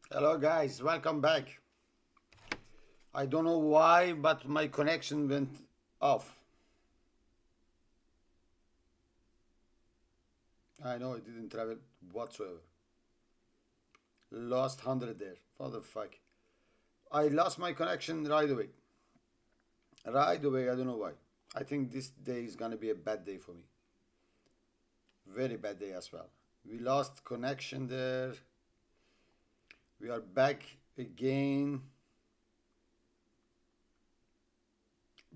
Hello guys, welcome back. I don't know why, but my connection went off. I know it didn't travel whatsoever. Lost 100 there. Father fuck. I lost my connection right away. Right away, I don't know why. I think this day is gonna be a bad day for me. Very bad day as well. We lost connection there. We are back again.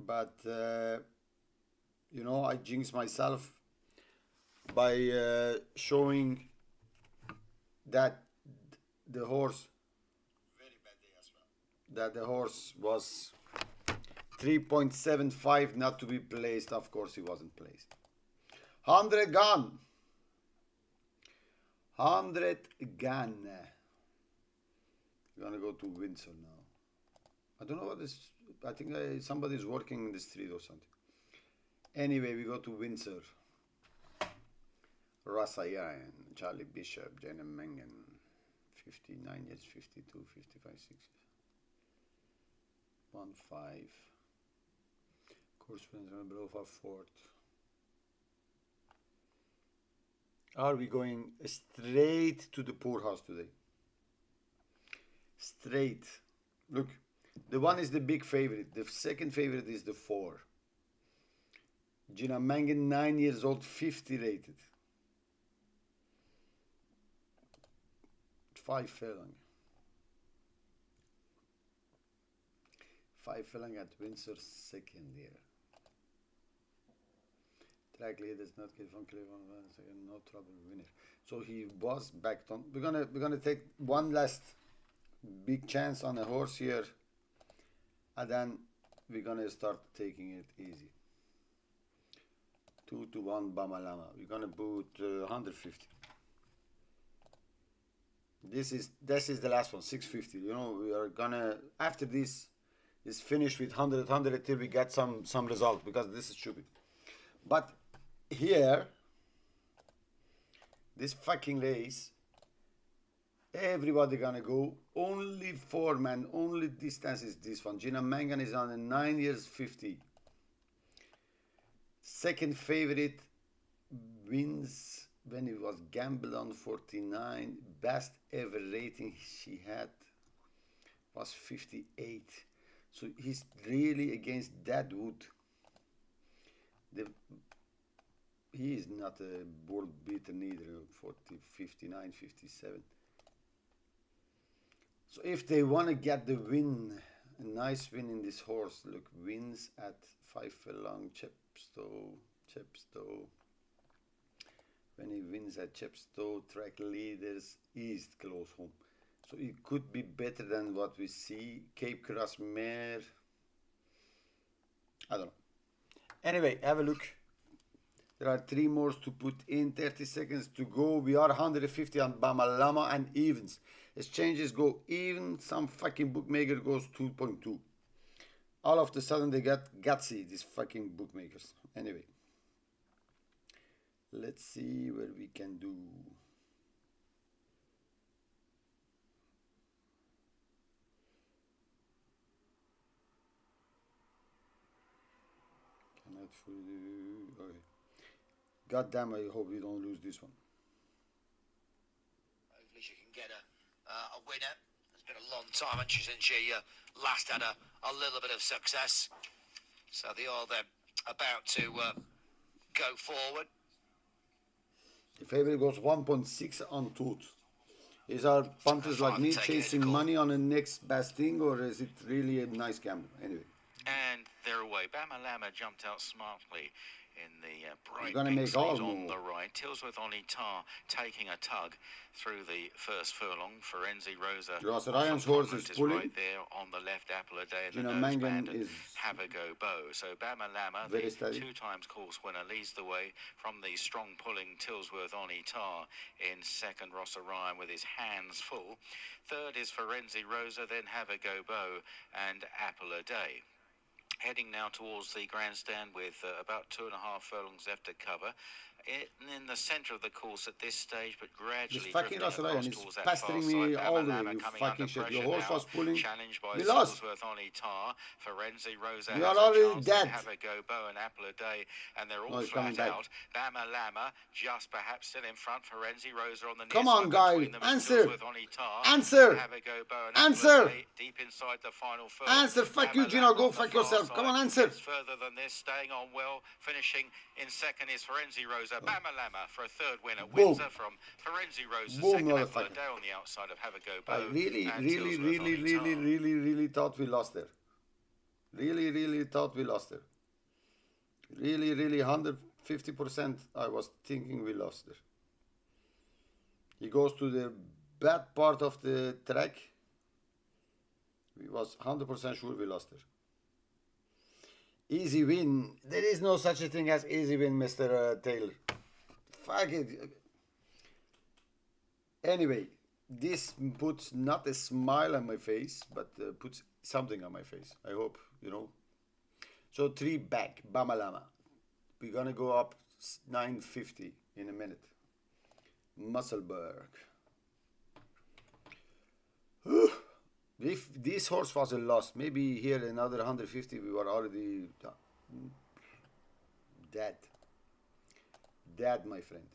But, I jinxed myself by showing that the horse that the horse was 3.75 not to be placed. Of course he wasn't placed. 100 gun. 100 gun. We're gonna go to Windsor now. I don't know what this. I think somebody's working in the street or something. Anyway, we go to Windsor. Rasayan, Charlie Bishop, Jenna Mengen. 59 years, 52, 55, 60. 1 5. Course below 4. Are we going straight to the poorhouse today? Straight. Look, the one is the big favorite. The second favorite is the 4. Gina Mangan, 9 years old, 50 rated. 5 furlong. 5 furlong at Windsor, second year. Track leaders not get from Cleveland, second, no trouble winner. So he was backed on. We're gonna take one last big chance on a horse here, and then we're gonna start taking it easy. 2-1 Bamalama. We're gonna put 150. This is the last one, 650. We are gonna after this is finished with 100 till we get some result, because this is stupid. But here, this fucking race, everybody gonna go. Only 4 men, only distance is this one. Gina Mangan is on a 9 years 50. Second favorite wins when it was gambled on 49. Best ever rating she had was 58. So he's really against Deadwood. He is not a world beater neither. 40, 59, 57. So if they want to get the win, a nice win in this horse, look, wins at 5 furlong, Chepstow. When he wins at Chepstow, track leaders, East close home. So it could be better than what we see. Cape Cross Mare. I don't know. Anyway, have a look. There are 3 more to put in. 30 seconds to go. We are 150 on Bamalama and evens. Exchanges go even. Some fucking bookmaker goes 2.2. All of a sudden they get gutsy, these fucking bookmakers. Anyway, let's see what we can do. Cannot fully. Okay. God damn, I hope we don't lose this one. Hopefully she can get a winner. It's been a long time actually since she last had a little bit of success. So they are then about to go forward. The favorite goes 1.6 on tooth. Is our punters like me chasing money on the next best thing, or is it really a nice gamble? Anyway. And they're away. Bamalama jumped out smartly in the bright gonna pink make sleeves all on more. the right. Tilsworth on Etar taking a tug through the first furlong. Forenzi Rosa Ryan's horse is pulling. right there on the left. Apple a day, the Gina nose Mangan band, and is have a go bow. So Bamalama, very the steady. 2 times course winner, leads the way from the strong pulling Tilsworth on Etar. In second, Ross Ryan with his hands full. Third is Forenzi Rosa, then have a go bow and Apple a day. Heading now towards the grandstand with about 2.5 furlongs left to cover. in the centre of the course at this stage, but This gradually fucking drifting Russell across is towards that far pestering side. me all the way, Bamalama you coming fucking under shit. Your pressure horse now, was pulling. challenged by We lost. Silsworth on Etar. Ferenzi Rosa You has are a already chance, dead. then have a go, Bow and Apple a Day, and they're No, all he's coming flat back. out. Bamalama just perhaps still in front. Ferenzi Rosa on the near Come on, side guy. between them. Answer. Silsworth on Etar. Answer. Have a go, Bow and Apple Answer. a Day, deep inside the final foot. Answer. Fuck you, Gino. Go fuck yourself. Come on, answer. Gets further than this, staying on well. Finishing in second is Ferenzi Rosa. Bamalama for a third winner. Boom. Windsor from Ferenzi Rosa. Boom, Second Apple a motherfucker. Day on the outside of Have a Go I Bow. really, and really, Silsworth really, on really, Etar. really, really thought we lost there. Really, really thought we lost there. Really, really 150% I was thinking we lost there. He goes to the bad part of the track. We was 100% sure we lost there. Easy win. There is no such a thing as easy win, Mr. Taylor. Fuck it. Anyway, this puts not a smile on my face, but puts something on my face. I hope, you know. So 3 back, Bamalama. We're gonna go up 950 in a minute. Musselburg. If this horse was a loss, maybe here another 150, we were already dead. Dead, my friend.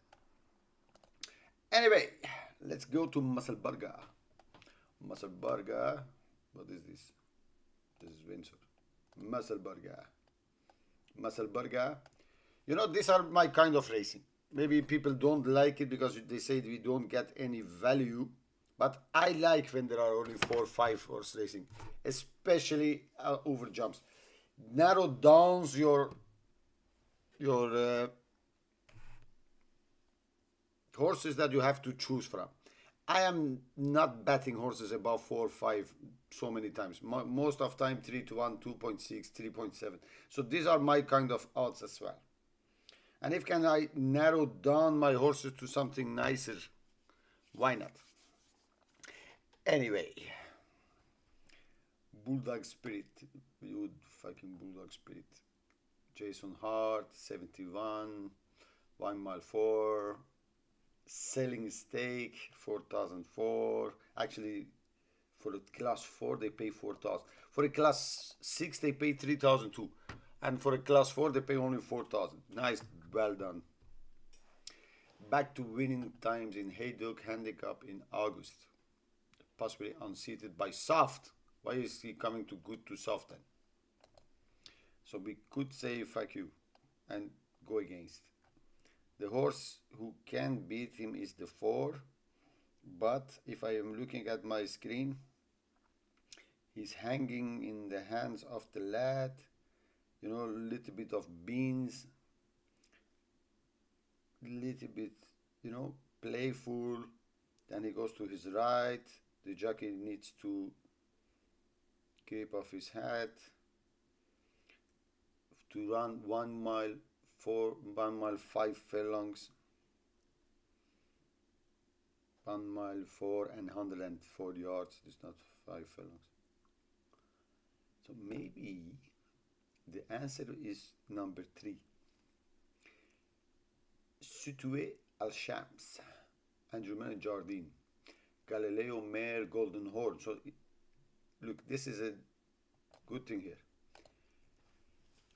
Anyway, let's go to Musselburg. Musselburg. What is this? This is Windsor. Musselburg. Musselburg. You know, these are my kind of racing. Maybe people don't like it because they say we don't get any value. But I like when there are only 4 or 5 horse racing, especially over jumps. Narrow down your horses that you have to choose from. I am not betting horses above 4 or 5 so many times. Most of time 3 to 1, 2.6, 3.7. So these are my kind of odds as well. And if can I narrow down my horses to something nicer, why not? Anyway, Bulldog Spirit, you fucking Bulldog Spirit. Jason Hart, 71, 1 mile 4, selling stake, 4,004. Actually, for a class 4, they pay 4,000. For a class 6, they pay 3,002. And for a class 4, they pay only 4,000. Nice, well done. Back to winning times in Haydock Handicap in August. Possibly unseated by Soft. Why is he coming to good to Soft then? So we could say fuck you and go against. The horse who can beat him is the 4. But if I am looking at my screen, he's hanging in the hands of the lad. You know, a little bit of beans. Little bit, you know, playful. Then he goes to his right. The jockey needs to keep off his hat to run 1 mile 4, 1 mile 5 furlongs, 1 mile 4 and 104 yards. It's not 5 furlongs. So maybe the answer is number 3. Situé Al-Shams, Andrew Jardine. Galileo Mare Golden Horn. So look, this is a good thing here.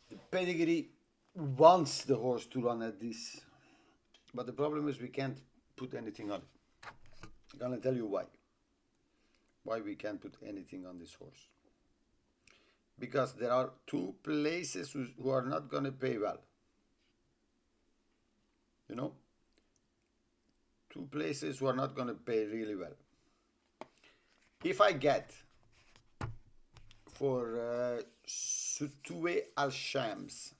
The pedigree wants the horse to run at this, but the problem is we can't put anything on it. I'm gonna tell you why we can't put anything on this horse. Because there are 2 places who are not gonna pay well. You know, 2 places who are not going to pay really well. If I get for Situé Al-Shams,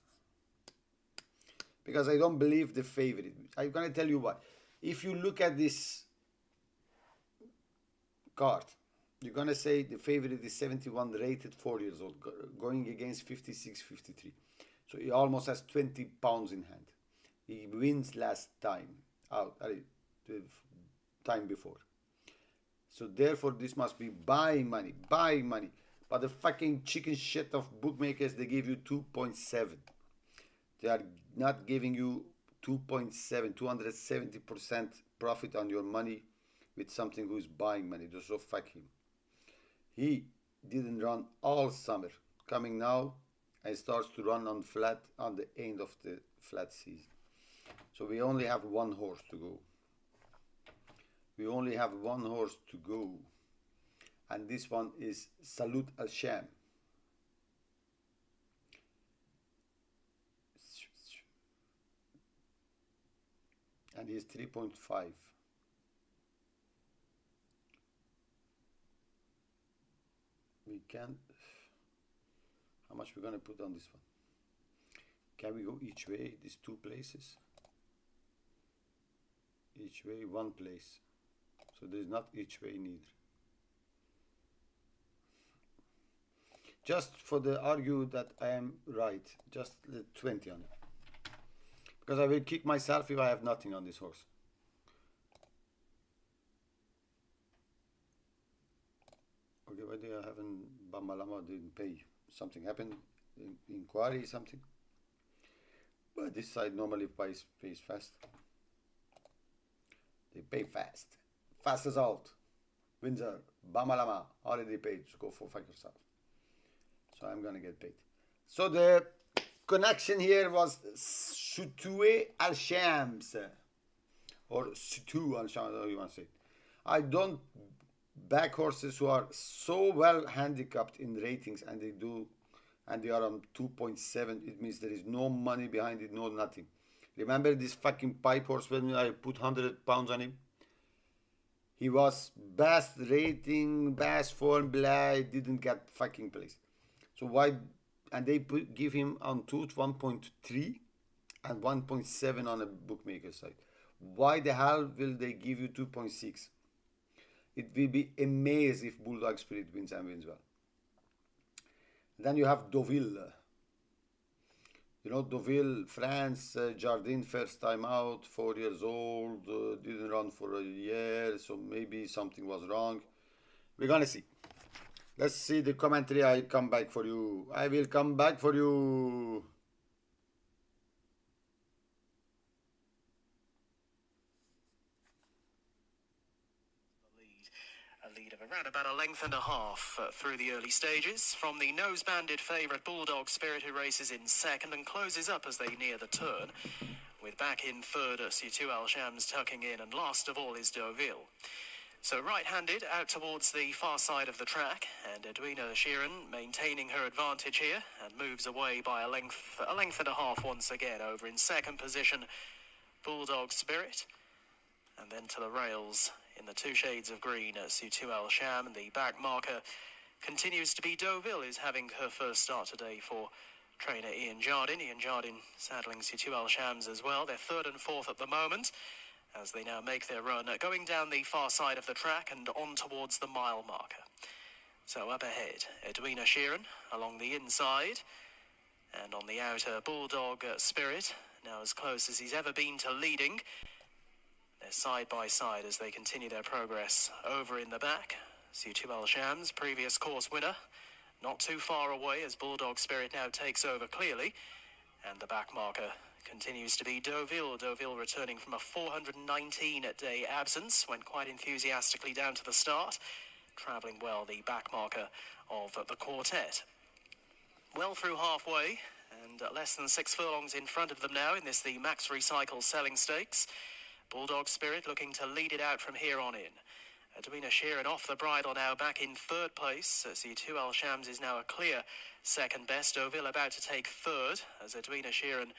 because I don't believe the favorite, I'm going to tell you why. If you look at this card, you're going to say the favorite is 71, rated 4 years old, going against 56, 53. So he almost has 20 pounds in hand. He wins last time out, the time before. So therefore, this must be buying money. But the fucking chicken shit of bookmakers, they give you 2.7. They are not giving you 2.7, 270% profit on your money with something who's buying money. So fuck him. He didn't run all summer. Coming now and starts to run on flat on the end of the flat season. So we only have one horse to go. We only have one horse to go. And this one is Salut Al-Sham. And he's 3.5. We can. How much we're gonna put on this one? Can we go each way? These two places. Each way, one place. So there's not each way neither. Just for the argue that I am right, just the 20 on it. Because I will kick myself if I have nothing on this horse. Okay, why they haven't Bambalama didn't pay? Something happened? Inquiry, something? But this side normally pays fast. They pay fast. Fast as out. Windsor, Bamalama, already paid. So go for fuck yourself. So I'm gonna get paid. So the connection here was Sutue Al-Shams. Or Sutu Al-Shams, how you want to say it. I don't back horses who are so well handicapped in ratings and they are on 2.7. It means there is no money behind it, no nothing. Remember this fucking pipe horse when I put 100 pounds on him? He was best rating, best form, blah, didn't get fucking place. So why, and they give him on tooth 1.3 and 1.7 on a bookmaker side. Why the hell will they give you 2.6? It will be amazing if Bulldog Spirit wins and wins well. Then you have Deauville. You know, Deauville, France, Jardin, first time out, 4 years old, didn't run for a year, so maybe something was wrong. We're gonna see. Let's see the commentary. I come back for you. I will come back for you. Lead of around about a length and a half through the early stages from the nose-banded favourite Bulldog Spirit, who races in second and closes up as they near the turn, with back in third Sutue Al-Shams tucking in, and last of all is Deauville. So right-handed out towards the far side of the track, and Edwina Sheeran maintaining her advantage here and moves away by a length and a half once again. Over in second position, Bulldog Spirit, and then to the rails in the two shades of green, Sutue Al-Sham. The back marker continues to be Deauville, is having her first start today for trainer Ian Jardine. Ian Jardine saddling Sutue Al-Shams as well. They're third and fourth at the moment as they now make their run, going down the far side of the track and on towards the mile marker. So up ahead, Edwina Sheeran along the inside, and on the outer, Bulldog Spirit, now as close as he's ever been to leading. They're side by side as they continue their progress. Over in the back, Sutue Al-Shams, previous course winner, not too far away as Bulldog Spirit now takes over clearly. And the back marker continues to be Deauville. Deauville returning from a 419-day absence, went quite enthusiastically down to the start, travelling well, the back marker of the quartet. Well through halfway, and less than 6 furlongs in front of them now in this, the Max Recycle Selling Stakes. Bulldog Spirit looking to lead it out from here on in. Edwina Sheeran off the bridle now, back in third place. Sutue Al-Shams is now a clear second best. Deauville about to take third, as Edwina Sheeran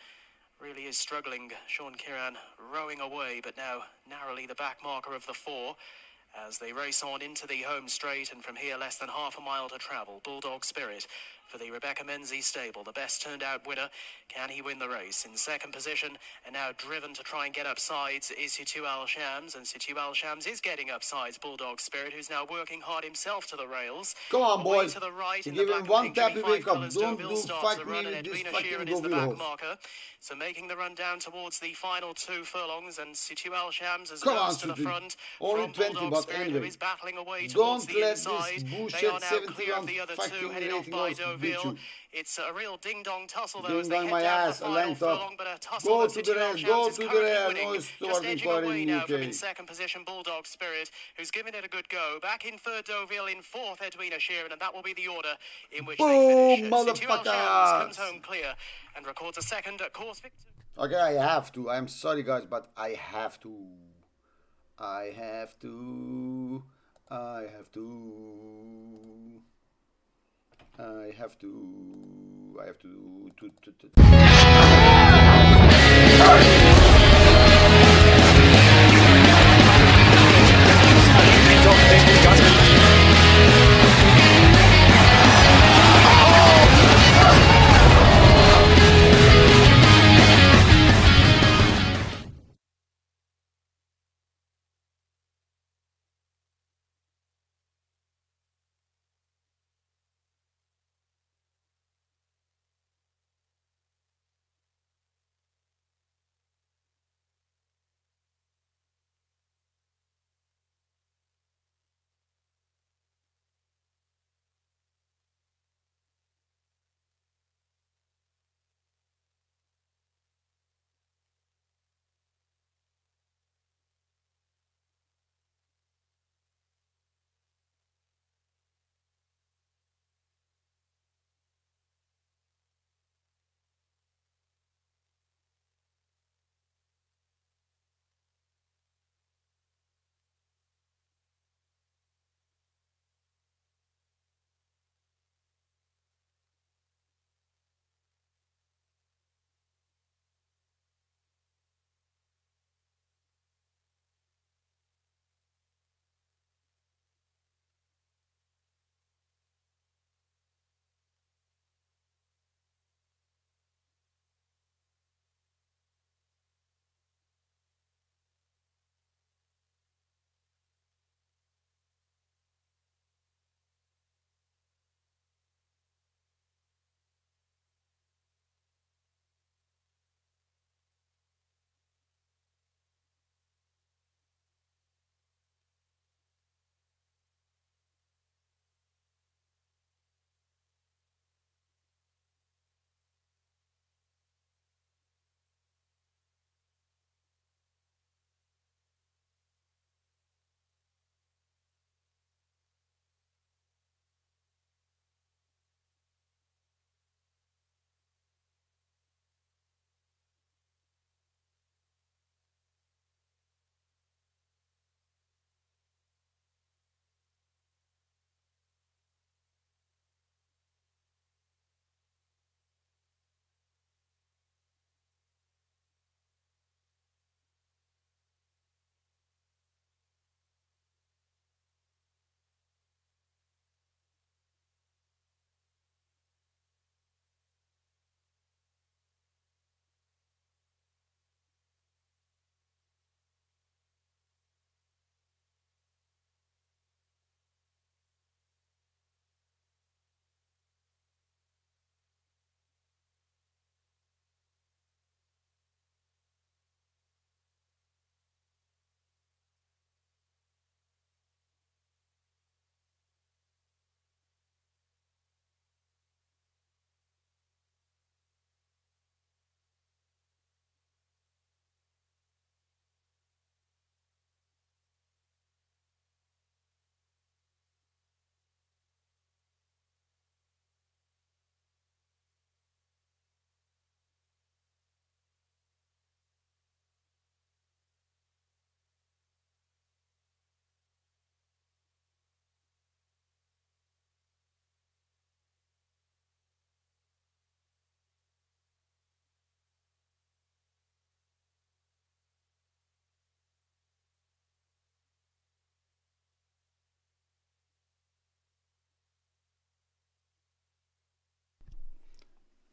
really is struggling. Sean Kiran rowing away, but now narrowly the back marker of the four as they race on into the home straight, and from here less than half a mile to travel. Bulldog Spirit for the Rebecca Menzies stable, the best turned out winner. Can he win the race? In second position, and now driven to try and get up sides, is Sutue Al-Shams, and Sutue Al-Shams is getting up sides. Bulldog Spirit, who's now working hard himself to the rails. Come on, Away boys. to the right, You in give the him black one and tap, pink you G5 wake up. colours, Don't Deauville do starts fuck the me run, and with this Edwina fucking Sheeran is the Deauville back horse. marker. So making the run down towards the final 2 furlongs, and Sutue Al-Shams has Come on, nose to the Sutue. front Only from 20, Bulldog but Spirit, anyway. who is battling away towards Don't the let inside. this They bullshit are now 70 clear of round the other two, fucking heading off rating by horse Deauville. beat Deauville. you. It's a real ding-dong tussle, though, Ding as they dong head my down to the ass, a final length up. furlong, but a tussle Go that to the City race, Welsh go is to the currently race. winning. No, it's Just working edging for away in now from in UK. second position, Bulldog Spirit, who's given it a good go. Back in third, Deauville. In fourth, Edwina Sheeran, and that will be the order in which they Boom, finish. City Welsh comes motherfuckers. home clear and records a second course victory. Okay, I have to. I'm sorry, guys, but I have to. I have to. I have to. I have to. I have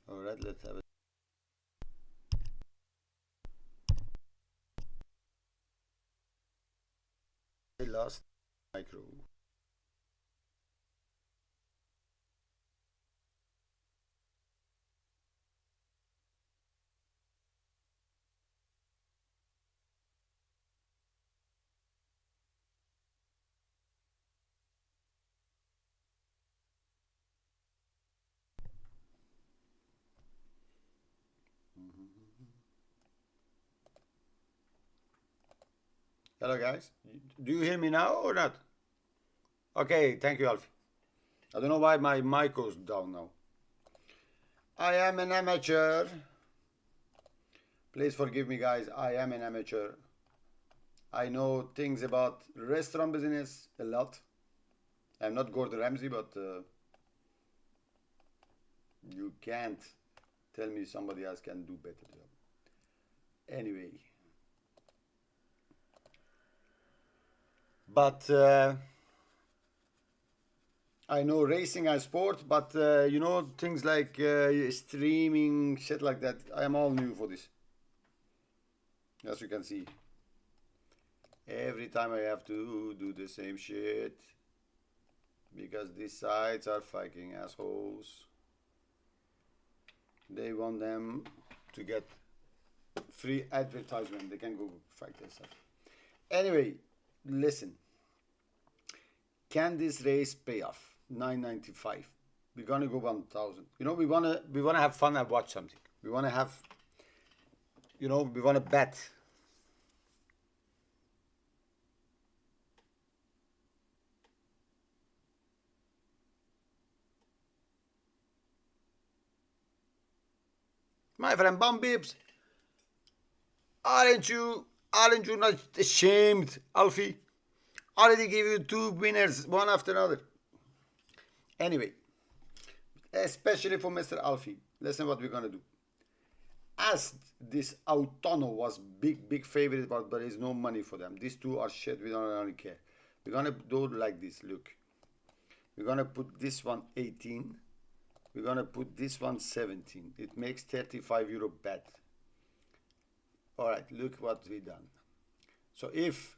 All right, let's have it. I lost micro. Hello, guys. Do you hear me now or not? Okay, thank you, Alfie. I don't know why my mic goes down now. I am an amateur. Please forgive me, guys. I am an amateur. I know things about restaurant business a lot. I'm not Gordon Ramsay, but you can't tell me somebody else can do better job. Anyway, but I know racing and sport, but you know things like streaming, shit like that. I am all new for this. As you can see, every time I have to do the same shit because these sites are fucking assholes. They want them to get free advertisement. They can go fuck themselves. Anyway, listen. Can this race pay off? 995. We're gonna go 1000. You know, we wanna have fun and watch something. We wanna have, you know, we wanna bet. My friend Bum Bibs, aren't you not ashamed, Alfie? Already give you 2 winners, one after another. Anyway, especially for Mr. Alfie, listen what we're gonna do. As this Autono was big favorite, but there is no money for them. These two are shit, we don't really care. We're gonna do it like this, look. We're gonna put this one 18. We're gonna put this one 17. It makes 35 euro bet. Alright, look what we done. So if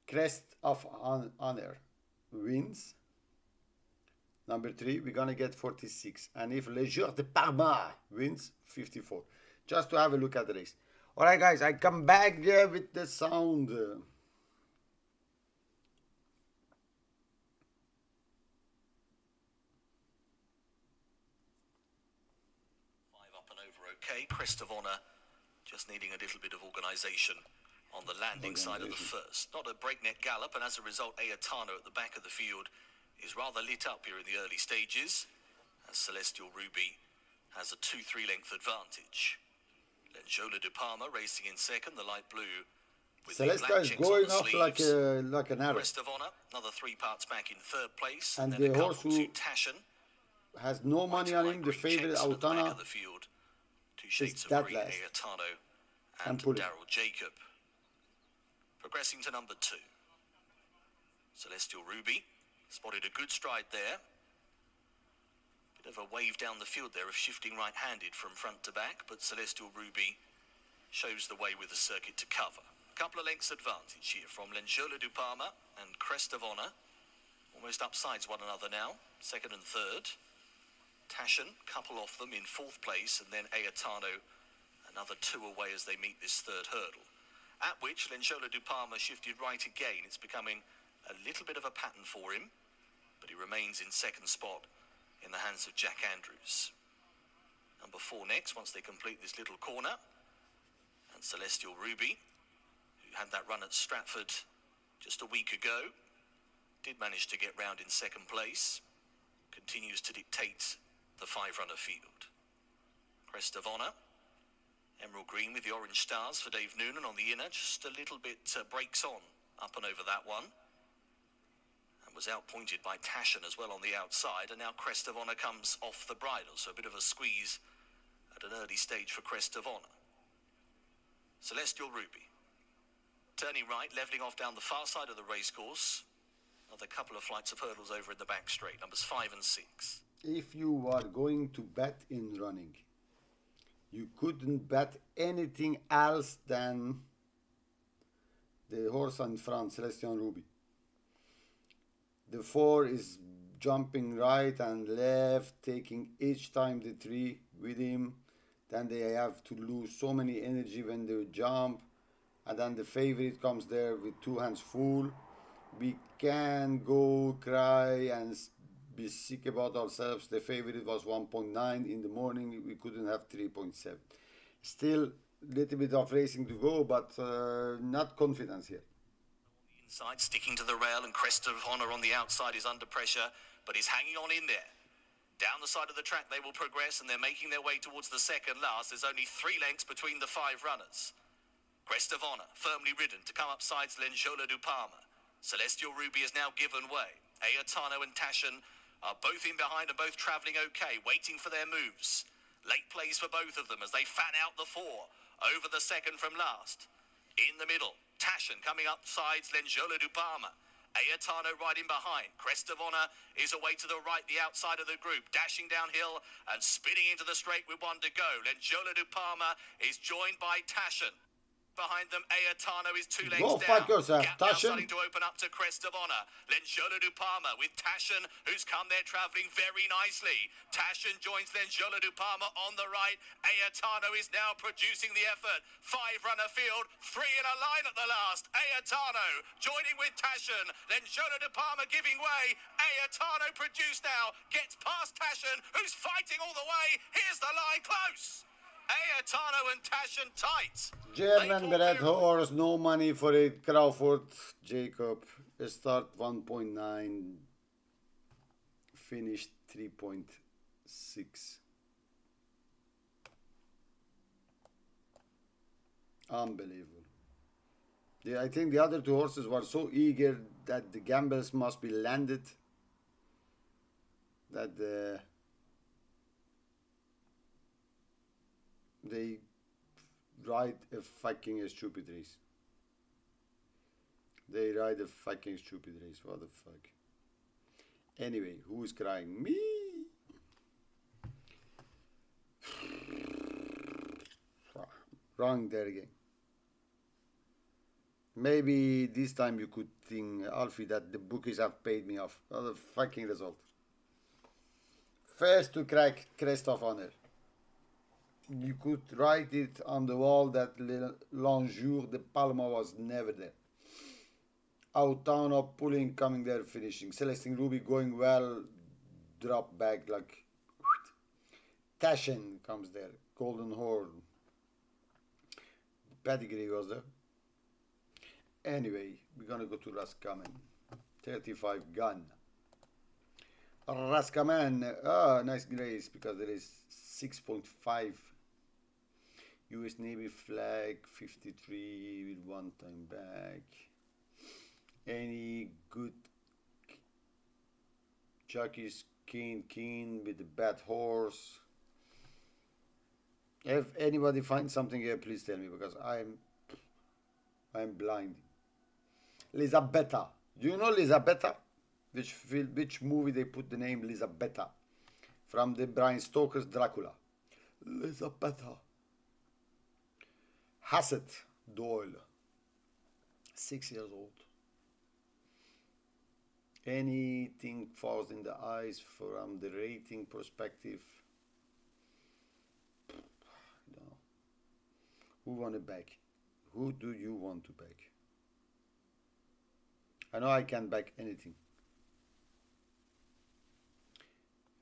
Crest of Honor wins, number 3, we're gonna get 46. And if Le Jour de Parma wins, 54. Just to have a look at the race. Alright guys, I come back with the sound. Okay, Crest of Honor just needing a little bit of organisation on the landing side of the first. Not a breakneck gallop, and as a result, Aetano at the back of the field is rather lit up here in the early stages, as Celestial Ruby has a 2-3 length advantage. Lenjola de Parma racing in second, the light blue with Celesta the black is checks going on the off sleeves. like an arrow. Crest of Honor, another 3 parts back in third place, And then the a horse couple who to Tashin. has no money on him, the favorite Autana, The field. Two shades of that green, last. Aetano and pull it. Daryl Jacob. Progressing to number 2. Celestial Ruby spotted a good stride there. Bit of a wave down the field there of shifting right-handed from front to back, but Celestial Ruby shows the way with the circuit to cover. A couple of lengths advantage here from Lenjola du Parma and Crest of Honor. Almost upsides one another now, second and third. Tashin, couple off them in fourth place, and then Aetano another 2 away as they meet this third hurdle. At which Lenjola du Parma shifted right again. It's becoming a little bit of a pattern for him, but he remains in second spot in the hands of Jack Andrews. Number 4 next, once they complete this little corner. And Celestial Ruby, who had that run at Stratford just a week ago, did manage to get round in second place. Continues to dictate the 5-runner field. Crest of Honor, emerald green with the orange stars for Dave Noonan on the inner, just a little bit breaks on up and over that one. And was outpointed by Tashin as well on the outside, and now Crest of Honor comes off the bridle, so a bit of a squeeze at an early stage for Crest of Honor. Celestial Ruby, turning right, levelling off down the far side of the racecourse. Another couple of flights of hurdles over in the back straight, numbers 5 and 6. If you are going to bet in running, you couldn't bet anything else than the horse in front, Celestial Ruby. The 4 is jumping right and left, taking each time the 3 with him. Then they have to lose so many energy when they jump. And then the favorite comes there with 2 hands full. We can go cry and be sick about ourselves. The favorite was 1.9 in the morning. We couldn't have 3.7. Still, little bit of racing to go, but not confidence here. Inside, sticking to the rail, and Crest of Honor on the outside is under pressure, but is hanging on in there. Down the side of the track they will progress, and they're making their way towards the second last. There's only 3 lengths between the 5 runners. Crest of Honor, firmly ridden to come up sides Lenjola du Parma. Celestial Ruby has now given way. Ayatano and Tashan are both in behind and both travelling okay, waiting for their moves. Late plays for both of them as they fan out the 4 over the second from last. In the middle, Tashan coming up sides Lenjola du Parma. Ayatano riding behind. Crest of Honor is away to the right, the outside of the group, dashing downhill and spinning into the straight with 1 to go. Lenjola du Parma is joined by Tashan. Behind them, Ayatano is 2 lengths Go down. fuck yourself, Gap now Tashan. starting to open up to Crest of Honor. Lenjola du Parma with Tashan, who's come there travelling very nicely. Tashan joins Lenjola du Parma on the right. Ayatano is now producing the effort. 5-runner field, 3 in a line at the last. Ayatano joining with Tashan. Lenjola du Parma giving way. Ayatano produced now, gets past Tashan, who's fighting all the way. Here's the line close. Ayatano and Tashan tight. German bred horse, no money for it. Crawford, Jacob. Start 1.9. Finished 3.6. Unbelievable. I think the other 2 horses were so eager that the gambles must be landed. That they ride a fucking stupid race. They ride a fucking stupid race. What the fuck? Anyway, who is crying? Me! Wrong there again. Maybe this time you could think, Alfie, that the bookies have paid me off. What a fucking result. First to crack Crest of Honor. You could write it on the wall that L'Anjou de Palma was never there. Autano pulling, coming there, finishing. Celestine Ruby going well, drop back like Tashan comes there. Golden Horn. Pedigree was there. Anyway, we're gonna go to Raskaman. 35 gun. Raskaman, nice grace because there is 6.5 US Navy flag, 53 with 1 time back. Any good jockeys, keen with the bad horse. If anybody finds something here, please tell me because I'm blind. Lisabetta. Do you know Lisabetta? Which movie they put the name Lisabetta? From the Bram Stoker's Dracula. Lisabetta. Hassett Doyle. 6 years old. Anything falls in the eyes from the rating perspective? I don't know. Who want to back? Who do you want to back? I know I can back anything.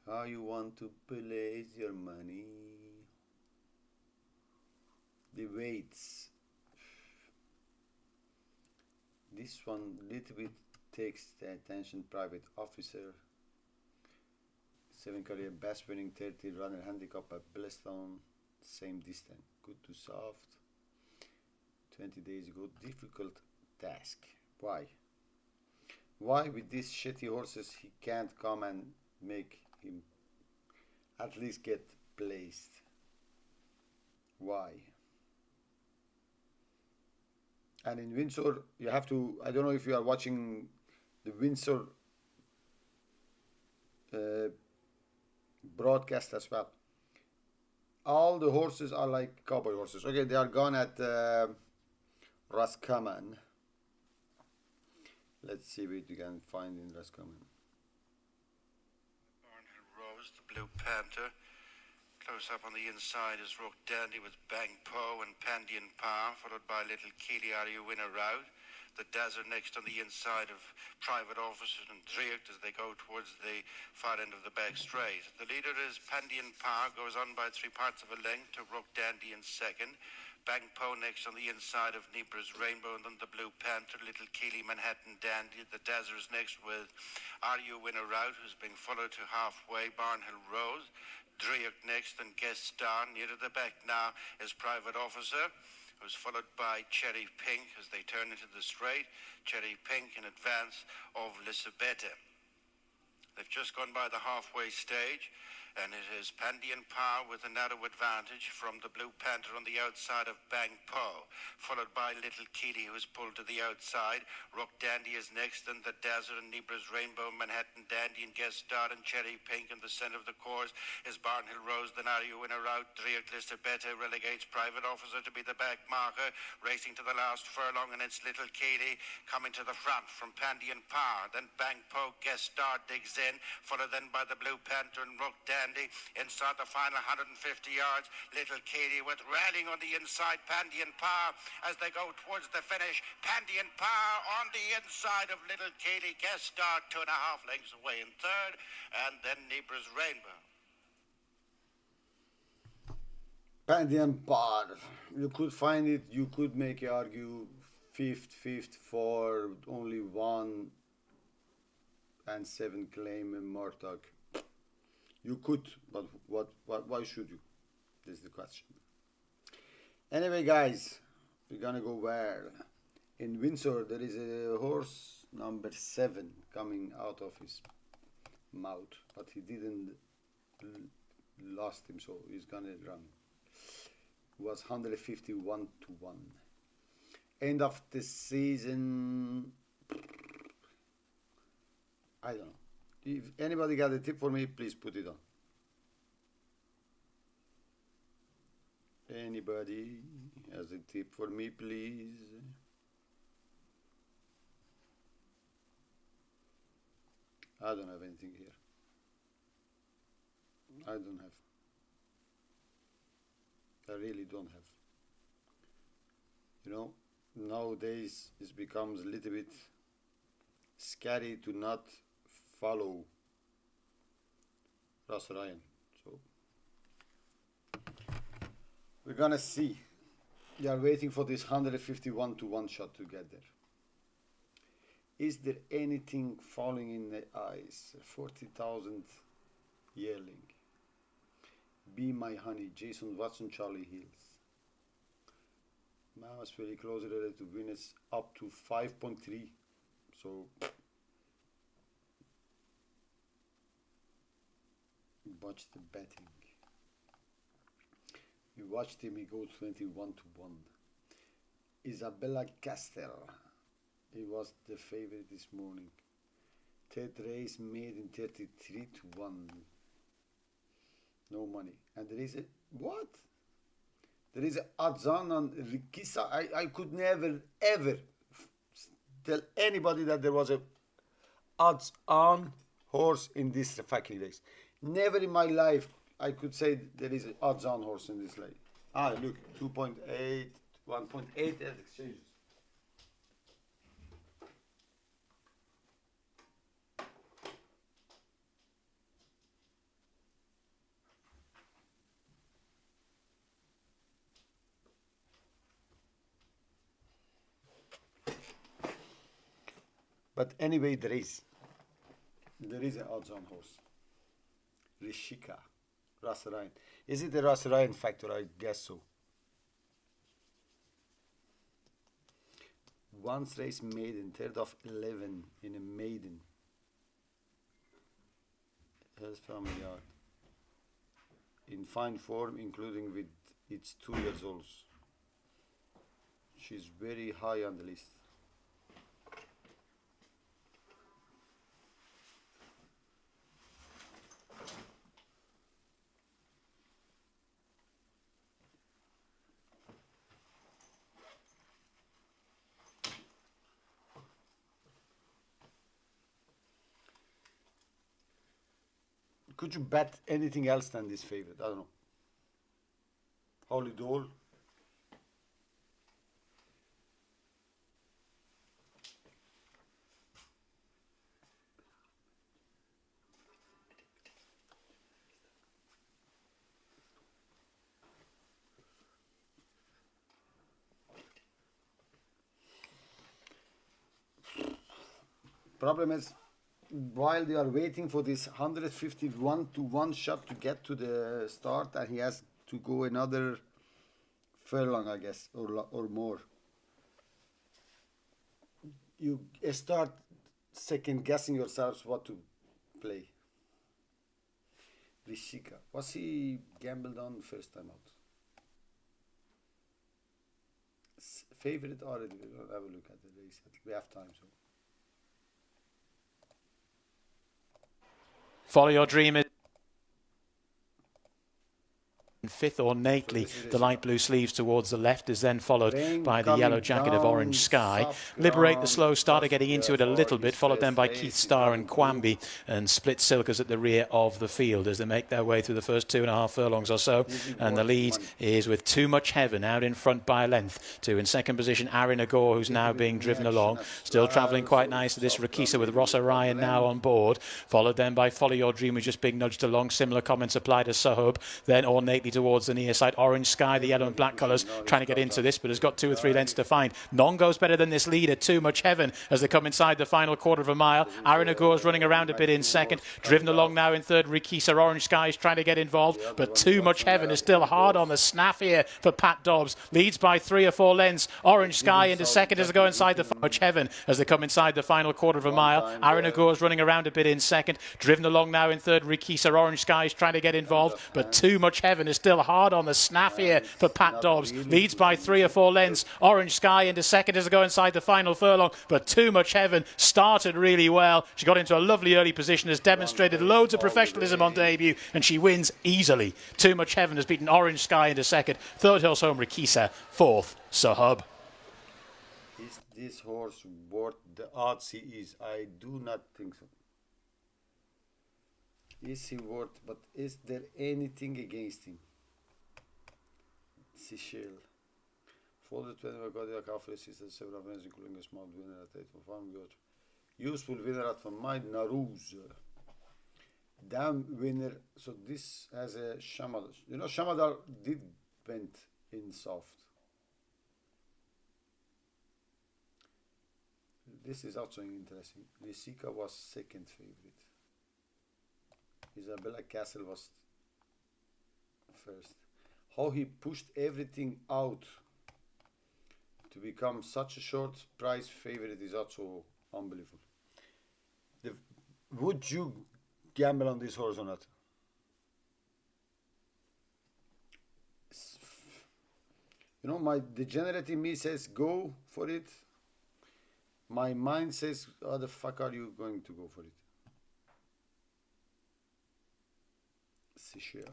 How you want to place your money? The weights. This one little bit takes the attention. Private officer. 7 career best winning 30 runner handicap at Blestone. Same distance. Good to soft. 20 days ago. Difficult task. Why? Why with these shitty horses he can't come and make him at least get placed? Why? And in Windsor, you have to, I don't know if you are watching the Windsor broadcast as well. All the horses are like cowboy horses. Okay, they are gone at Raskaman. Let's see what you can find in Raskaman. Barnhill Rose, the Blue Panther. Close up on the inside is Rook Dandy with Bang Po and Pandian Pa, followed by Little Kiliari Winner Route. The Dazzler next on the inside of Private Officer and Dreert as they go towards the far end of the back straight. The leader is Pandian Pa, goes on by 3 parts of a length to Rook Dandy in second. Bangpo next on the inside of Nibra's Rainbow, and then the Blue Panther, Little Keely, Manhattan Dandy. The Dazzlers next with Are You Winner Out, who's being followed to halfway, Barnhill Rose. Dreyek next, and Guest Star. Near to the back now is Private Officer, who's followed by Cherry Pink as they turn into the straight. Cherry Pink in advance of Lisabetta. They've just gone by the halfway stage, and it is Pandian Power with a narrow advantage from the Blue Panther on the outside of Bang Po, followed by Little Keely, who's pulled to the outside. Rock Dandy is next, and the Dazzler and Nibra's Rainbow, Manhattan Dandy and Guest Star and Cherry Pink. In the centre of the course is Barnhill Rose, then Are You Winner Out. Dreyek Lisabetta relegates Private Officer to be the back marker, racing to the last furlong, and it's Little Keely coming to the front from Pandian Power. Then Bang Po, Guest Star digs in, followed then by the Blue Panther and Rock Dandy. Inside the final 150 yards, Little Katie with rallying on the inside, Pandian Power as they go towards the finish. Pandian Power on the inside of Little Katie. Guest Star 2.5 lengths away in third, and then Nibra's Rainbow. Pandian Power. You could find it, you could make it argue fifth for only 1 and 7 claim in Murdoch. You could, but why should you? This is the question. Anyway, guys, we're gonna go where? In Windsor, there is a horse number 7 coming out of his mouth, but he didn't lost him, so he's gonna run. It was 151 to 1. End of the season, I don't know. If anybody got a tip for me, please put it on. Anybody has a tip for me, please? I don't have anything here. I don't have. I really don't have. You know, nowadays it becomes a little bit scary to not follow Ross Ryan. So we're gonna see. We are waiting for this 151 to 1 shot to get there. Is there anything falling in the eyes? 40,000 yearling. Be My Honey, Jason Watson, Charlie Hills. Mama's very close relative to winners up to 5.3. So watch the betting. We watched him, he goes 21 to 1. Isabella Castel. He was the favorite this morning. Third race made in 33 to 1. No money. And there is a what? There is a odds on Rikisa. I could never ever tell anybody that there was a odds on horse in this fucking race. Never in my life I could say there is an odds on horse in this race. Ah, look, 2.8, 1.8 at exchanges. But anyway, there is an odds on horse. Rishika, Ras Ryan. Is it the Ras Ryan factor? I guess so. Once race maiden, third of 11 in a maiden. Has family yard. In fine form, including with its 2 years old. She's very high on the list. Could you bet anything else than this favorite? I don't know. Holy Dole. Problem is, while they are waiting for this 151 to 1 shot to get to the start, and he has to go another furlong, I guess, or more. You start second guessing yourselves what to play. Rishika, was he gambled on first time out? Favorite already. We'll have a look at the race. We have time, so. Follow Your Dream is fifth ornately. The light blue sleeves towards the left is then followed by the yellow jacket of Orange Sky. Liberate the slow starter, getting into it a little bit, followed then by Keith Starr and Quamby, and Split Silkers at the rear of the field as they make their way through the first 2.5 furlongs or so. And the lead is with Too Much Heaven out in front by a length. Two in second position, Arin Agor, who's now being driven along, still travelling quite nicely. This Rakisa with Ross Orion now on board, followed then by Follow Your Dream, who's just being nudged along. Similar comments applied to Sahub. Then ornately towards the near side, Orange Sky, the yellow and black colours, trying to get into this, but has got 2 or 3 lengths to find. None goes better than this leader, Too Much Heaven, as they come inside the final quarter of a mile. Arin Agor's running around a bit in second, driven along now in third. Rikisa, Orange Sky is trying to get involved, but Too Much Heaven is still hard on the snaff here for Pat Dobbs. Leads by 3 or 4 lengths. Orange Sky into second as they go inside the Much Heaven as they come inside the final quarter of a mile. Arin Agor's running around a bit in second, driven along now in third. Rikisa, Orange Sky is trying to get involved, but Too Much Heaven is still hard on the snaff here for Pat Dobbs. Leads by 3 or 4 lengths. Orange Sky into second as they go inside the final furlong, but Too Much Heaven started really well. She got into a lovely early position, has demonstrated loads of professionalism on debut, and she wins easily. Too Much Heaven has beaten Orange Sky into second, third Hills Home Rikisa, fourth Sahub. Is this horse worth the odds he is? I do not think so. Is he worth, but is there anything against him? Seychelles. For the 20 Godia Cafe assisted several events, including a small winner at 8 for fun. Useful winner at Van Maid Narouz. Damn winner. So this has a Shamadar. You know, Shamadar did went in soft. This is also interesting. Risika was second favorite. Isabella Castle was first. How he pushed everything out to become such a short price favorite is also unbelievable. Would you gamble on this horse or not? You know, my degenerate in me says go for it. My mind says, how the fuck are you going to go for it? Seychelles.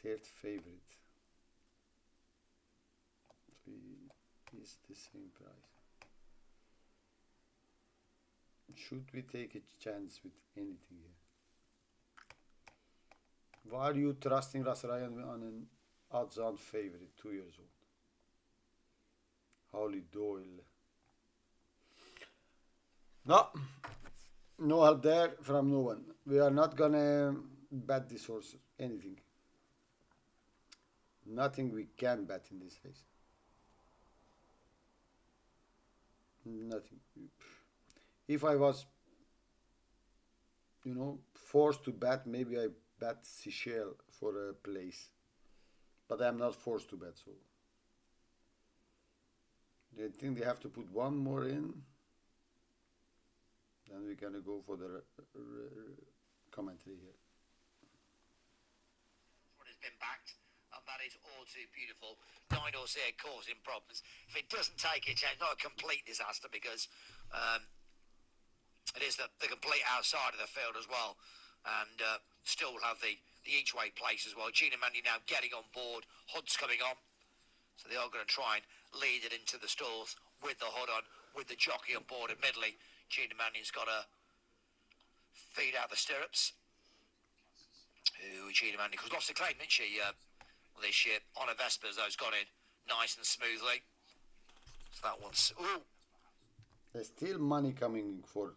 Third favorite. Is the same price. Should we take a chance with anything here? Why are you trusting Russ Ryan on an odds-on favorite, 2 years old? Holly Doyle. No help there from no one. We are not gonna bet this horse anything. Nothing we can bet in this race. Nothing. If I was, you know, forced to bet, maybe I bet Seychelles for a place. But I'm not forced to bet, so. I think they have to put one more in. Then we're gonna go for the commentary here. What has been backed, and that is all too beautiful. 9 horse here causing problems. If it doesn't take it, it's not a complete disaster because it is the complete outside of the field as well, and still will have the each way place as well. Gina Mandy now getting on board. Hood's coming on, so they are going to try and lead it into the stalls with the hood on, with the jockey on board. Admittedly, Gina Mandy's got to feed out the stirrups. Ooh, Gina Mandy, because lost the claim, didn't she? This year on a Vespers, those got in nice and smoothly. So that one's There's still money coming for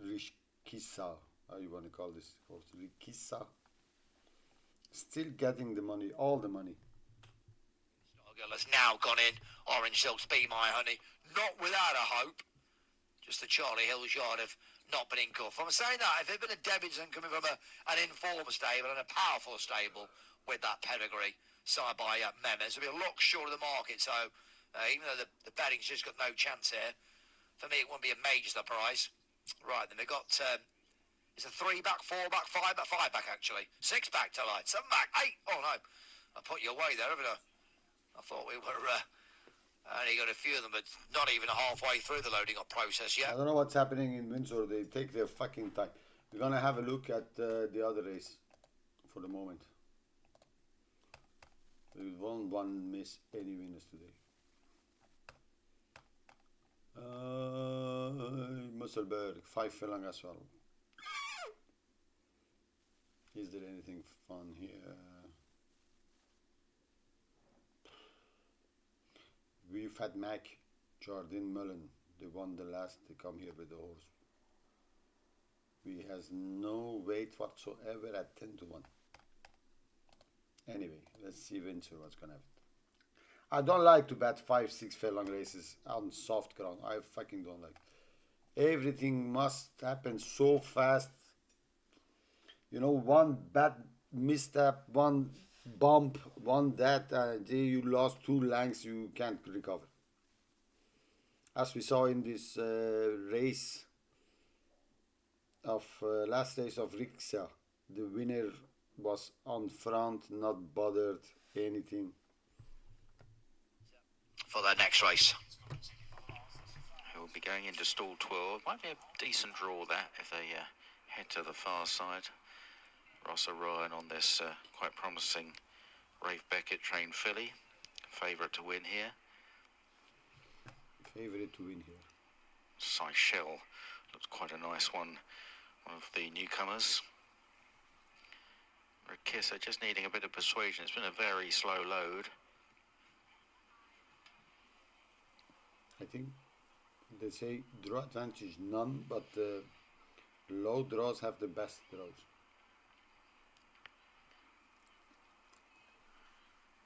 Rikisa. How you want to call this horse? Rikisa. Still getting the money, all the money. Stargirl has now gone in. Orange Silks, Be My Honey. Not without a hope. just the Charlie Hills yard have not been in cuff. I'm saying that if there'd been a Davidson coming from an informed stable and a powerful stable with that pedigree, signed by Memes, it'd be a lot short of the market. So even though the betting's just got no chance here, for me it wouldn't be a major surprise. Right, then we've got it's a 3 back, 4 back, 5 back, 5 back actually, 6 back to light, 7 back, 8. Oh no, I put you away there, haven't I? I thought we were only got a few of them, but not even halfway through the loading up process yet. I don't know what's happening in Windsor. They take their fucking time. We're gonna have a look at the other race for the moment. We won't one miss any winners today. Musselburgh, 5 furlong as well. Is there anything fun here? We've had Mac, Jardine Mullen. They won the last. They come here with the horse. He has no weight whatsoever at 10 to 1. Anyway, let's see Windsor what's gonna happen. I don't like to bet 5, 6 furlong races on soft ground. I fucking don't like. Everything must happen so fast. You know, one bad misstep, one bump, one that, you lost 2 lengths, you can't recover. As we saw in this race of last race of Rixa, the winner was on front, not bothered anything. For their next race, He'll be going into stall 12. Might be a decent draw that if they head to the far side. Ross Orion on this quite promising Rafe Beckett trained filly. Favourite to win here. Favourite to win here. Seychelles looks quite a nice one of the newcomers. Rakissa just needing a bit of persuasion. It's been a very slow load. I think they say draw advantage none, but low draws have the best draws.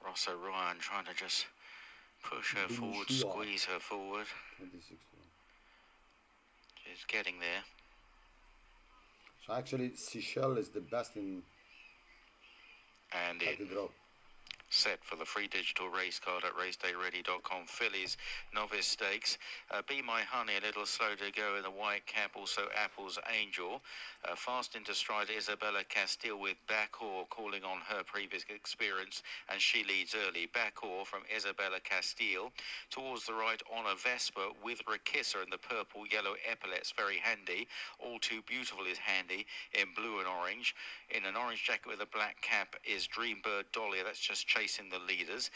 Ross Orion trying to just push her forward, squeeze her forward. 26 She's getting there. So actually, Seychelles is the best in And at the draw. Set for the free digital race card at racedayready.com. Fillies novice stakes. Be My Honey a little slow to go in the white cap. Also Apple's Angel. Fast into stride Isabella Castile with Backor calling on her previous experience, and she leads early. Backor from Isabella Castile. Towards the right Honor Vesper with Rakissa in the purple yellow epaulets, very handy. All Too Beautiful is handy in blue and orange. In an orange jacket with a black cap is Dreambird Dolly. That's just chasing the leaders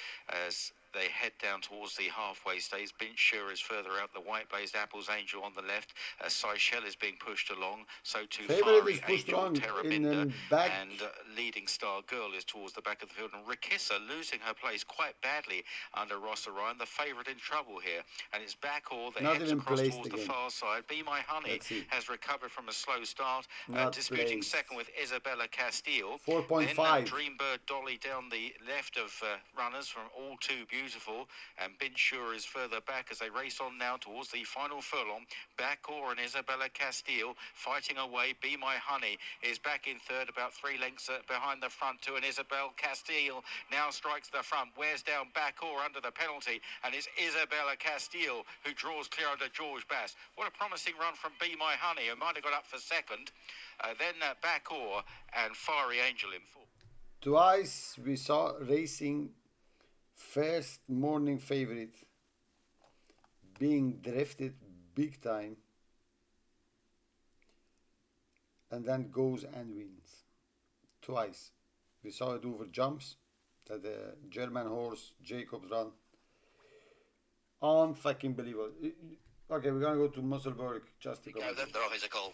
as they head down towards the halfway stage. Binchur is further out. The white-based Apple's Angel on the left. Seychelles is being pushed along. So too Fiery Angel, Terrabinda, and Leading Star Girl is towards the back of the field. And Rakissa losing her place quite badly under Ross Orion. The favourite in trouble here. And it's Backor that heads across towards the far side. Be My Honey has recovered from a slow start. Disputing second with Isabella Castile. 4.5. Then Dreambird Dolly down the left of runners from All Too Beautiful, and Binchur is further back as they race on now towards the final furlong. Backor and Isabella Castile fighting away. Be My Honey is back in third, about 3 lengths behind the front two, and Isabella Castile now strikes the front, wears down Backor under the penalty, and it's Isabella Castile who draws clear under George Bass. What a promising run from Be My Honey, who might have got up for second. Then Backor and Fiery Angel in fourth. Twice we saw racing first morning favorite being drifted big time and then goes and wins. Twice. We saw it over jumps that the German horse Jacobs run. Unfucking believable. Okay, we're gonna go to Musselburgh just to go. They're off his call.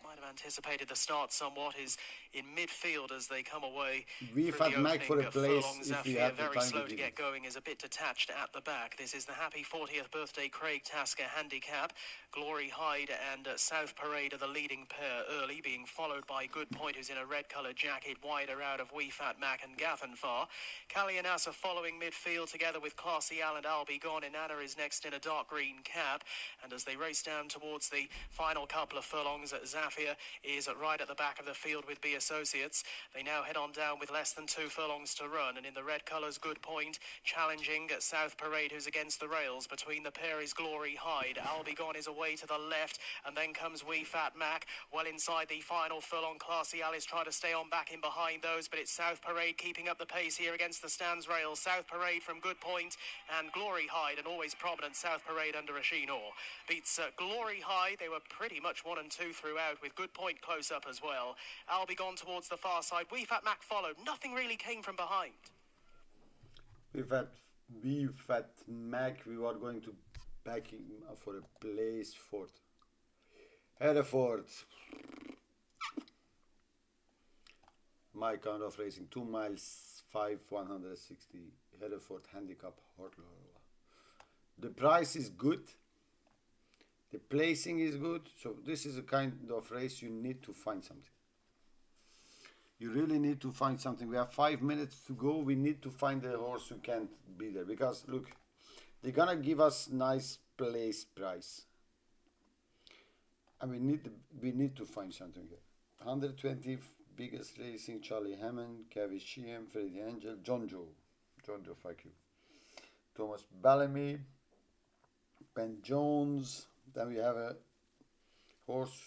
Might have anticipated the start somewhat, is in midfield as they come away. We've through had the Mac for a opening place furlong. if we Zafir, have the very time slow to to give get it. going, is a bit detached at the back. This is the happy 40th birthday Craig Tasker handicap. Glory Hyde and South Parade are the leading pair early, being followed by Good Point, who's in a red-coloured jacket, wider out of Wee Fat Mac and Gaffanfar. Callianassa following midfield together with Classy Al and I'll Be Gone. Inanna is next in a dark green cap, and as they race down towards the final couple of furlongs, Zafir is right at the back of the field with B Associates. They now head on down with less than 2 furlongs to run, and in the red colours, Good Point challenging South Parade, who's against the rails. Between the pair is Glory Hyde. I'll Be Gone is away to the left, and then comes Wee Fat Mac. Well inside the final furlong, Classy Al is trying to stay on back in behind those, but it's South Parade keeping up the pace here against the stands rails. South Parade from Good Point and Glory Hyde, and always prominent South Parade under Rasheen Orr, beats Glory Hyde. They were pretty much 1 and 2 throughout, with Good Point close up as well. I'll Be Gone towards the far side. Wee Fat Mac followed. Nothing really came from behind. We've had Mac. We were going to back him for a place fourth. Hereford. My kind of racing, 2 miles 5, 160. Hereford handicap. The price is good. The placing is good. So this is a kind of race you need to find something. You really need to find something. We have 5 minutes to go. We need to find a horse who can't be there. Because look, they're gonna give us nice place price. And we need to find something here. 120 biggest racing, Charlie Hammond, Kavi Sheehan, Freddie Angel, John Joe, fuck you. Thomas Bellamy, Ben Jones. Then we have a horse,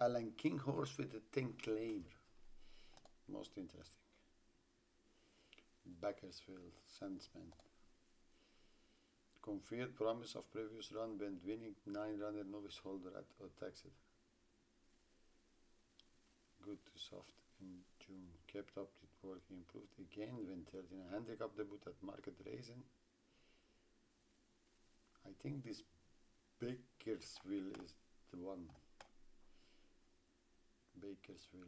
Alan King horse with a thin claimer. Most interesting. Bakersfield, Sandsman. Confirmed promise of previous run went winning, 9-runner novice holder at Otaxet. Good to soft in June. Kept up with working, improved again, went 13. Handicap debut at Market Racing. I think this Bakersfield is the one. Bakersfield.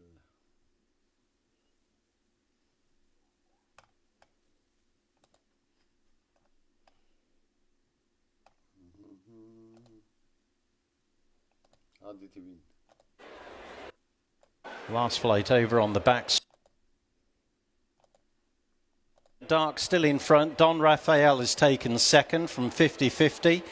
How did he win? Last flight over on the backs. Dark still in front. Don Rafael is taken second from 50-50.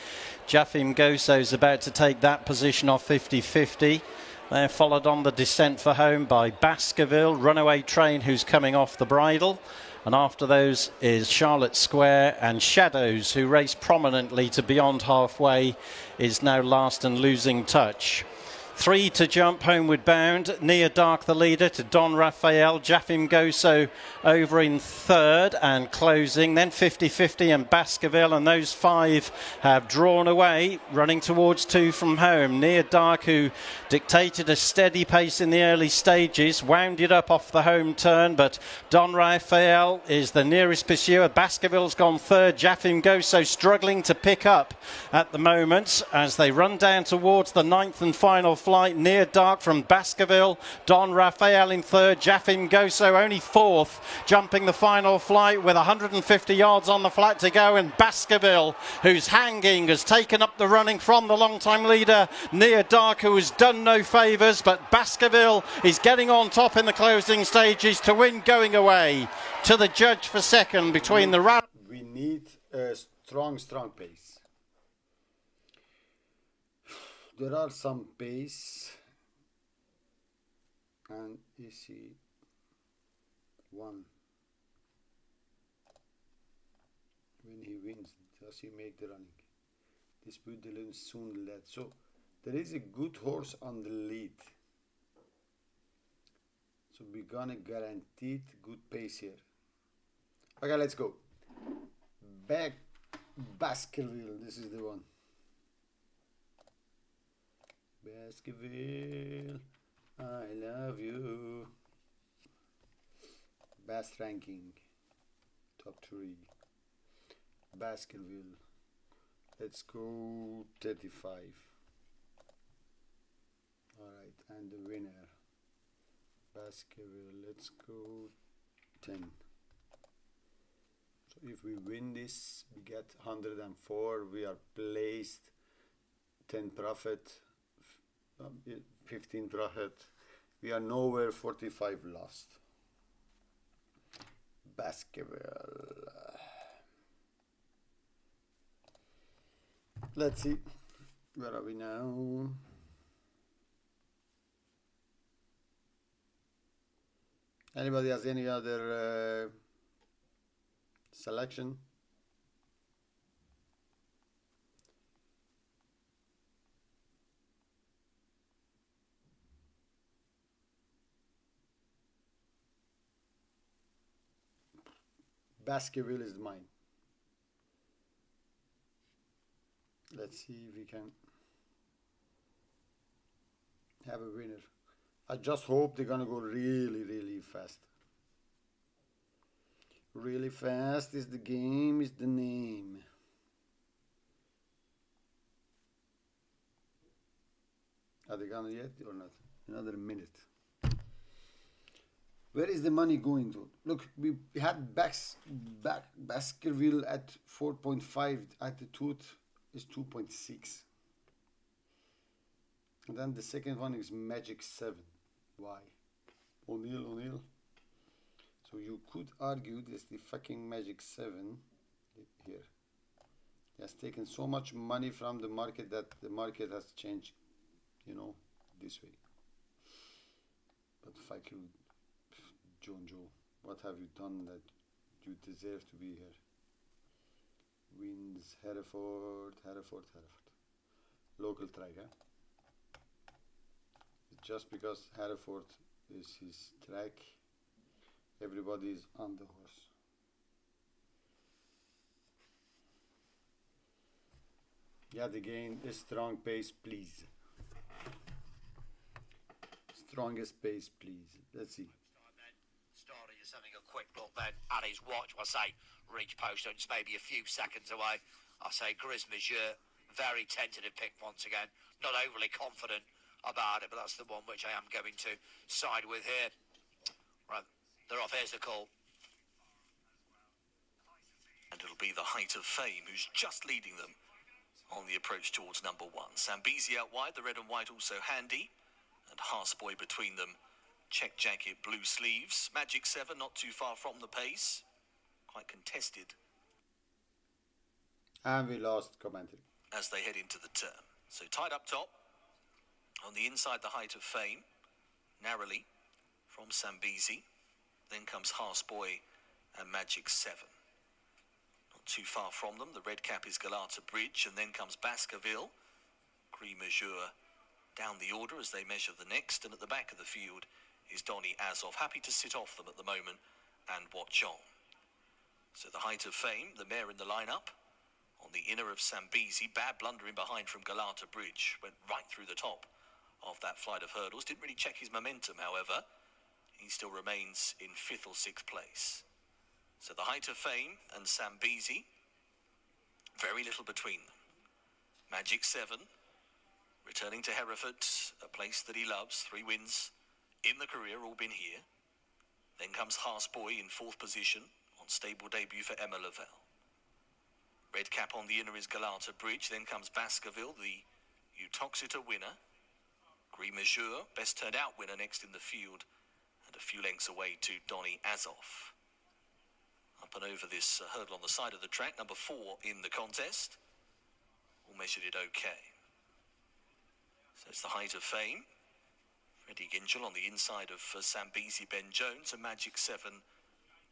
Jafim Goso's about to take that position off 50-50. They're followed on the descent for home by Baskerville, Runaway Train, who's coming off the bridle. And after those is Charlotte Square, and Shadows, who raced prominently to beyond halfway, is now last and losing touch. 3 to jump, homeward bound. Near Dark the leader to Don Rafael. Jafim Goso over in third and closing. Then 50-50 and Baskerville, and those 5 have drawn away, running towards 2 from home. Near Dark, who dictated a steady pace in the early stages, wound it up off the home turn, but Don Rafael is the nearest pursuer. Baskerville's gone third. Jafim Goso struggling to pick up at the moment as they run down towards the 9th and final flight. Near Dark from Baskerville, Don Rafael in third, Jafim Goso only 4th, jumping the final flight with 150 yards on the flat to go, and Baskerville, who's hanging, has taken up the running from the long-time leader Near Dark, who has done no favours, but Baskerville is getting on top in the closing stages to win going away to the judge for second between the... We need a strong pace. There are some pace, and you see one when he wins, does he make the running? Dispute the lane soon led. So there is a good horse on the lead. So we're gonna guarantee good pace here. Okay, let's go. Baskerville, this is the one. Baskerville, I love you. Best ranking, top 3. Baskerville, let's go 35. Alright, And the winner, Baskerville, let's go 10. So if we win this, we get 104, we are placed, 10 profit, 15 profit, we are nowhere, 45 lost. Baskerville. Let's see, where are we now? Anybody has any other selection? Baskerville is mine. Let's see if we can have a winner. I just hope they're gonna go really, really fast. Really fast is the game, is the name. Are they gonna yet or not? Another minute. Where is the money going to? Look, we had Baskerville at 4.5, at the tooth is 2.6. And then the second one is Magic 7. Why? O'Neill. So you could argue this the fucking Magic 7 here. He has taken so much money from the market that the market has changed, you know, this way. But fuck you, John Joe. What have you done that you deserve to be here? Wins Hereford. Local track, huh? Just because Hereford is his track, everybody is on the horse. Yeah, the gain is strong pace, please. Strongest pace, please. Let's see. Starting just having a quick look then at his watch. I say reach post just maybe a few seconds away. I say Gris Monsieur, very tentative pick once again. Not overly confident about it, but that's the one which I am going to side with here. Right, they're off. Here's the call. And it'll be the Height of Fame who's just leading them on the approach towards number 1. Zambezi out wide, the red and white also handy. And Harsboy between them. Check jacket, blue sleeves. Magic 7 not too far from the pace. Quite contested. And we lost commentary. As they head into the turn. So tied up top. On the inside, the Height of Fame. Narrowly from Zambezi. Then comes Harsboy and Magic 7. Not too far from them. The red cap is Galata Bridge. And then comes Baskerville. Gris Monsieur down the order as they measure the next. And at the back of the field is Donny Azov. Happy to sit off them at the moment and watch on. So the Height of Fame, the mare in the lineup. On the inner of Zambezi. Bad blunder in behind from Galata Bridge. Went right through the top of that flight of hurdles. Didn't really check his momentum, however. He still remains in 5th or 6th place. So the Height of Fame and Zambezi, very little between them. Magic 7, returning to Hereford, a place that he loves. 3 wins in the career, all been here. Then comes Harsboy in 4th position on stable debut for Emma Lavelle. Red cap on the inner is Galata Bridge. Then comes Baskerville, the Utoxeter winner. Gris Monsieur, best turned out winner next in the field. And a few lengths away to Donny Azov. Up and over this hurdle on the side of the track, number 4 in the contest. All measured it okay. So it's the Height of Fame. Freddie Gingell on the inside of Zambezi, Ben Jones, and Magic 7,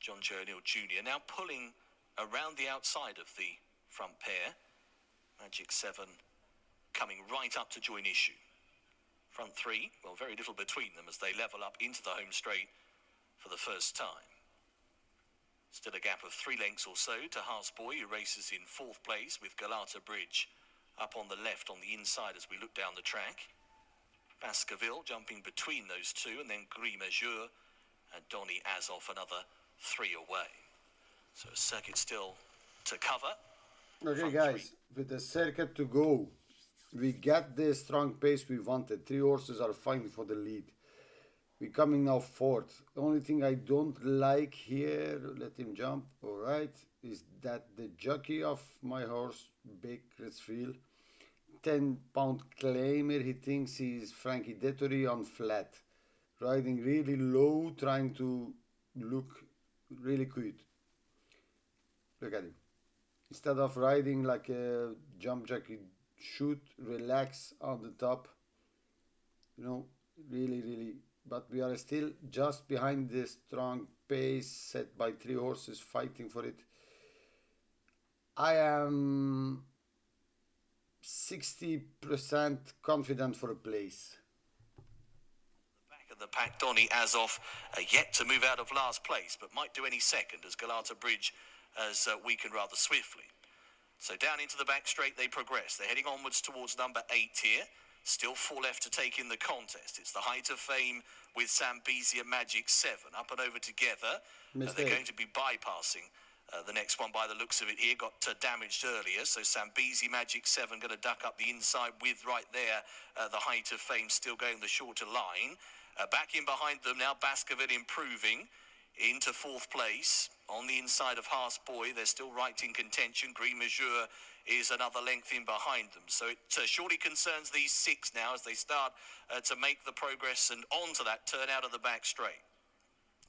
John Joe O'Neill Jr. Now pulling around the outside of the front pair. Magic 7 coming right up to join issue. Front 3, well, very little between them as they level up into the home straight for the first time. Still a gap of 3 lengths or so to Harsboy, who races in 4th place with Galata Bridge up on the left on the inside as we look down the track. Baskerville jumping between those two, and then Gris Monsieur and Donny Azov another 3 away. So a circuit still to cover. Okay, guys, with the circuit to go, We get the strong pace we wanted. 3 horses are fighting for the lead. We're coming now fourth. The only thing I don't like here, let him jump, alright, is that the jockey of my horse, Big Crisfield, 10-pound claimer, he thinks he's Frankie Dettori on flat. Riding really low, trying to look really cute. Look at him. Instead of riding like a jump jockey should, relax on the top. You know, really. But we are still just behind the strong pace set by 3 horses fighting for it. I am 60% confident for a place. Back of the pack, Donny Azoff yet to move out of last place, but might do any second as Galata Bridge has weakened rather swiftly. So down into the back straight they progress. They're heading onwards towards number 8 here. Still 4 left to take in the contest. It's the Height of Fame with Zambezi and Magic 7 up and over together. They're going to be bypassing the next one by the looks of it here. Got damaged earlier, so Zambezi Magic 7 going to duck up the inside with right there the Height of Fame still going the shorter line. Back in behind them now, Baskerville improving into 4th place. On the inside of Haas Boy, they're still right in contention. Green Mesure is another length in behind them. So it surely concerns these 6 now as they start to make the progress and onto that turn out of the back straight.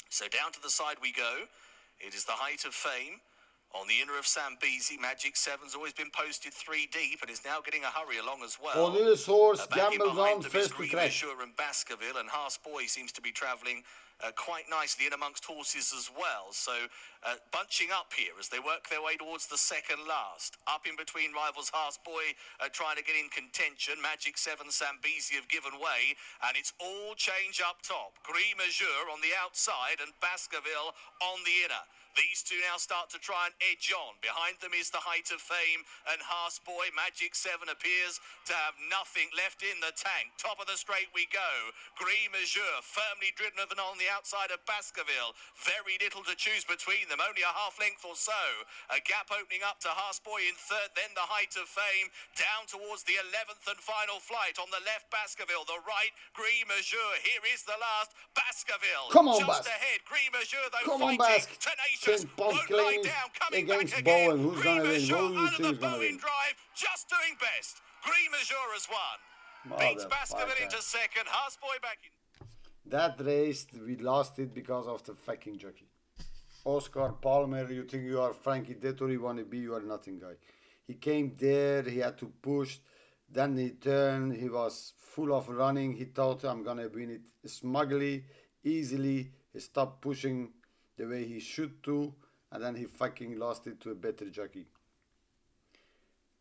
So down to the side we go. It is the Height of Fame. On the inner of Zambezi, Magic 7's always been posted 3 deep and is now getting a hurry along as well. On this horse, Back in gambled behind on them is first to Green crack. Mesure and Baskerville, and Haas Boy seems to be travelling quite nicely in amongst horses as well. So bunching up here as they work their way towards the second last. Up in between rivals, Haas Boy trying to get in contention. Magic 7, Zambezi have given way, and it's all change up top. Green Mesure on the outside and Baskerville on the inner. These two now start to try and edge on. Behind them is the Height of Fame and Haas Boy. Magic 7 appears to have nothing left in the tank. Top of the straight we go. Green Mesure firmly driven on the outside of Baskerville. Very little to choose between them, only a half length or so. A gap opening up to Haas Boy in 3rd, then the Height of Fame. Down towards the 11th and final flight. On the left, Baskerville. The right, Green Mesure. Here is the last, Baskerville. Come on, just Basque. ahead. Green Mesure, though, Come on, fighting. Basque. Tenacious. 10-pound Won't lie claims down, coming against back again. Bowen. Who's Green gonna win? Mesure Who do you out of think the is gonna Bowen win? drive, just doing best. Green Mesure has won. Beats Baskerville into second. Haas Boy back in. That race, we lost it because of the fucking jockey. Oscar Palmer, you think you are Frankie Dettori wannabe, you are nothing, guy. He came there, he had to push, then he turned, he was full of running, he thought I'm gonna win it smugly, easily, he stopped pushing the way he should do, and then he fucking lost it to a better jockey.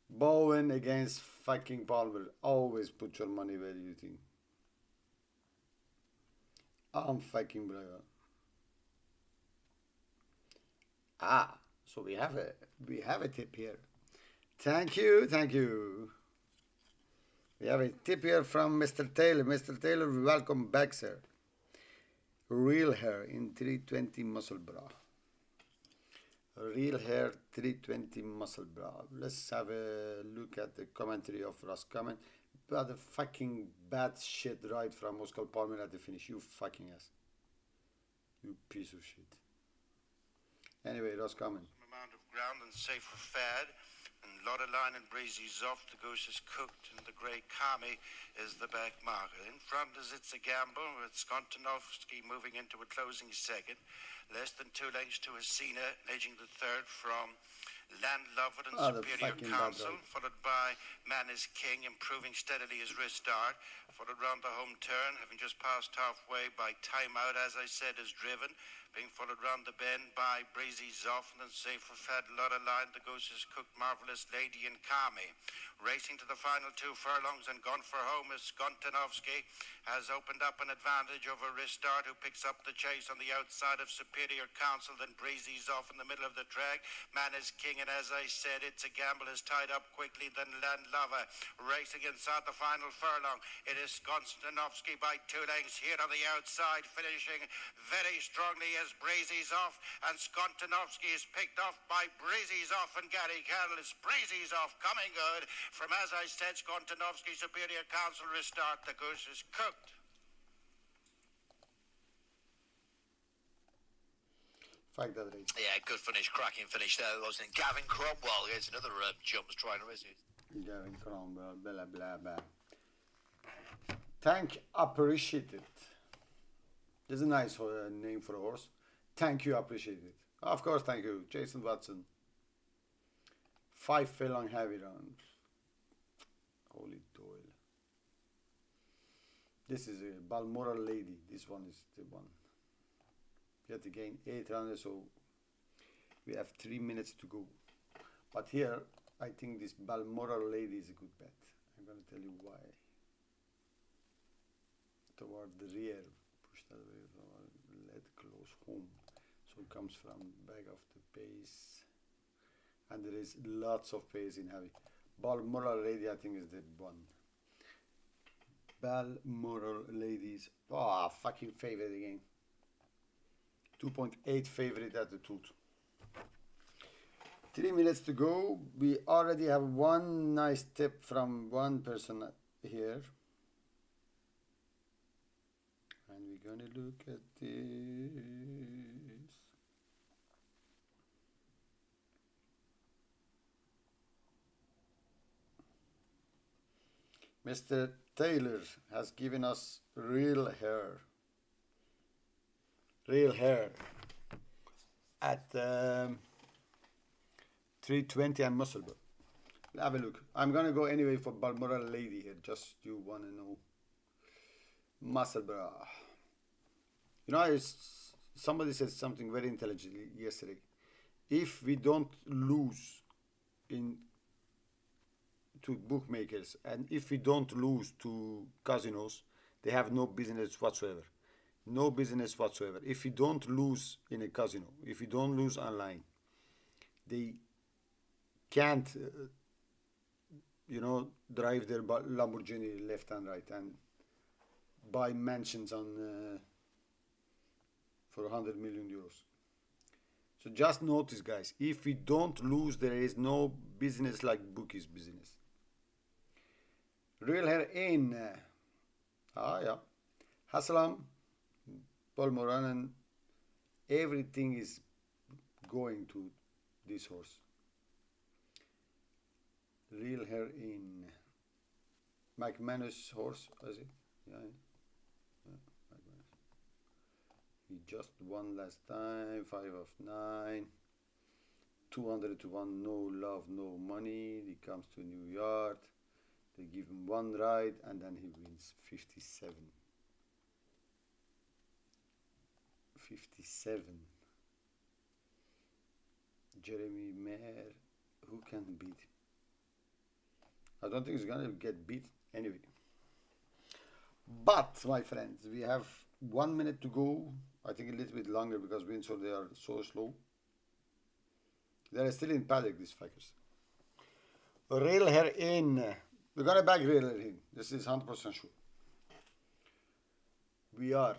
Bowen against fucking Palmer, always put your money where you think. I'm fucking brother. Ah, so we have a tip here. Thank you. We have a tip here from Mr. Taylor. Mr. Taylor, welcome back, sir. Real hair in 320 muscle bra. Real hair 320 muscle bra. Let's have a look at the commentary of Ross comment. But the fucking bad shit right from Oscar Palmer at the finish. You fucking ass. You piece of shit. Anyway, Ross comment. Some amount of ground and safe for fad. And Lordeline and Brazy's off. The goose is cooked, and the grey Kami is the back marker. In front is It's a Gamble with Skontanovsky moving into a closing second. Less than 2 lengths to Hasina, edging the 3rd from Landlover and Superior Council, followed by Man is King, improving steadily his wrist start. Followed round the home turn, having just passed halfway by Timeout, as I said, is driven. Being followed round the bend by Brazy's off, and then safe for Fad Lordeline. The goose is cooked, Marvelous Lady and Kami. Racing to the final 2 furlongs and gone for home is Skontanovsky. Has opened up an advantage over Ristart, who picks up the chase on the outside of Superior Council. Then Brazy's off in the middle of the track. Man is King, and as I said, It's a Gamble is tied up quickly. Then Landlover racing inside the final furlong. It is Skontanovsky by 2 lengths here on the outside, finishing very strongly as Breezy's off, and Skontanovsky is picked off by Breezy's off, and Gary Carroll is Breezy's off, coming good from, as I said, Skontanovsky Superior Council Restart. The goose is cooked. Fuck that race. Yeah, good finish, cracking finish there, wasn't it? Gavin Cromwell gets another jumps trying to race it. Gavin Cromwell, blah blah blah. Thank appreciated. This is a nice name for a horse. Thank you, appreciate it. Of course, thank you, Jason Watson. 5 furlong heavy round. Holy Doyle. This is a Balmoral Lady. This one is the one. Yet again, 8 runners, so we have 3 minutes to go. But here, I think this Balmoral Lady is a good bet. I'm going to tell you why. Toward the rear, push that away, let close home. So it comes from back of the pace. And there is lots of pace in heavy. Balmoral Lady, I think, is the one. Balmoral Ladies. Oh, fucking favorite again. 2.8 favorite at the tooth. 3 minutes to go. We already have one nice tip from one person here. And we're gonna look at this. Mr. Taylor has given us real hair. Real hair at 320 and Musselburgh. Have a look. I'm gonna go anyway for Balmoral Lady here. Just you wanna know. Musselburgh. You know, somebody said something very intelligent yesterday. If we don't lose in to bookmakers and if we don't lose to casinos, they have no business whatsoever. No business whatsoever. If you don't lose in a casino, if you don't lose online, they can't, drive their Lamborghini left and right and buy mansions on for 100 million euros. So just notice, guys, if we don't lose, there is no business like bookies business. Real hair in. Yeah. Haslam. Paul Moran, and everything is going to this horse. Real hair in. McManus horse, is it? Yeah. McManus. He just won last time, 5 of 9. 200 to 1, no love, no money. He comes to New York. They give him one ride and then he wins 57. 57. Jeremy Mayer, who can beat? I don't think he's gonna get beat anyway. But my friends, we have 1 minute to go. I think a little bit longer because Windsor they are so slow. They are still in paddock, these fuckers. Real hair in. We're gonna back real hair in. This is 100% sure. We are.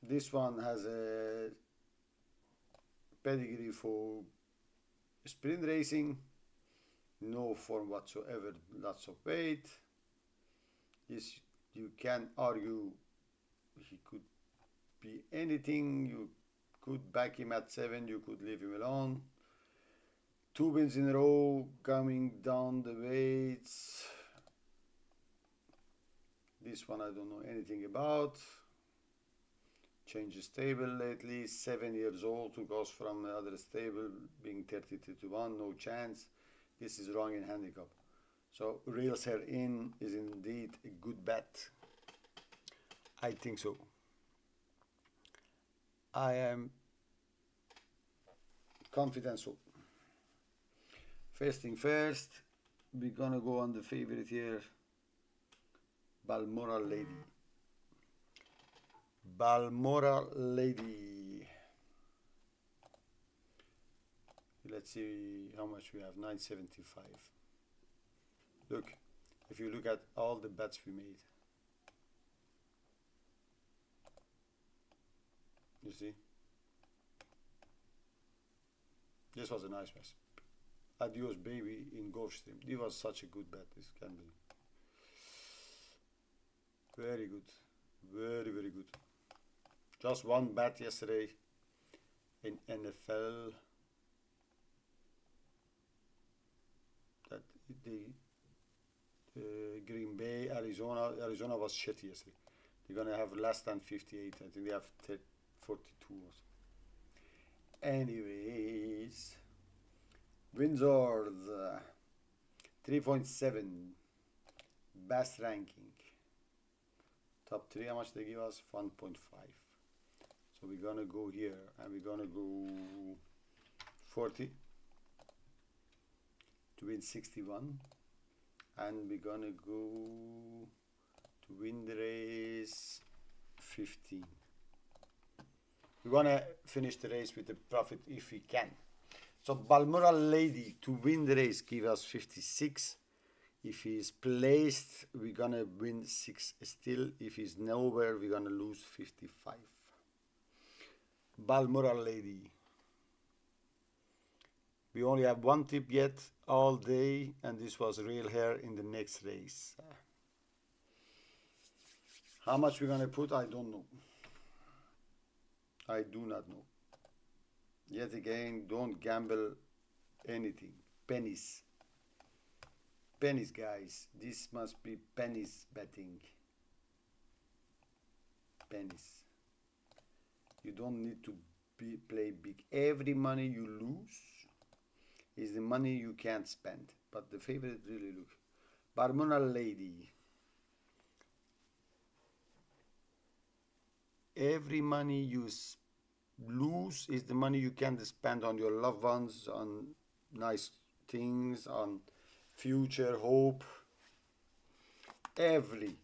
This one has a pedigree for sprint racing, no form whatsoever, lots of weight. Yes, you can argue he could be anything. You could back him at 7, you could leave him alone. 2 wins in a row, coming down the weights. This one I don't know anything about. Changed stable lately, 7 years old, to goes from the other stable, being 32 to 1, no chance. This is wrong in handicap. So real hair in is indeed a good bet. I think so. I am confident so. First thing first, we're gonna go on the favorite here, Balmoral Lady. Balmoral Lady. Let's see how much we have. 975. Look, if you look at all the bets we made, you see, This was a nice mess. Adios baby in Gulfstream. This was such a good bet. This can be very good. Very, very good. Just one bet yesterday in NFL that the Green Bay, Arizona was shitty yesterday. They're gonna have less than 58. I think they have 42 or so. Anyways, Windsor 3.7 best ranking. Top 3, how much they give us? 1.5. So we're gonna go here and we're gonna go 40 to win 61, and we're gonna go to win the race 15. We wanna finish the race with a profit if we can. So Balmoral Lady to win the race give us 56. If he's placed, we're gonna win 6 still. If he's nowhere, we're gonna lose 55. Balmoral Lady. We only have one tip yet all day, and this was real hair in the next race. How much we're gonna put, I don't know. I do not know. Yet again, don't gamble anything. Pennies. Pennies, guys. This must be pennies betting. Pennies. You don't need to play big. Every money you lose is the money you can't spend. But the favorite really look. Balmoral Lady. Every money you lose is the money you can't spend on your loved ones, on nice things, on future hope. Every.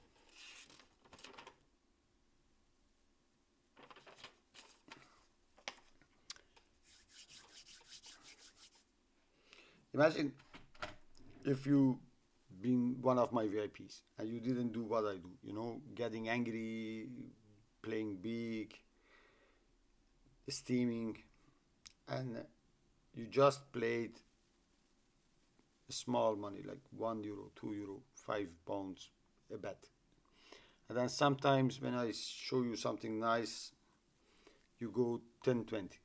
Imagine if you been one of my VIPs and you didn't do what I do, you know, getting angry, playing big, steaming, and you just played small money like €1, €2, £5 a bet. And then sometimes when I show you something nice, you go 10, 20.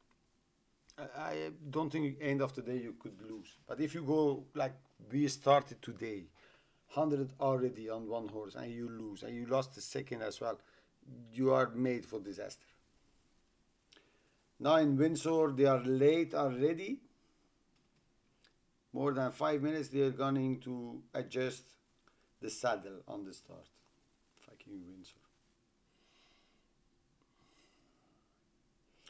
I don't think end of the day you could lose. But if you go like we started today, 100 already on one horse, and you lose, and you lost the second as well, you are made for disaster. Now in Windsor, they are late already. More than 5 minutes, they are going to adjust the saddle on the start. Fucking Windsor.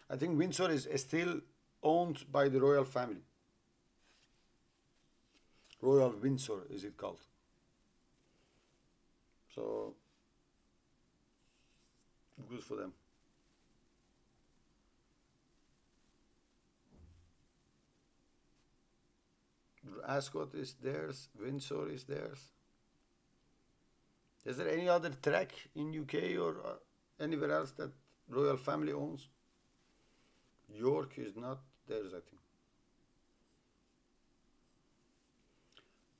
I think Windsor is still owned by the royal family. Royal Windsor is it called. So, good for them. Ascot is theirs, Windsor is theirs. Is there any other track in UK or anywhere else that royal family owns? York is not theirs, I think.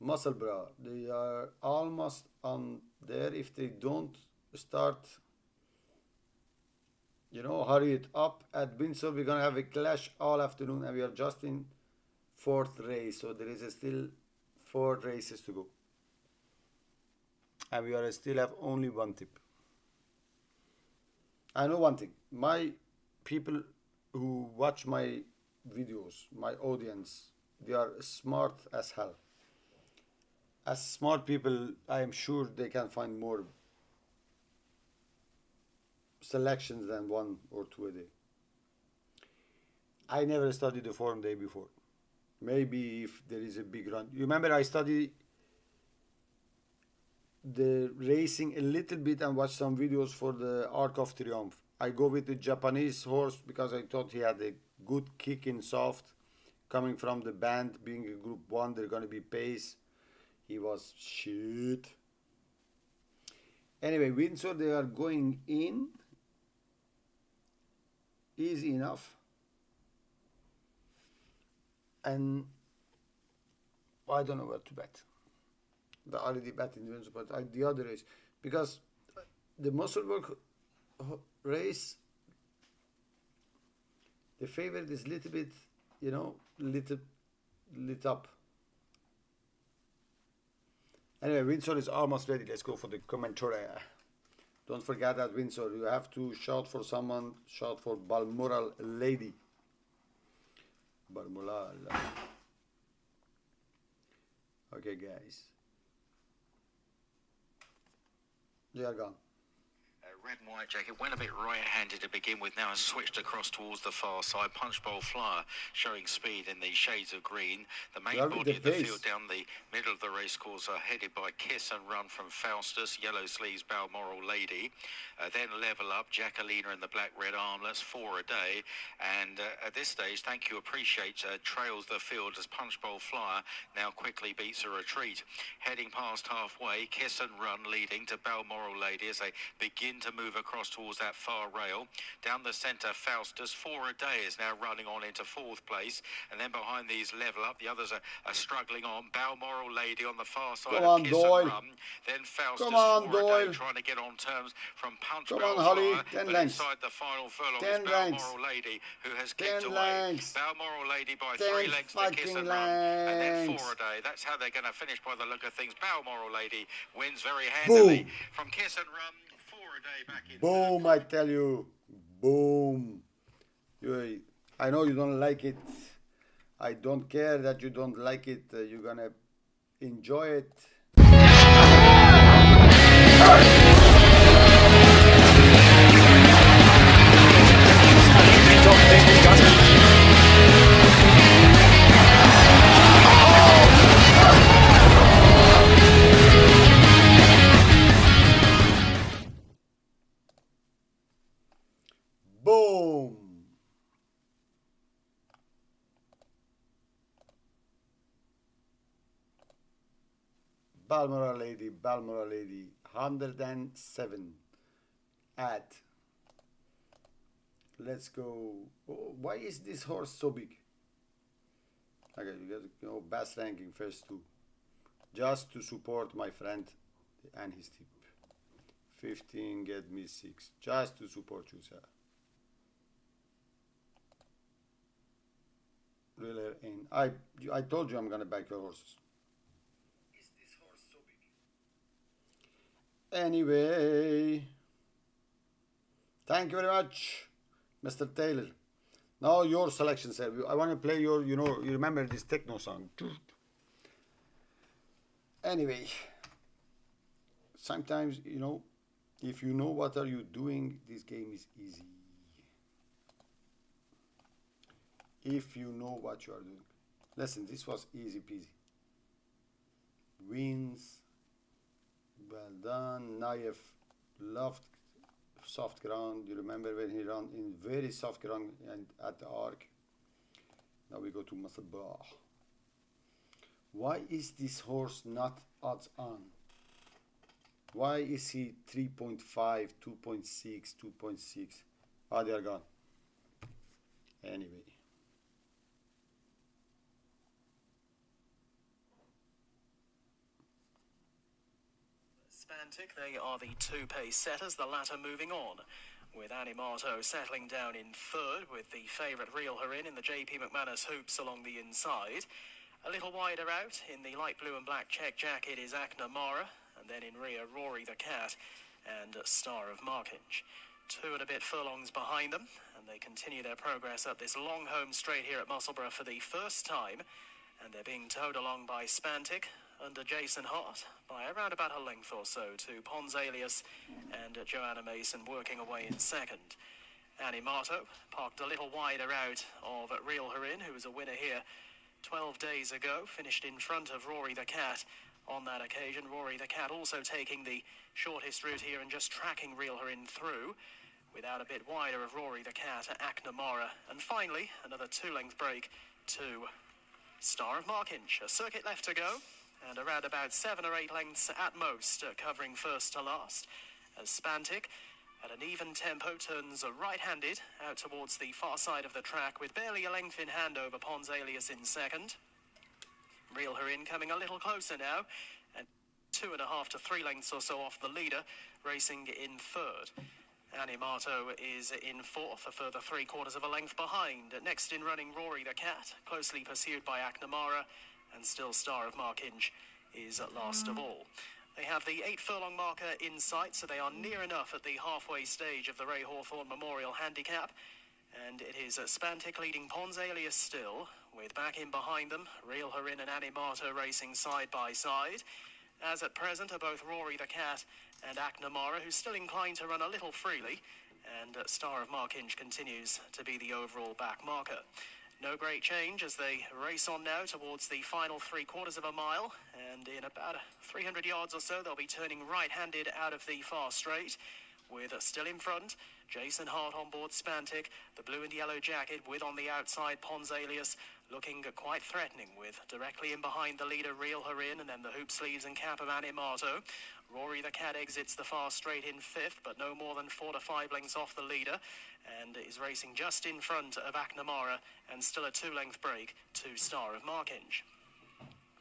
Musselburgh, they are almost on there. If they don't start, you know, hurry it up at Windsor, we're gonna have a clash all afternoon, and we are just in 4th race, so there is still 4 races to go, and we are still have only one tip. I know one thing, my people who watch my videos, my audience, they are smart as hell. As smart people, I am sure they can find more selections than 1 or 2 a day. I never studied the form day before. Maybe if there is a big run. You remember I studied the racing a little bit and watched some videos for the Arc of Triumph. I go with the Japanese horse because I thought he had a good kick in soft. Coming from the band, being a group 1, they're going to be pace. He was shit. Anyway, Windsor, they are going in. Easy enough. And I don't know what to bet. I already bet in Windsor, but the other race, because the Musselburgh race, the favorite is little bit, you know, lit up. Anyway, Windsor is almost ready. Let's go for the commentary. Don't forget that Windsor, you have to shout for someone. Shout for Balmoral Lady. Balmoral. Okay, guys. They are gone. Red and white jacket went a bit right-handed to begin with, now has switched across towards the far side. Punch Bowl Flyer showing speed in the shades of green. The main body of the field down the middle of the racecourse are headed by Kiss and Run from Faustus, Yellow Sleeves, Balmoral Lady. Then Level Up, Jacquelina and the Black-Red Armlets, 4 a day. And at this stage, Thank You Appreciate trails the field as Punch Bowl Flyer now quickly beats a retreat. Heading past halfway, Kiss and Run leading to Balmoral Lady as they begin to move across towards that far rail. Down the centre, Faustus, 4 a day, is now running on into 4th place. And then behind these Level Up, the others are struggling on. Balmoral Lady on the far side of Kiss and Run. Then Faustus, 4 a day, trying to get on terms from Punch Bowl Flyer. But inside the final furlong is Balmoral Lady, who has kicked away. Balmoral Lady by 3 lengths to Kiss and Run. And then 4 a day. That's how they're going to finish by the look of things. Balmoral Lady wins very handily from Kiss and Run. Boom, I tell you. Boom. I know you don't like it. I don't care that you don't like it. You're gonna enjoy it. Boom. Balmoral Lady, 107 at. Let's go. Oh, why is this horse so big? Okay, you got to know best ranking first 2. Just to support my friend and his tip. 15, get me 6. Just to support you, sir. Really, I told you I'm gonna back your horses. Is this horse so big? Anyway, thank you very much, Mr. Taylor. Now your selection, sir. I want to play your, you remember this techno song. Anyway, sometimes, if you know what are you doing, this game is easy. If you know what you are doing. Listen, this was easy peasy. Wins. Well done. Nayev loved soft ground. You remember when he ran in very soft ground and at the arc. Now we go to Musselburgh. Why is this horse not odds on? Why is he 3.5, 2.6, 2.6? Ah, they are gone. Anyway. Spantic, they are the 2 pace setters, the latter moving on, with Animato settling down in 3rd, with the favourite Reel Her In the JP McManus hoops along the inside. A little wider out, in the light blue and black check jacket is Acna Mara, and then in rear Rory the Cat and Star of Markinch. 2 and a bit furlongs behind them, and they continue their progress up this long home straight here at Musselburgh for the first time, and they're being towed along by Spantic under Jason Hart by around about a length or so to Pons Alias and Joanna Mason working away in 2nd. Animato parked a little wider out of Reel Her In, who was a winner here 12 days ago, finished in front of Rory the Cat on that occasion. Rory the Cat also taking the shortest route here and just tracking Reel Her In through, without a bit wider of Rory the Cat, Acnamara, and finally another 2-length break to Star of Markinch. A circuit left to go, and around about 7 or 8 lengths at most, covering first to last, as Spantic At an even tempo, turns right-handed out towards the far side of the track with barely a length in hand over Pons Alias in second. Real Harin coming a little closer now, and 2.5 to 3 lengths or so off the leader, racing in third. Animato is in fourth, a further 3/4 of a length behind. Next in running, Rory the Cat, closely pursued by Aknamara, and still Star of Markinge is last of all. They have the 8 furlong marker in sight, so they are near enough at the halfway stage of the Ray Hawthorne Memorial Handicap. And it is Spantic leading Pons Alias still, with back in behind them, Real Harin and Animato racing side by side. As at present are both Rory the Cat and Aknamara, who's still inclined to run a little freely, and Star of Markinge continues to be the overall back marker. No great change as they race on now towards the final 3/4 of a mile, and in about 300 yards or so they'll be turning right-handed out of the far straight, with still in front Jason Hart on board Spantic, the blue and yellow jacket, with on the outside Pons Alias looking quite threatening, with directly in behind the leader Real Harin, and then the hoop sleeves and cap of Animato. Rory the Cat exits the far straight in fifth, but no more than 4 to 5 lengths off the leader, and is racing just in front of Aknamara, and still a 2-length break to Star of Markinge.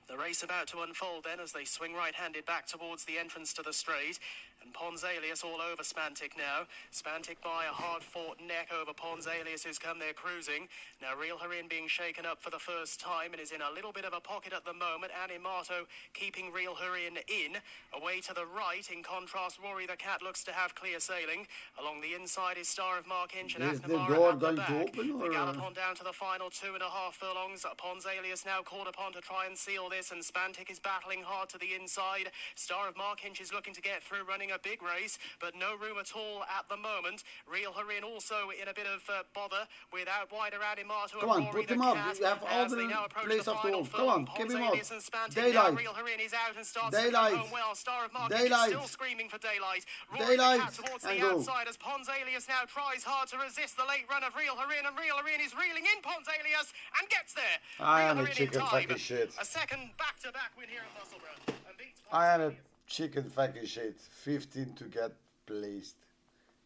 The race about to unfold then as they swing right-handed back towards the entrance to the straight, and Pons Alias all over Spantic now. Spantic by a hard-fought neck over Pons Alias, who's come there cruising. Now Real Harin being shaken up for the first time and is in a little bit of a pocket at the moment. Animato keeping Real Harin in. Away to the right, in contrast, Rory the Cat looks to have clear sailing. Along the inside is Star of Markinge and Is the Aknamara door at the going back. to open, They or gallop on down to the final 2.5 furlongs. Pons Alias now called upon to try and seal this, and Spantic is battling hard to the inside. Star of Markinge is looking to get through, running a big race, but no room at all at the moment. Real Harin also in a bit of bother with out wider Animato. Come on, Rory put the him up. Cat, You have all as they now the approach place the of the final hole. Come furlong. on, keep Pons him up. Alias and Spantic. Now Daylight. Real Harin is out and starts to Daylight. come home well. Star of Markinge Daylight. is still screaming for daylight. Rory Daylight. the Cat towards And the go. outside as Pons Alias now tries hard to resist the late run of Real Harin, and Real Harin is reeling in Pons Alias and gets there. I Real am a Harin in chicken time. fucking shit. A second back-to-back win here at Musselburgh. And beats Pons I am a Alias. chicken fucking shit. 15 to get placed.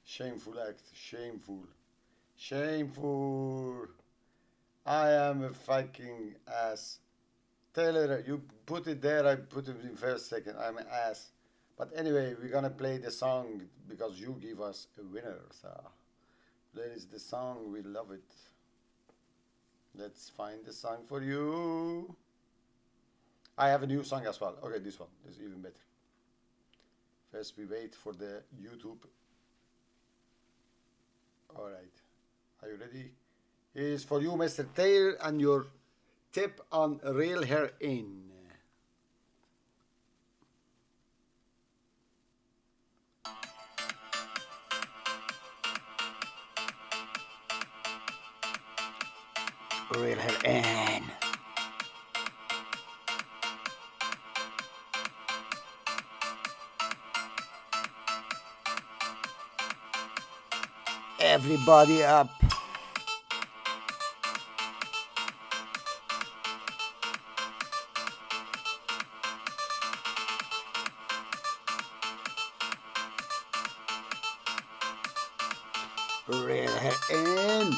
Shameful act. Shameful. Shameful. I am a fucking ass. Taylor, you put it there, I put it in first, second. I'm an ass. But anyway, we're gonna play the song because you give us a winner. So that is the song, we love it. Let's find the song for you. I have a new song as well. Okay, this one is even better. First we wait for the YouTube. Alright. Are you ready? Here's for you, Mr. Taylor, and your tip on Real Harin. Real Harin. Everybody up. Real Harin.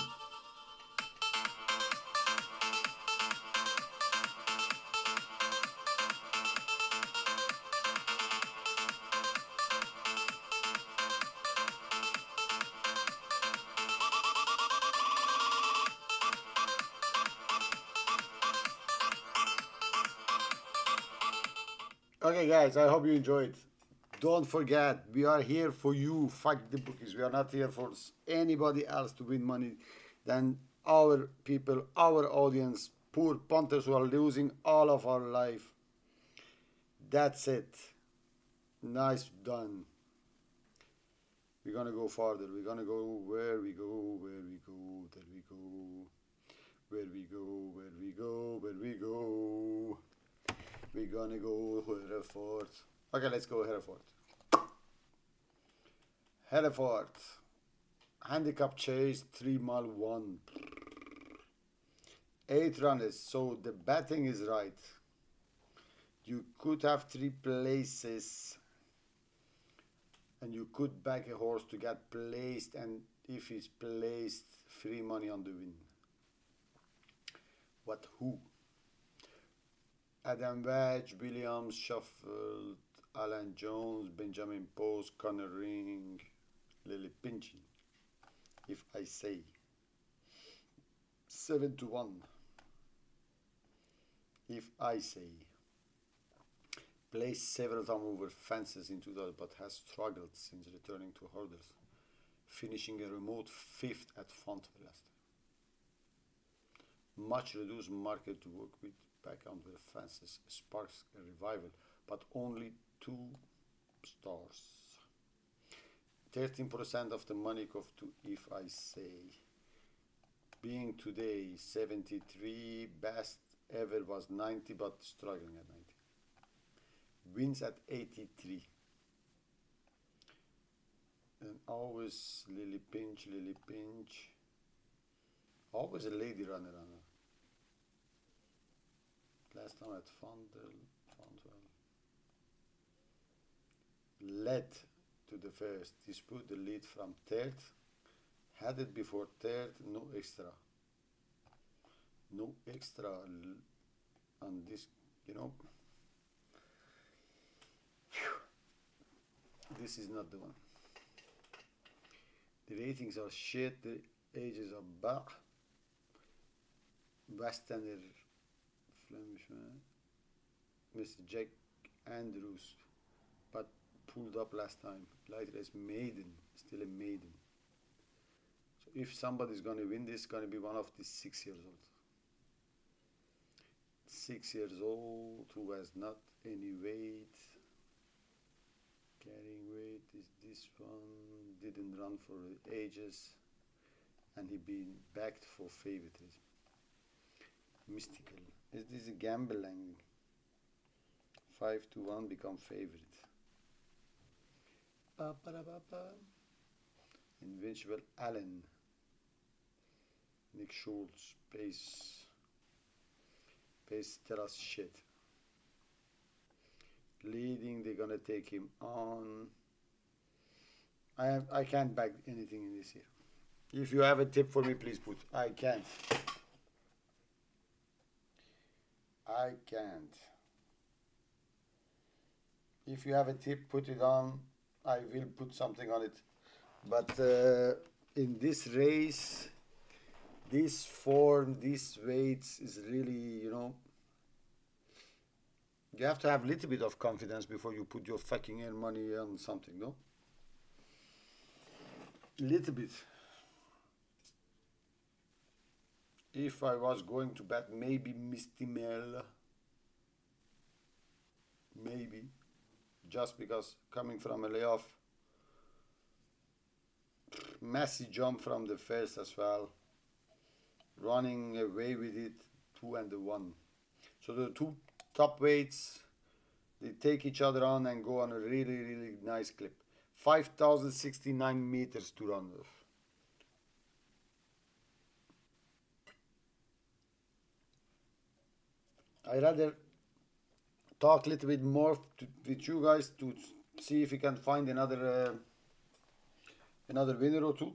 Okay, guys, I hope you enjoyed. Don't forget, we are here for you. Fuck the bookies. We are not here for anybody else to win money than our people, our audience, poor punters who are losing all of our life. That's it. Nice done. We're gonna go farther. We're gonna go where we go, where we go, there we go, where we go, where we go, where we go. We're gonna go Hereford. Okay, let's go Hereford. Hereford. Handicap chase, 3 mile 1. 8 runners, so the betting is right. You could have 3 places. A And you could back a horse to get placed, and if he's placed, free money on the win. What who? Adam Wedge, Williams, Shuffled, Alan Jones, Benjamin Post, Connor Ring, Lily Pinchin. If I say 7-1. If I say placed several times over fences in 2000 but has struggled since returning to hurdles, finishing a remote 5th at Fontevraud last time. Much reduced market to work with, back on the fences sparks a revival, but only 2 stars. 13% of the money goes to If I Say. Being today 73, best ever was 90, but struggling at 90. Wins at 83. And always Lily Pinch. Always a lady runner. Last time at Fontevraud. Led to the first. Dispute the lead from third. Had it before third, no extra. No extra on this, you know. This is not the one. The ratings are shit, the ages are bad. West Ender, Flemish man, Mr. Jack Andrews, but pulled up last time. Light race maiden, still a maiden. So if somebody's gonna win this, gonna be one of the 6 years old. 6 years old who has not any weight. Carrying weight is this one, didn't run for ages, and he been backed for favoritism. Mystical. Is this a gambling? 5-1 become favorite. Invincible Allen. Nick Schultz. Pace tell us shit. Leading, they're gonna take him on. I can't back anything in this here. If you have a tip for me, please put. I can't. If you have a tip, put it on. I will put something on it. But in this race, this form, these weights is really, you know, you have to have a little bit of confidence before you put your fucking earn money on something, no? Little bit. If I was going to bet, maybe Misty Mel. Maybe. Just because coming from a layoff. Messy jump from the first as well. Running away with it, 2 and 1. So the 2 top weights, they take each other on and go on a really, really nice clip. 5,069 meters to run with. I rather talk a little bit more with you guys to see if we can find another winner or two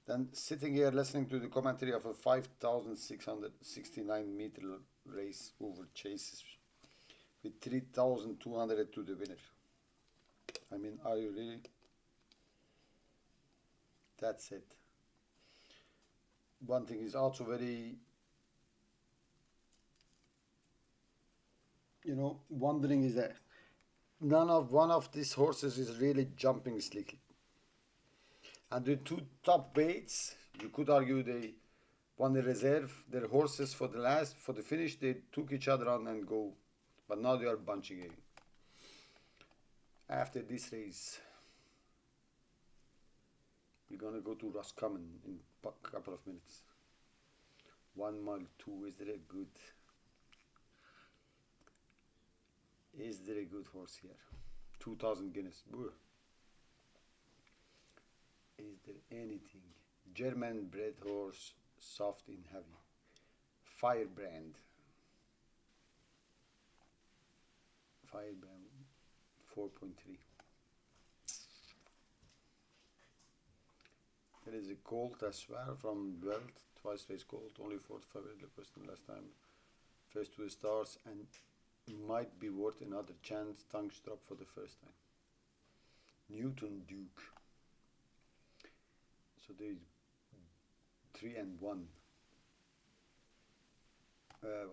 than sitting here listening to the commentary of a 5,669 meter race over chases with 3,200 to the winner. I mean, are you really? That's it. One thing is also very, you know, wondering is that one of these horses is really jumping slickly. And the 2 top weights, you could argue they won the reserve, their horses for the finish, they took each other on and go. But now they are bunching again. After this race, we're gonna go to Roscommon in a couple of minutes. 1 mile 2, is there a good horse here? 2,000 Guinness. Boo. Is there anything? German bred horse, soft and heavy. Firebrand. 4.3. It is a colt as well from Belt, twice race colt, only 45 question last time. First 2 stars and might be worth another chance. Tongue strap for the first time. Newton Duke. So there is 3 and 1.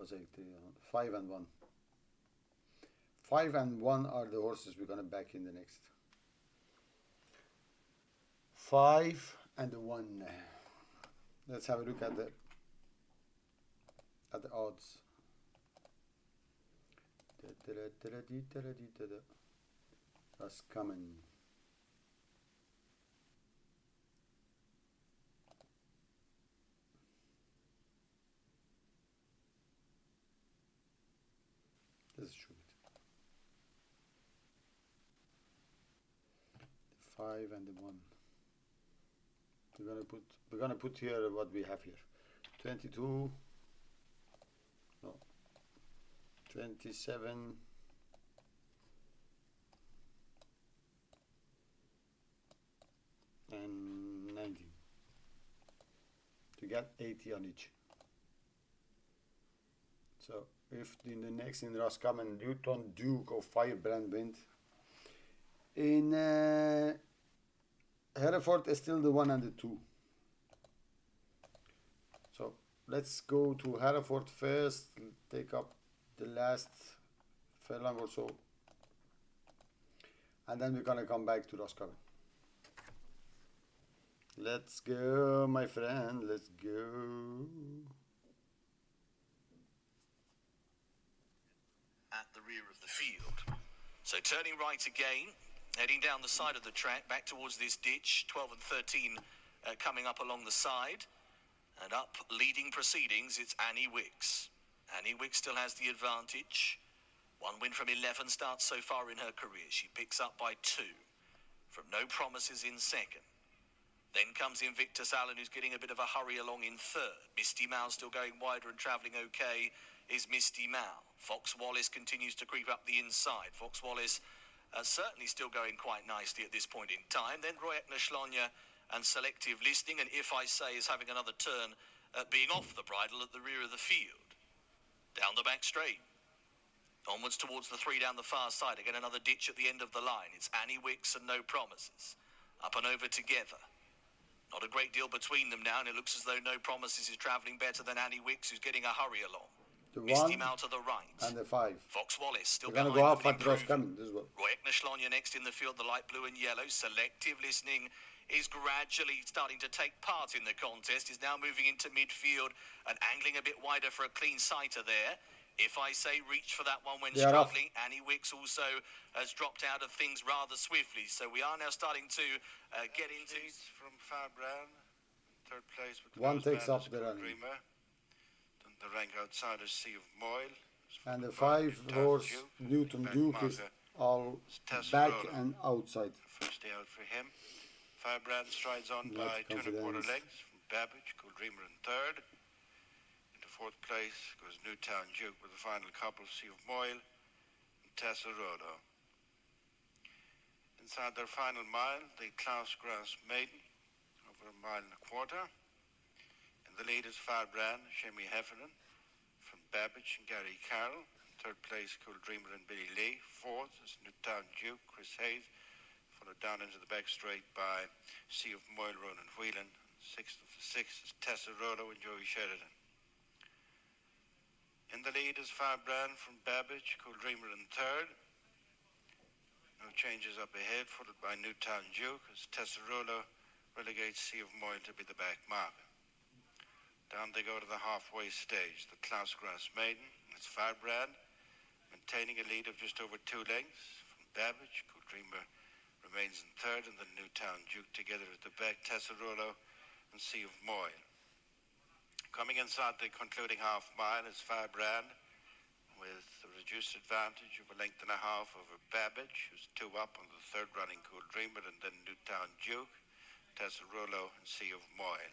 Was it 5 and 1? 5 and 1 are the horses we're gonna back in the next. 5 and 1. Let's have a look at the odds. That's coming. Let's show it. 5 and the 1. We're gonna put here what we have here. 22. No. 27. And 19. To get 80 on each. So if in the next in Roscommon Newton Duke or Firebrand wins, in Hereford is still the 1 and the 2. So let's go to Hereford first, take up the last furlong or so, and then we're gonna come back to Roscommon. Let's go, my friend, let's go. At the rear of the field. So turning right again, heading down the side of the track, back towards this ditch, 12 and 13 coming up along the side. And up leading proceedings, it's Annie Wicks. Annie Wicks still has the advantage. 1 win from 11 starts so far in her career. She picks up by 2 from No Promises in second. Then comes Invictus Allen, who's getting a bit of a hurry along in third. Misty Mal still going wider and travelling okay is Misty Mal. Fox Wallace continues to creep up the inside. Fox Wallace certainly still going quite nicely at this point in time. Then Roy Ekner and Selective Listening, and If I Say is having another turn, being off the bridle at the rear of the field. Down the back straight. Onwards towards the 3 down the far side. Again, another ditch at the end of the line. It's Annie Wicks and No Promises. Up and over together. Not a great deal between them now, and it looks as though No Promises is travelling better than Annie Wicks, who's getting a hurry along. The Misty 1 Mal to the right. and the 5. Fox Wallace still We're gonna behind go them off and at Roscommon improving. as well. Roy Ekner next in the field, the light blue and yellow. Selective Listening is gradually starting to take part in the contest, is now moving into midfield and angling a bit wider for a clean sighter there. If I Say reached for that one when They are off. struggling. Annie Wicks also has dropped out of things rather swiftly. So we are now starting to get into... From Firebrand, 3rd place with the 1 takes Nose up the running. Dreamer. Then the rank outsider, Sea of Moyle. And the 5 horse Newton Duke is all back and outside. First day out for him. Firebrand strides on Not by 2 1/4 confidence. lengths from Babbage. Cool Dreamer in 3rd. Into 4th place goes Newtown Duke with the final couple, Sea of Moyle and Tessarodo. Inside their final mile, the Klaus Grass Maiden, over 1.25 miles. In the lead is Firebrand, Shemi Heffernan, from Babbage and Gary Carroll. 3rd place, Cool Dreamer and Billy Lee. 4th is Newtown Duke, Chris Hayes, followed down into the back straight by Sea of Moyle, Ronan Whelan. 6th of the 6th is Tessarodo and Joey Sheridan. In the lead is Firebrand from Babbage, Cool Dreamer in 3rd. No changes up ahead, followed by Newtown Duke as Tessarodo relegates Sea of Moyle to be the back marker. Down they go to the halfway stage. The Klaus Grass Maiden, it's Firebrand, maintaining a lead of just over 2 lengths from Babbage. Cool Dreamer remains in 3rd, and the Newtown Duke together at the back, Tessarodo and Sea of Moyle. Coming inside the concluding half mile is Firebrand with a reduced advantage of 1.5 lengths over Babbage, who's 2 up on the 3rd running Cool Dreamer, and then Newtown Duke, Tessarodo and Sea of Moyle.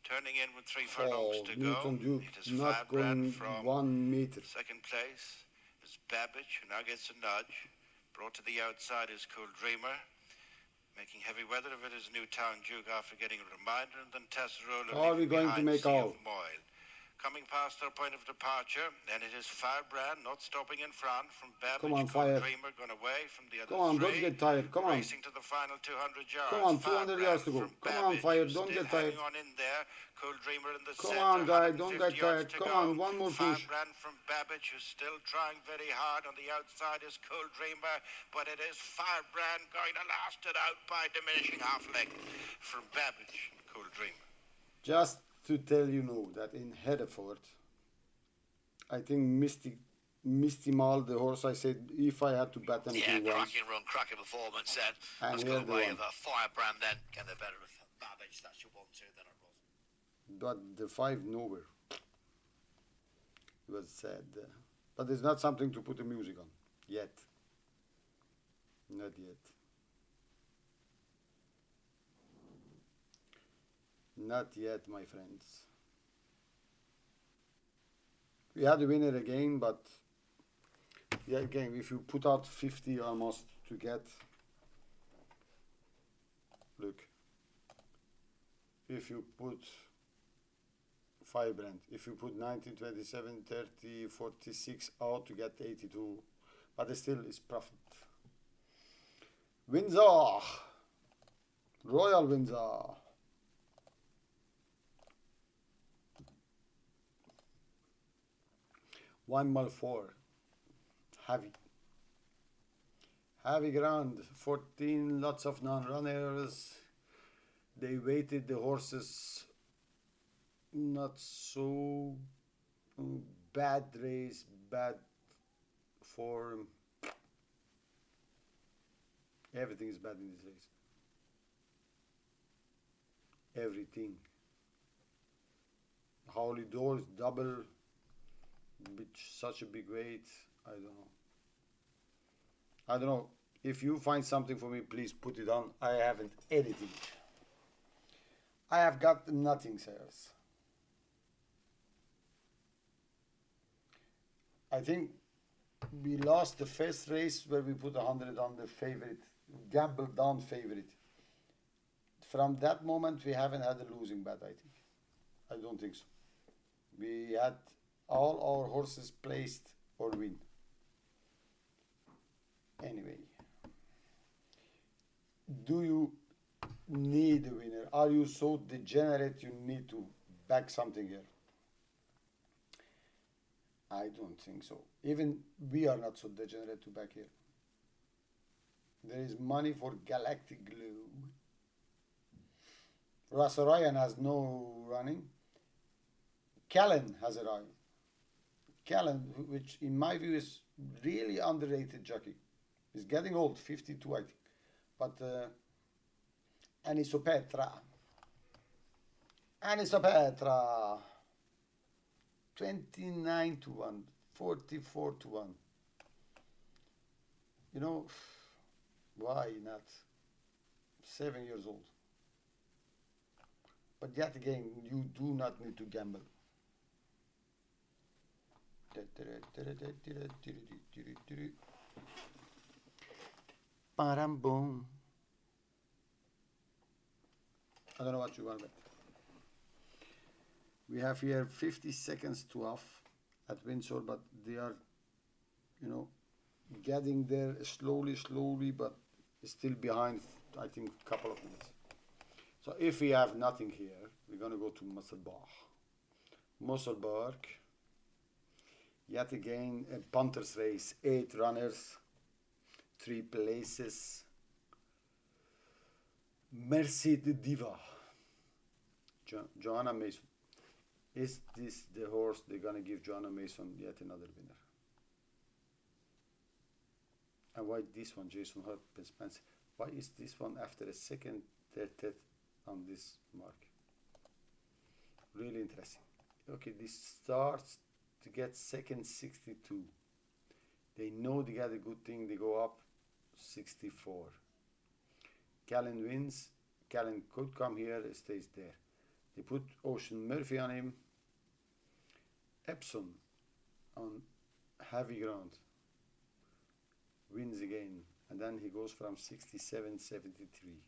Turning in with 3 furlongs to Newton go, Duke it is not going Firebrand from 1 meter. 2nd place is Babbage, who now gets a nudge. Brought to the outside is Cool Dreamer. Making heavy weather of it is Newtown Duke after getting a reminder, and then Tesserolo Are we going to make Sea all? of Moyle. Coming past our point of departure, and it is Firebrand not stopping in front from Babbage. Come on, Cool Fire. Dreamer gone away from the other Come on, three. don't get tired. Come on. Racing to the final 200 yards. Come on, 200 yards to go. Come on, Fire, don't get tired. On in there. Cool Dreamer in the Come center, on, guy, don't 150 get yards tired. to Come go. on, one more push. Firebrand from Babbage, who's still trying very hard. On the outside is Cool Dreamer, but it is Firebrand going to last it out by diminishing half length from Babbage and Cool Dreamer. Just to tell you know that in Hereford, I think Misty Mal, the horse, I said if I had to bet anything once. Cracking run, cracking performance then. And Let's here go the away one. of Firebrand then. Get the better of Babbage. That's your 1-2 then it was. But the 5 nowhere. It was sad. But there's not something to put the music on. Yet. Not yet. Not yet, my friends. We had a winner again, but yeah, again, if you put out 50 almost to get, look, if you put Firebrand, if you put 19, 27, 30, 46 out to get 82, but it still is profit. Windsor, Royal Windsor. One mile 4, heavy ground, 14 lots of non-runners. They weighted the horses, not so bad race, bad form. Everything is bad in this race. Everything. Holy Doors double. Such a big weight, I don't know. If you find something for me, please put it on. I haven't edited. I have got nothing, sirs. I think we lost the first race where we put 100 on the favorite, gambled down favorite. From that moment, we haven't had a losing bet, I think. I don't think so. We had all our horses placed or win. Anyway, do you need a winner? Are you so degenerate you need to back something here? I don't think so. Even we are not so degenerate to back here. There is money for Galactic Glue. Russell Ryan has no running. Callan has a run. Callan, which in my view is really underrated jockey. He's getting old, 52 I think. But Anisopetra, 29 to 1, 44 to 1. You know, why not? 7 years old. But yet again, you do not need to gamble. Boom. I don't know what you want to bet. We have here 50 seconds to off at Windsor, but they are, you know, getting there slowly, but still behind, I think, a couple of minutes. So if we have nothing here, we're going to go to Musselburgh. Musselburgh, yet again, a Panthers race, 8 runners, 3 places. Merci de Diva, Joanna Mason. Is this the horse they're going to give Joanna Mason yet another winner? And why this one, Jason Hart, Spence? Why is this one after a second, third on this mark? Really interesting. Okay, this starts to get second 62. They know they got a good thing, they go up 64. Callan wins. Callan could come here, stays there. They put Ocean Murphy on him. Epsom on heavy ground. Wins again. and then he goes from 67.73,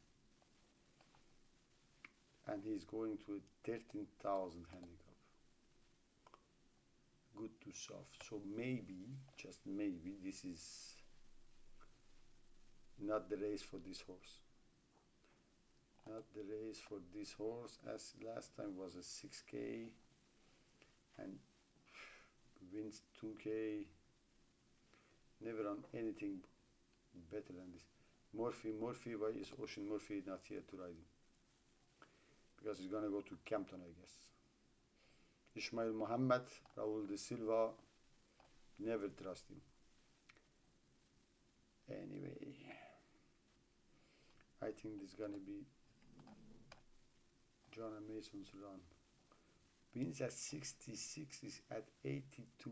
and he's going to a 13,000 handicap. Good to soft. So maybe, just maybe, this is not the race for this horse. Not the race for this horse, as last time was a 6K and wins 2K. Never on anything better than this. Murphy, why is Ocean Murphy not here to ride him? Because he's gonna go to Campton, I guess. Ismail Mohammed, Raul de Silva, never trust him. Anyway, I think this is gonna be John and Mason's run. Wins at 66, is at 82.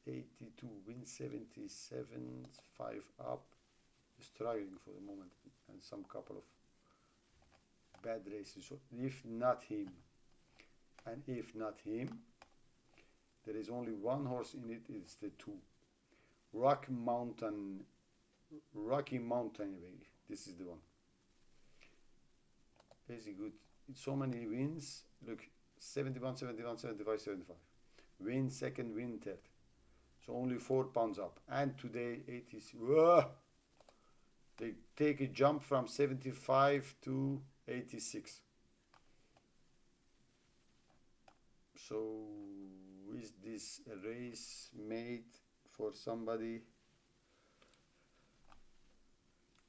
82, wins 77, 5 up, struggling for the moment, and some couple of bad races. So if not him, and if not him, there is only one horse in it, it's the 2. Rocky Mountain Way. This is the one. Very good. It's so many wins. Look, 71, 71, 75, 75. Win second, win third. So only 4 pounds up. And today, 80. Whoa! They take a jump from 75 to 86. So is this a race made for somebody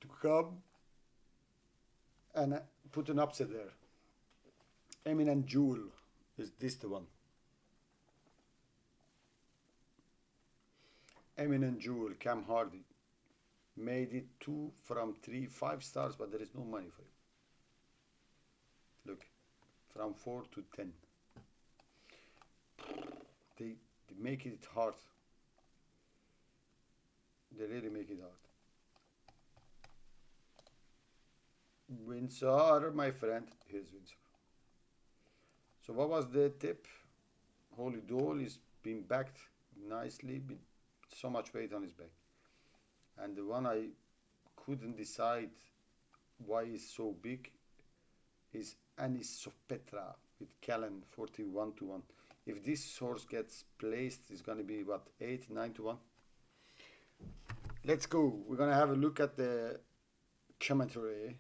to come and put an upset there? Eminent Jewel, is this the one? Eminent Jewel, Cam Hardy, made it 2 from 3, 5 stars, but there is no money for him. Look, from 4 to 10. They make it hard. They really make it hard. Windsor, my friend, here's Windsor. So what was the tip? Holy Dole is being backed nicely, with so much weight on his back. And the one I couldn't decide why he's so big is Anis Sopetra with Callan, 41 to 1. If this horse gets placed, it's going to be what, 8, 9 to 1. Let's go. We're going to have a look at the commentary,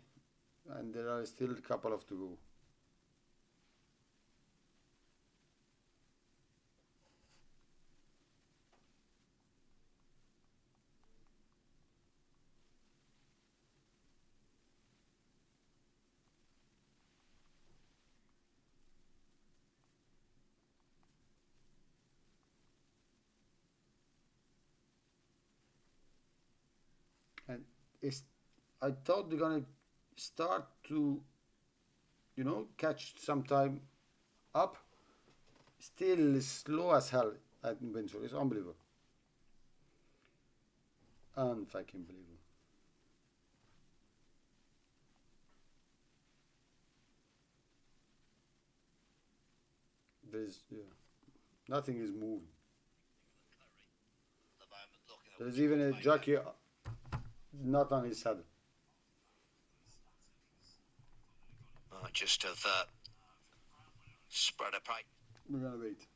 and there are still a couple of to go. And I thought they're gonna start to, catch some time up. Still slow as hell at Windsor. It's unbelievable. Unfucking believable. There's nothing is moving. There's even a jockey not on his saddle. Just have spread a pipe. We're gonna wait.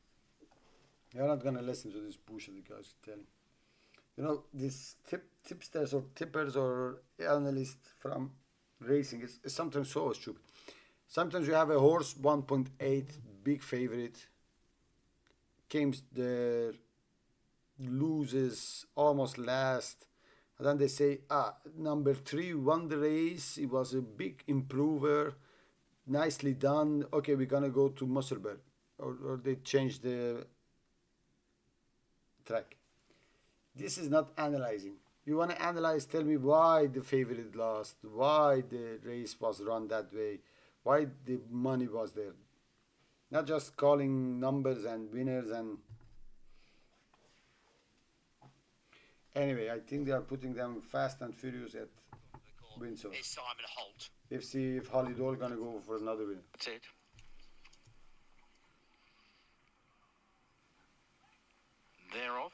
You're not gonna listen to this bullshit the guys telling. These tipsters or tippers or analysts from racing is sometimes so stupid. Sometimes you have a horse 1.8 big favorite, comes there, loses almost last. And then they say, number 3 won the race. It was a big improver. Nicely done. Okay, we're going to go to Musselburgh. Or they change the track. This is not analyzing. You want to analyze, tell me why the favorite lost, why the race was run that way, why the money was there. Not just calling numbers and winners and... Anyway, I think they are putting them fast and furious at Windsor. It's Simon Holt. Let's see if Holly Dole gonna go for another winner. That's it. They're off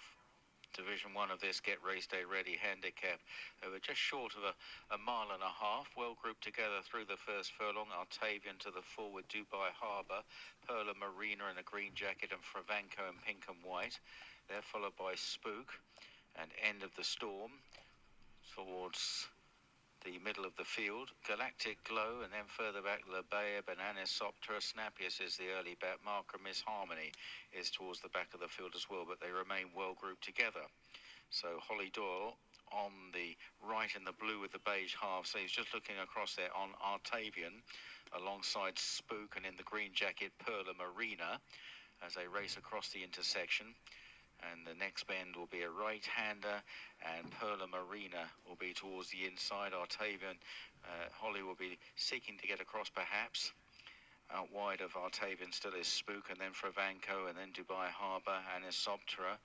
Division 1 of this Get Race Day Ready handicap. They were just short of a mile and a half, well grouped together through the first furlong. Octavian to the forward, Dubai Harbour, Perla Marina in a green jacket, and Fravanco in pink and white. They're followed by Spook and End of the Storm towards the middle of the field. Galactic Glow, and then further back Lebaeb and Anisoptera. Snappius is the early back marker. Miss Harmony is towards the back of the field as well, but they remain well grouped together. So Holly Doyle on the right in the blue with the beige half, so he's just looking across there on Octavian alongside Spook, and in the green jacket Perla Marina as they race across the intersection. And the next bend will be a right-hander, and Perla Marina will be towards the inside. Octavian, Holly will be seeking to get across perhaps. Out wide of Octavian still is Spook, and then Fravanco, and then Dubai Harbour, Anisoptera,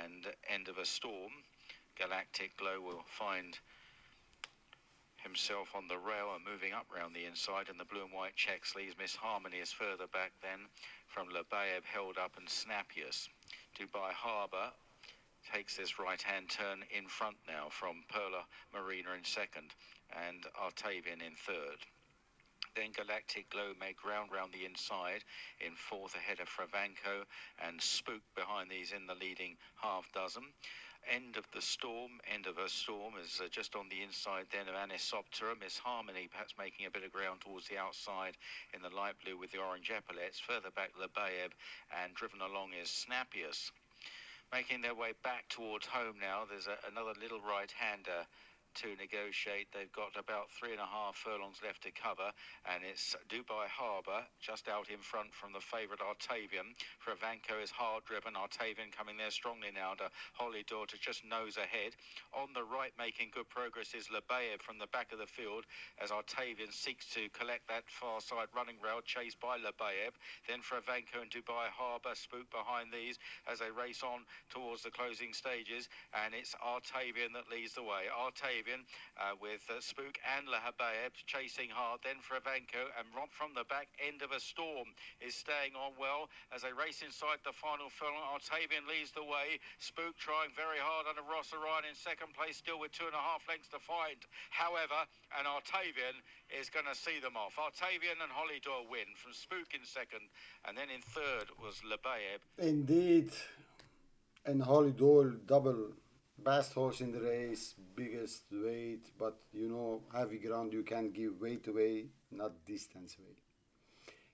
and End of a Storm. Galactic Glow will find himself on the rail and moving up round the inside, and the blue and white check sleeves. Miss Harmony is further back then from Lebaeb, held up, and Snappius. Dubai Harbour takes this right-hand turn in front now from Perla Marina in second and Octavian in third. Then Galactic Glow made ground round the inside in fourth ahead of Fravanco, and Spook behind these in the leading half dozen. End of a Storm is just on the inside then of Anisoptera. Miss Harmony perhaps making a bit of ground towards the outside in the light blue with the orange epaulets. Further back Lebaeb, and driven along is Snappius. Making their way back towards home now, there's another little right-hander to negotiate. They've got about 3.5 furlongs left to cover, and it's Dubai Harbour just out in front from the favourite Octavian. Fravanco is hard driven. Octavian coming there strongly now to Holly Door to just nose ahead. On the right, making good progress, is Lebaeb from the back of the field as Octavian seeks to collect that far side running rail, chased by Lebaeb. Then Fravanco and Dubai Harbour, Spook behind these as they race on towards the closing stages, and it's Octavian that leads the way. Octavian with Spook and Lebaeb chasing hard, then Fravanco, and from the back End of a Storm is staying on well as they race inside the final furlong. Octavian leads the way. Spook trying very hard under Ross Orion in second place, still with 2.5 lengths to find. However, and Octavian is going to see them off. Octavian and Holly Doyle win from Spook in second, and then in third was Lebaeb. Indeed, and Holly Doyle double. Best horse in the race, biggest weight, but you know, heavy ground, you can give weight away, not distance away.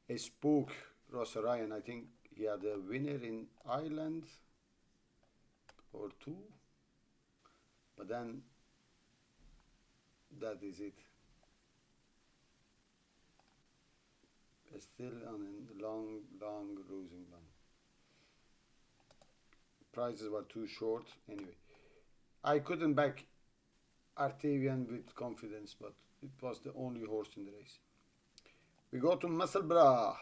A Spook, Ross Orion, I think he had a winner in Ireland or two, but then that is it. Still on a long losing run. Prices were too short anyway. I couldn't back Octavian with confidence, but it was the only horse in the race. We go to Musselburgh.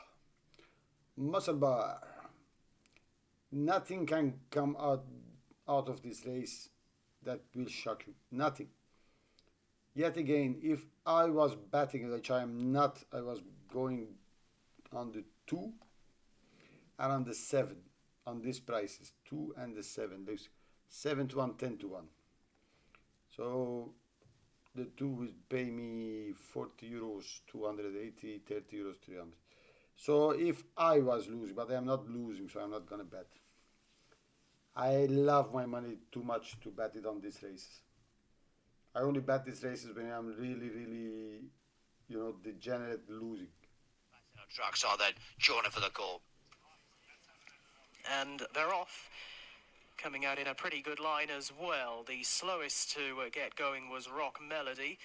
Nothing can come out of this race that will shock you. Nothing. Yet again, if I was betting, which I am not, I was going on the 2 and on the 7 on these prices. 2 and the 7. There's 7 to 1, 10 to 1. So the 2 will pay me 40 euros, 280, 30 euros, 300. So if I was losing, but I'm not losing, so I'm not gonna bet. I love my money too much to bet it on these races. I only bet these races when I'm really, you know, degenerate losing. Tracks are then joining for the call. And they're off. Coming out in a pretty good line as well. The slowest to get going was Rock Melody.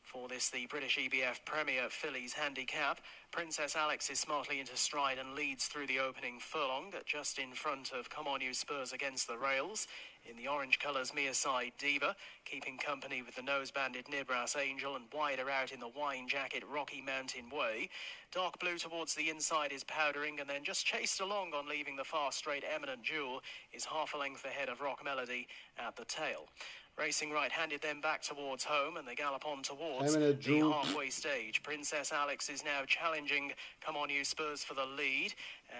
For this, the British EBF Premier Fillies Handicap. Princess Alex is smartly into stride and leads through the opening furlong, just in front of Come On You Spurs Against the Rails. In the orange colours, Mia Side Diva, keeping company with the nose-banded Nibras Angel, and wider out in the wine jacket Rocky Mountain Way. Dark blue towards the inside is Powdering, and then just chased along on leaving the far straight Eminent Jewel is half a length ahead of Rock Melody at the tail. Racing right-handed then back towards home, and they gallop on towards Having a the droop. halfway stage. Princess Alex is now challenging Come On You Spurs for the lead,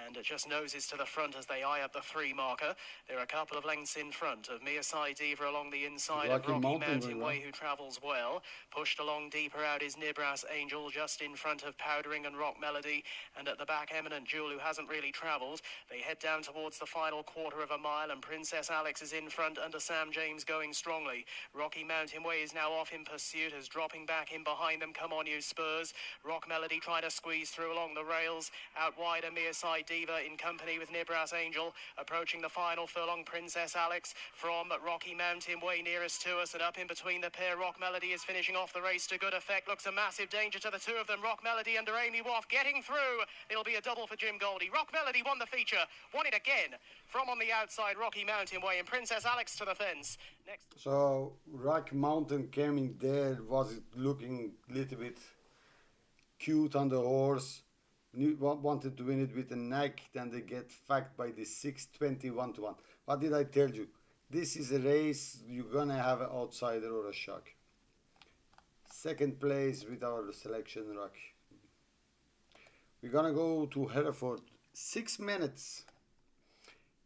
and it just noses to the front as they eye up the 3 marker. They're a couple of lengths in front of Mia Diva along the inside of Rocky Rocky Mountain Way, who travels well. Pushed along deeper out is Nibras Angel, just in front of Powdering and Rock Melody, and at the back Eminent Jewel, who hasn't really travelled. They head down towards the final quarter of a mile, and Princess Alex is in front under Sam James going strongly. Rocky Mountain Way is now off in pursuit, as dropping back in behind them Come On You Spurs. Rock Melody trying to squeeze through along the rails. Out wide a Mia Diva in company with Nibras Angel. Approaching the final furlong, Princess Alex from Rocky Mountain Way nearest to us, and up in between the pair Rock Melody is finishing off the race to good effect. Looks a massive danger to the 2 of them. Rock Melody under Amy Waff getting through. It'll be a double for Jim Goldie. Rock Melody won the feature, won it again from on the outside Rocky Mountain Way, and Princess Alex to the fence. Next. So Rock Mountain coming there, was it looking a little bit cute on the horse, wanted to win it with a neck, then they get fucked by the 6:21 to 1. What did I tell you? This is a race, you're gonna have an outsider or a shock. Second place with our selection, Rock. We're gonna go to Hereford. 6 minutes.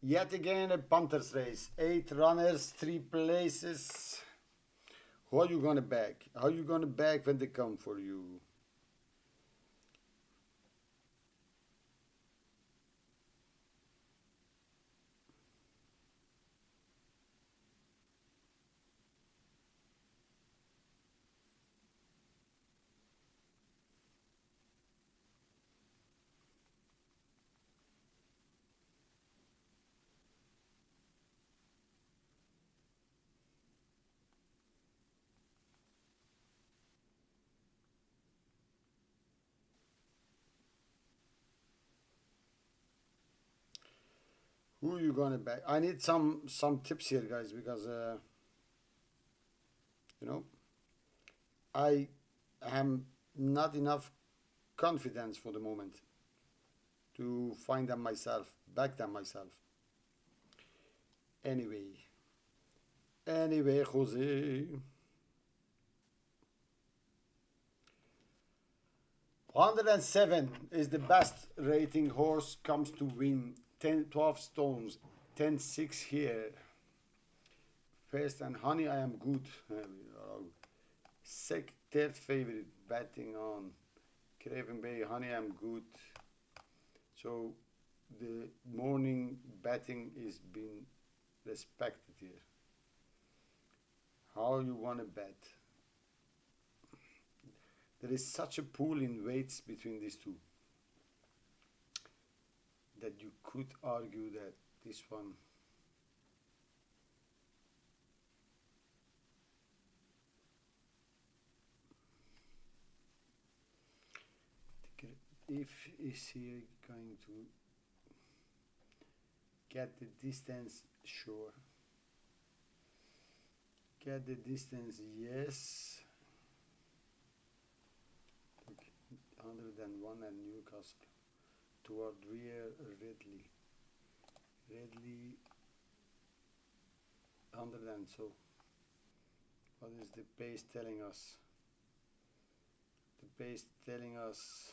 Yet again a Panthers race. 8 runners, 3 places. How are you gonna back? How are you gonna back when they come for you? Who are you gonna back? I need some tips here, guys, because you know, I am not enough confidence for the moment to find them myself, back them myself. Anyway, Jose. 107 is the best rating horse, comes to win 12 stones, 10-6 here. First and Honey, I am good. Third favorite, betting on Craven Bay, Honey, I'm good. So the morning betting is being respected here. How you want to bet? There is such a pool in weights between these two that you could argue that this one if is he going to get the distance, sure. Get the distance, yes. 101 and Newcastle toward rear Ridley 100, and so what is the pace telling us? The pace telling us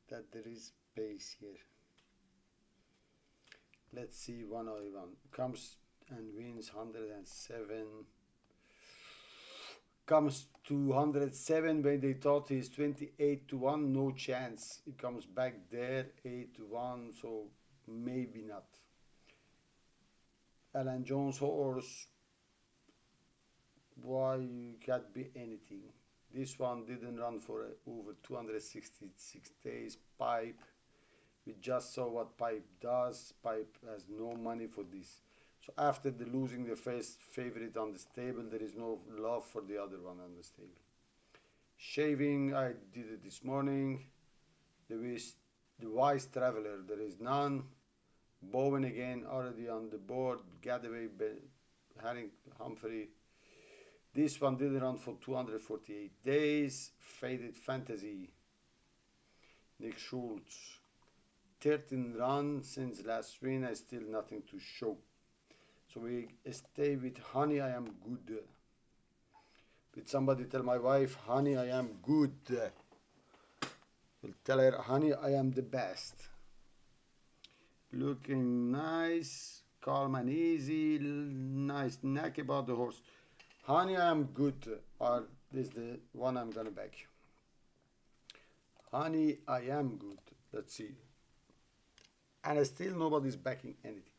that there is pace here. Let's see. 101 comes and wins 107, comes to 107 when they thought he's 28 to 1, no chance. He comes back there 8 to 1, so maybe not. Alan Jones horse, why can't be anything. This one didn't run for over 266 days. Pipe, we just saw what Pipe does. Pipe has no money for this. So after the losing the first favorite on the stable, there is no love for the other one on the stable. Shaving, I did it this morning. The Wise Traveler, there is none. Bowen again already on the board. Gadaway, Herring, Humphrey. This one didn't run for 248 days. Faded Fantasy, Nick Schultz. 13 runs since last win, I still nothing to show. So we stay with Honey, I Am Good. With somebody tell my wife, Honey, I am good. Will tell her, Honey, I am the best. Looking nice, calm and easy, nice neck about the horse. Honey, I am good. Or this is the one I'm gonna back. Honey, I am good. Let's see. And still nobody's backing anything.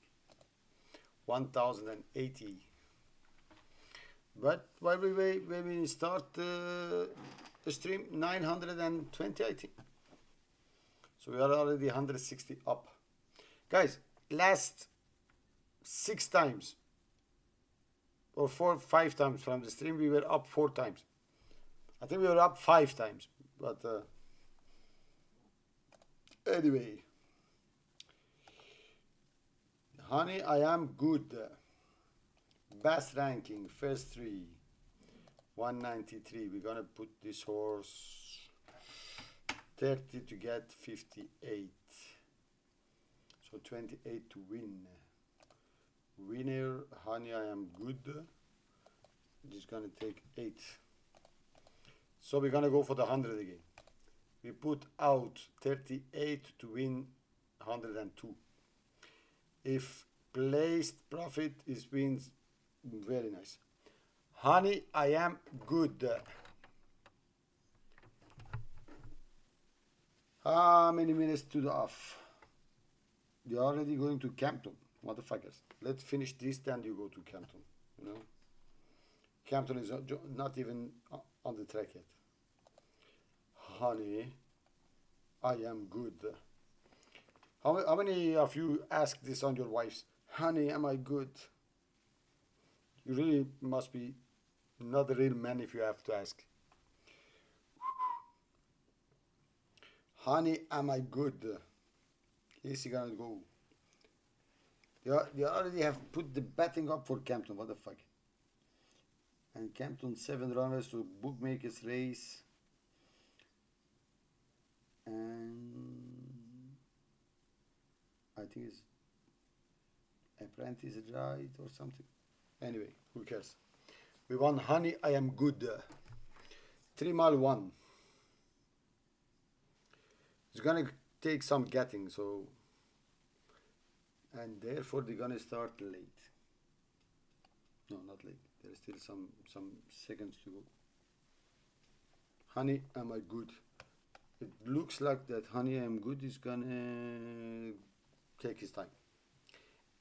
1080. But while we start the stream, 920 I think. So we are already 160 up. Guys, last 6 times or 5 times from the stream, we were up 4 times. I think we were up 5 times, but anyway. Honey, I am good. Best ranking, first 3, 193. We're gonna put this horse 30 to get 58. So 28 to win. Winner, Honey, I am good. Just gonna take 8. So we're gonna go for the 100 again. We put out 38 to win 102. If placed profit is wins, very nice. Honey, I am good. How many minutes to the off? You're already going to Campton, motherfuckers. Let's finish this, then you go to Campton. You know, Campton is not even on the track yet. Honey, I am good. How many of you ask this on your wives? Honey, am I good? You really must be not a real man if you have to ask. Honey, am I good? Is he gonna go? They already have put the betting up for Campton. What the fuck? And Campton 7 runners to bookmakers race. And I think it's Apprentice right or something. Anyway, who cares? We won Honey, I am good. 3 mile 1. It's gonna take some getting, so, and therefore they're gonna start late. No, not late. There's still some seconds to go. Honey, am I good? It looks like that Honey, I am good is gonna take his time.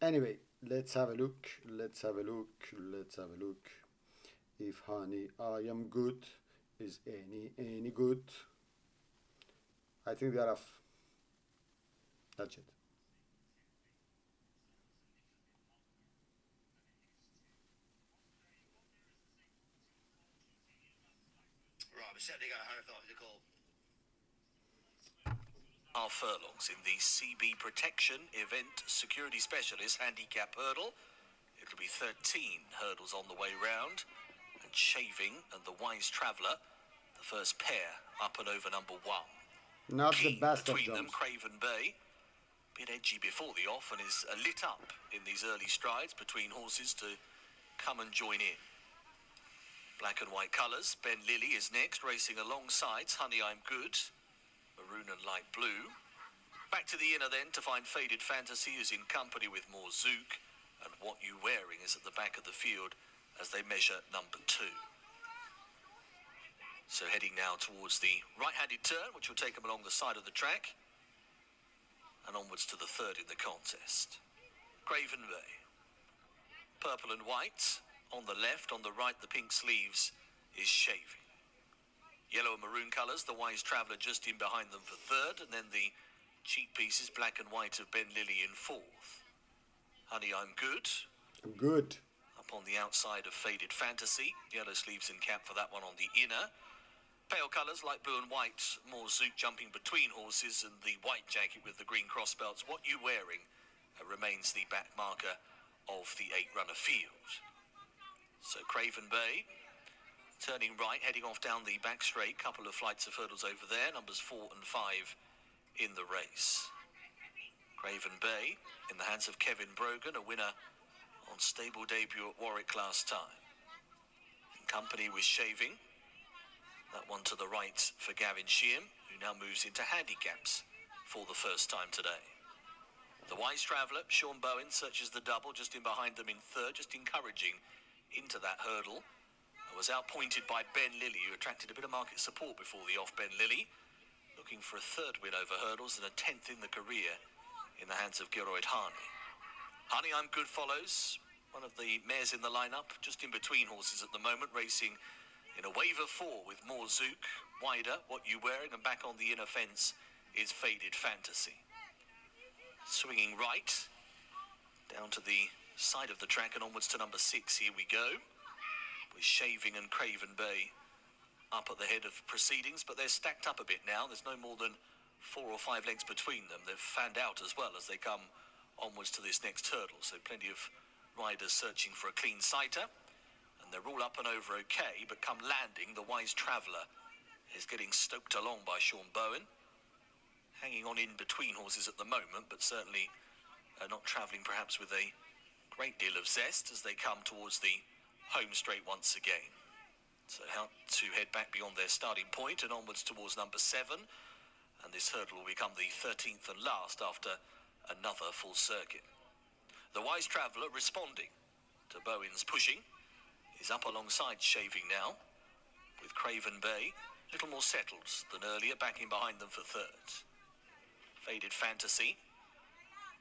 Anyway, let's have a look. Let's have a look. Let's have a look. If Honey, I am good is any good. I think they are off. That's it. Right, we're set to go. How thought the call. Our furlongs in the CB Protection Event Security Specialist Handicap Hurdle. It'll be 13 hurdles on the way round. And Shaving and the Wise Traveller, the first pair up and over number 1. Not the Keen best of between them, jumps. Craven Bay. Bit edgy before the off and is lit up in these early strides between horses to come and join in. Black and white colours. Ben Lilly is next, racing alongside Honey, I'm Good. Maroon and light blue. Back to the inner then to find Faded Fantasy, who's in company with more Zouk, and What You Wearing is at the back of the field as they measure number 2. So heading now towards the right-handed turn, which will take them along the side of the track, and onwards to the third in the contest. Craven Bay. Purple and white. On the left, on the right, the pink sleeves is Shaving. Yellow and maroon colours, the Wise Traveller just in behind them for third, and then the cheek pieces, black and white, of Ben Lilly in fourth. Honey, I'm Good. I'm good. Up on the outside of Faded Fantasy, yellow sleeves and cap for that one on the inner. Pale colours, light blue and white, more Zouk jumping between horses, and the white jacket with the green cross belts. What You Wearing remains the back marker of the 8-runner field. So Craven Bay. Turning right, heading off down the back straight. Couple of flights of hurdles over there. Numbers 4 and 5 in the race. Craven Bay in the hands of Kevin Brogan, a winner on stable debut at Warwick last time. In company with Shaving. That one to the right for Gavin Sheehan, who now moves into handicaps for the first time today. The Wise Traveller, Sean Bowen, searches the double just in behind them in third, just encouraging into that hurdle. It was outpointed by Ben Lilly, who attracted a bit of market support before the off. Ben Lilly looking for a third win over hurdles and a 10th in the career in the hands of Geroid Harney. Honey I'm Good follows, one of the mares in the lineup, just in between horses at the moment, racing in a wave of four with more Zouk, wider, What You Wearing, and back on the inner fence is Faded Fantasy. Swinging right, down to the side of the track and onwards to number 6, here we go. With Shaving and Craven Bay up at the head of proceedings, but they're stacked up a bit now. There's no more than 4 or 5 lengths between them. They've fanned out as well as they come onwards to this next hurdle, so plenty of riders searching for a clean sighter. They're all up and over okay, but come landing, the Wise Traveller is getting stoked along by Sean Bowen. Hanging on in between horses at the moment, but certainly not travelling perhaps with a great deal of zest as they come towards the home straight once again. So how to head back beyond their starting point and onwards towards number 7. And this hurdle will become the 13th and last after another full circuit. The Wise Traveller responding to Bowen's pushing. Is up alongside Shaving now, with Craven Bay a little more settled than earlier, backing behind them for third. Faded Fantasy,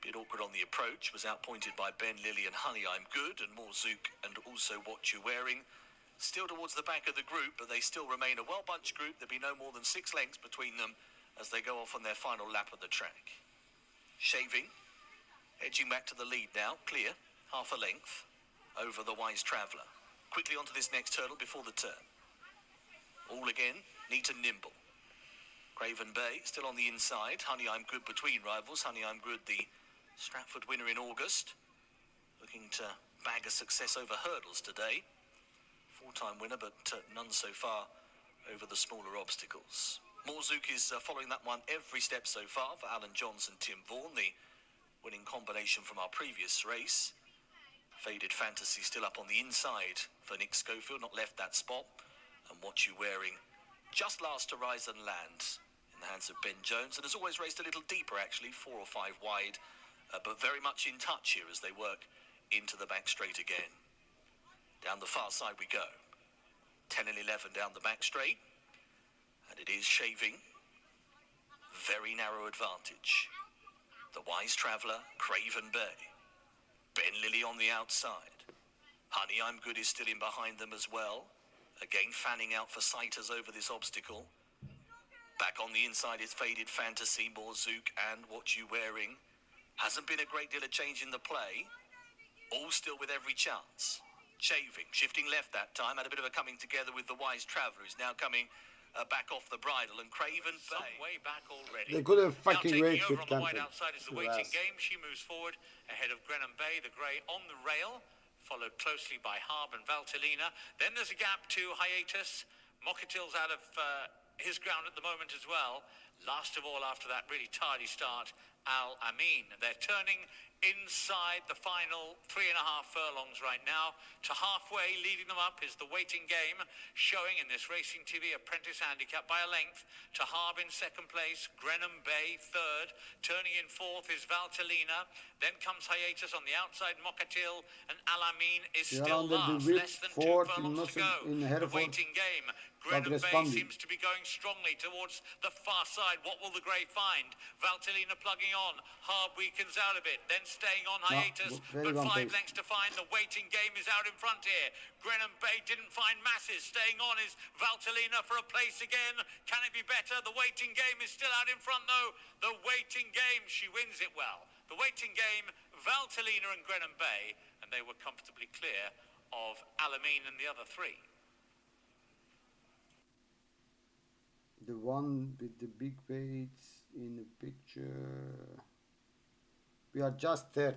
bit awkward on the approach, was outpointed by Ben Lilly and Honey I'm Good, and more Zouk and also What You Wearing. Still towards the back of the group, but they still remain a well-bunched group. There'll be no more than 6 lengths between them as they go off on their final lap of the track. Shaving, edging back to the lead now, clear, half a length over the Wise Traveller. Quickly onto this next hurdle before the turn. All again, neat and nimble. Craven Bay still on the inside. Honey I'm Good between rivals. Honey I'm Good, the Stratford winner in August. Looking to bag a success over hurdles today. 4-time winner, but none so far over the smaller obstacles. Moorzook is following that one every step so far for Alan Johnson, Tim Vaughan, the winning combination from our previous race. Faded Fantasy still up on the inside for Nick Schofield, not left that spot. And What You Wearing just last to rise and land in the hands of Ben Jones, and has always raced a little deeper actually, 4 or 5 wide, but very much in touch here as they work into the back straight again. Down the far side we go. 10 and 11 down the back straight, and it is Shaving. Very narrow advantage. The Wise Traveller, Craven Bay. Ben Lilly on the outside. Honey I'm Good is still in behind them as well. Again fanning out for sighters over this obstacle. Back on the inside is Faded Fantasy, more Zouk and What You Wearing. Hasn't been a great deal of change in the play. All still with every chance. Shaving, shifting left that time, had a bit of a coming together with the Wise Traveller, who's now coming back off the bridle, and Craven Bay way back already. They could have Now fucking taking rage over with on the wide camping. outside is the waiting game. She moves forward ahead of Grenham Bay, the grey on the rail, followed closely by Harb and Valtellina. Then there's a gap to Hiatus. Mokatill's out of his ground at the moment as well. Last of all, after that really tardy start, Al Amin. They're turning inside the final 3.5 furlongs right now. To halfway, leading them up is the waiting game, showing in this Racing TV apprentice handicap by a length. To Harb in second place, Grenham Bay third. Turning in fourth is Valtellina. Then comes Hiatus on the outside. Mokatill and Al Amin is still last. Less than 2 furlongs to go. The waiting game. Grenham Bay seems to be going strongly towards the far side. What will the grey find? Valtellina plugging on. Harb weakens out a bit. Then staying on Hiatus. But 5 lengths to find. The waiting game is out in front here. Grenham Bay didn't find masses. Staying on is Valtellina for a place again. Can it be better? The waiting game is still out in front though. The waiting game, she wins it well. The waiting game, Valtellina and Grenham Bay. And they were comfortably clear of Al Amin and the other 3. The one with the big weights in the picture. We are just third.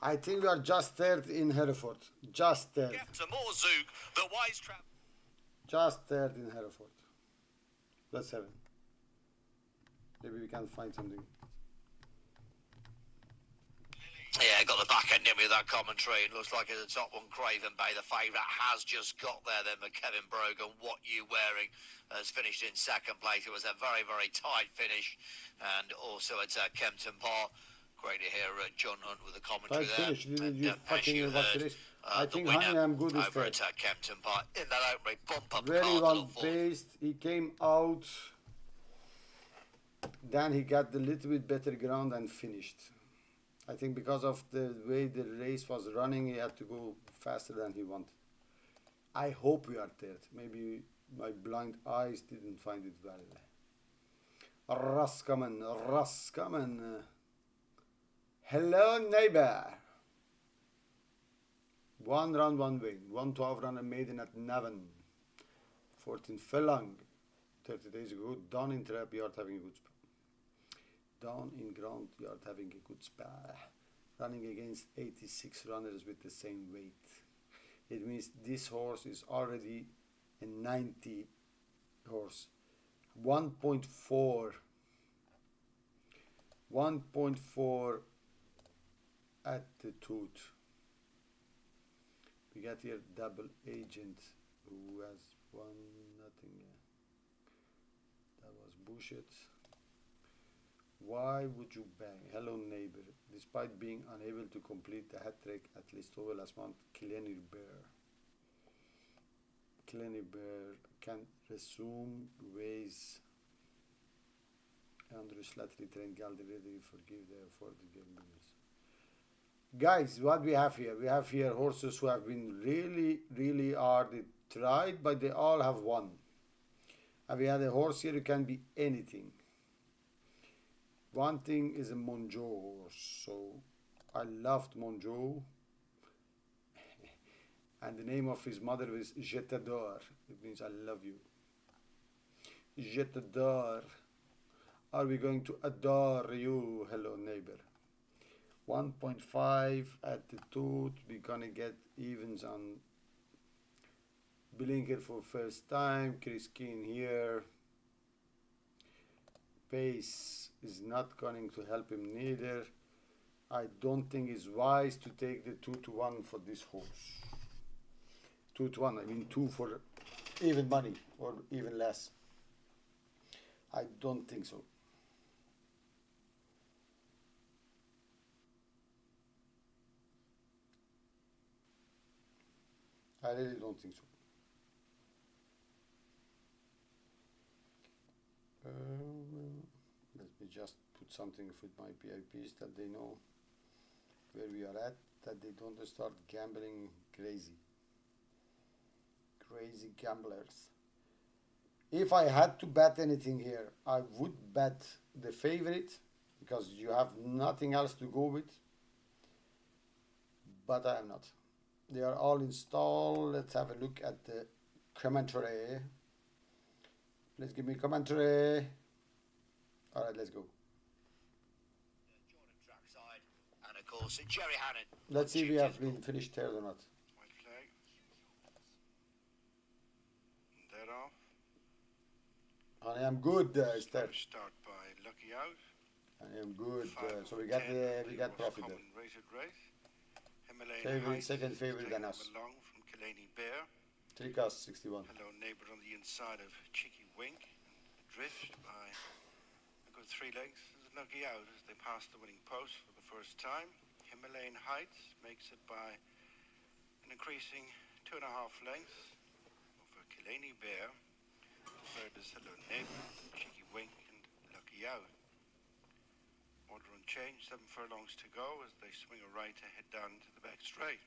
I think we are just third in Hereford. Just third. Get to more Zouk, the Wise Traveller. Just third in Hereford. That's 7. Maybe we can find something. Yeah, got the back end in with that commentary. It looks like it's the top one, Craven Bay. The favourite has just got there then for Kevin Brogan. What You Wearing has finished in second place. It was a very, very tight finish. And also at Kempton Park. Great to hear John Hunt with the commentary Tight there. finish. Did And you as fucking you about heard, the race? I the think winner Honey I'm good is over third. at Kempton Park in that opening bump-up Very car to well look forward. paced. He came out. Then he got a little bit better ground and finished. I think because of the way the race was running, he had to go faster than he wanted. I hope we are third. Maybe my blind eyes didn't find it well. Raskaman. Hello, neighbor. 1 round, 1 win. 112 run and maiden at Navan. 14 Fellang. 30 days ago. Down in trap yard having a good spot. Down in ground yard having a good spot. Running against 86 runners with the same weight. It means this horse is already a 90 horse. 1.4 attitude. We got here double agent who has 1-0. That was bullshit. Why would you bang? Hello neighbor. Despite being unable to complete the hat trick at least over last month, Killenny Bear can resume ways. Andrew Slattery trained Galdi ready to forgive the effort to get business. Guys, what we have here? We have here horses who have been really hard tried, but they all have won. And we had a horse here who can be anything. One thing is a Monjo horse, so I loved Monjo. And the name of his mother is Je t'adore. It means I love you. Je t'adore. Are we going to adore you? Hello, neighbor. 1.5 attitude. We're gonna get evens on Blinker for first time. Chris Keane here. Pace is not going to help him neither. I don't think it's wise to take the 2-1 for this horse. 2-1, I mean 2 for even money or even less. I don't think so. I really don't think so. Let me just put something with my PIPs that they know where we are at, that they don't start gambling crazy gamblers. If I had to bet anything here, I would bet the favorite because you have nothing else to go with, but I am not. They are all installed. Let's have a look at the commentary. Please give me commentary. All right, let's go. Jordan trackside, and of course Jerry Hannon. Let's see if we have been finished third or not. White flag. That off. I am good, Steph. Start by Lucky Out. I am good. 5 So we over got 10, profit there. common rated race. Himalayan Favorite, Heights second is favorite than taking us. along from Killenny Bear. 3 costs 61. Hello neighbour on the inside of Cheeky Wink. Drift by a good 3 lengths. Lucky Out as they pass the winning post for the first time. Himalayan Heights makes it by an increasing 2.5 lengths over Killenny Bear. Third is Hello Neighbour, Cheeky Wink and Lucky Out. Order unchanged, 7 furlongs to go as they swing a right to head down to the back straight.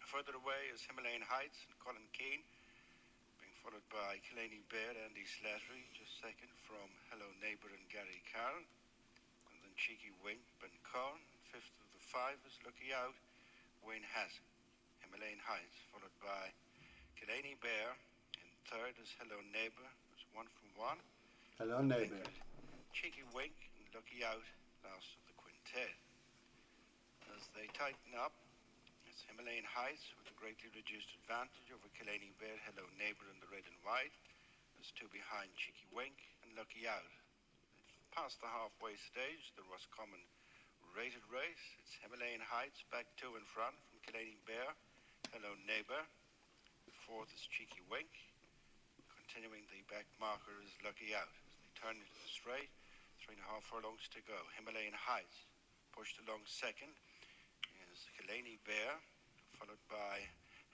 Further away is Himalayan Heights and Colin Keane, being followed by Killenny Bear and Andy Slattery, just second from Hello Neighbour and Gary Carroll. And then Cheeky Wink, Ben Cohn. Fifth of the 5 is Lucky Out, Wayne Hassett. Himalayan Heights, followed by Killenny Bear. And third is Hello Neighbour, it's 1 from 1. Hello, neighbor. Cheeky Wink and Lucky Out, last of the quintet. As they tighten up, it's Himalayan Heights with a greatly reduced advantage over Killenny Bear, Hello Neighbour in the red and white. There's 2 behind Cheeky Wink and Lucky Out. They've passed the halfway stage. The Roscommon rated race. It's Himalayan Heights back two in front from Killaney Bear. Hello Neighbor. Fourth is Cheeky Wink. Continuing the back marker is Lucky Out. As they turn into the straight, 3.5 furlongs to go. Himalayan Heights pushed along second is Killaney Bear, followed by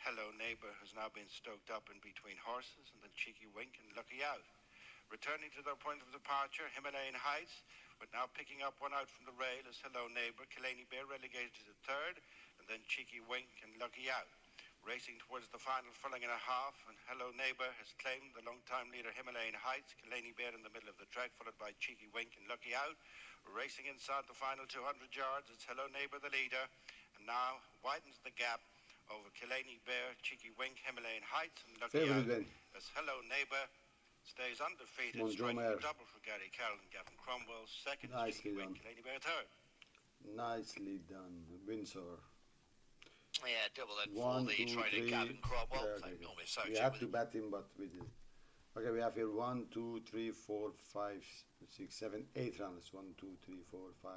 Hello Neighbor, who's now been stoked up in between horses, and then Cheeky Wink and Lucky Out. Returning to their point of departure, Himalayan Heights, but now picking up one out from the rail is Hello Neighbor. Killaney Bear relegated to the third, and then Cheeky Wink and Lucky Out. Racing towards the final furlong and a half, and Hello Neighbor has claimed the long-time leader Himalayan Heights. Killaney Bear in the middle of the track, followed by Cheeky Wink and Lucky Out. Racing inside the final 200 yards, it's Hello Neighbor the leader, and now widens the gap over Killaney Bear, Cheeky Wink, Himalayan Heights, and Lucky Out. As Hello Neighbor stays undefeated, striking a double for Gary Carroll and Gavin Cromwell. Second, Cheeky Wink, Killaney Bear third. Nicely done, Windsor. Yeah, double then One, for the two, trainer three. Gavin Cromwell. Okay. So We had to bat him, but we did. Okay, we have here 1, 2, 3, 4, 5, 6, 7, 8 runners. 1, 2, 3, 4, 5,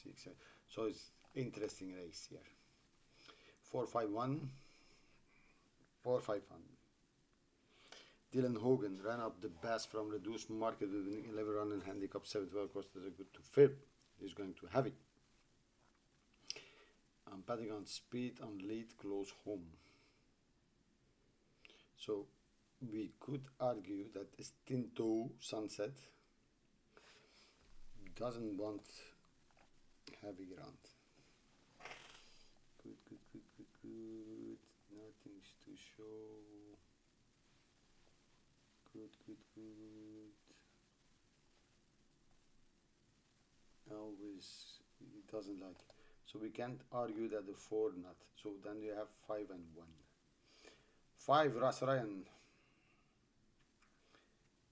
6, 7. So it's interesting race here. 4, 5, 1. 4, 5, 1. Dylan Hogan ran up the best from reduced market with winning 11 run and handicap 7-12 cost as a good to Fib. He's going to have it. I'm betting on speed on lead close home. So we could argue that Stinto Sunset doesn't want heavy ground. Good. Nothing's to show. Good. Always, it doesn't like. So we can't argue that the 4 not. So then you have 5 and 1. 5 Ras Ryan.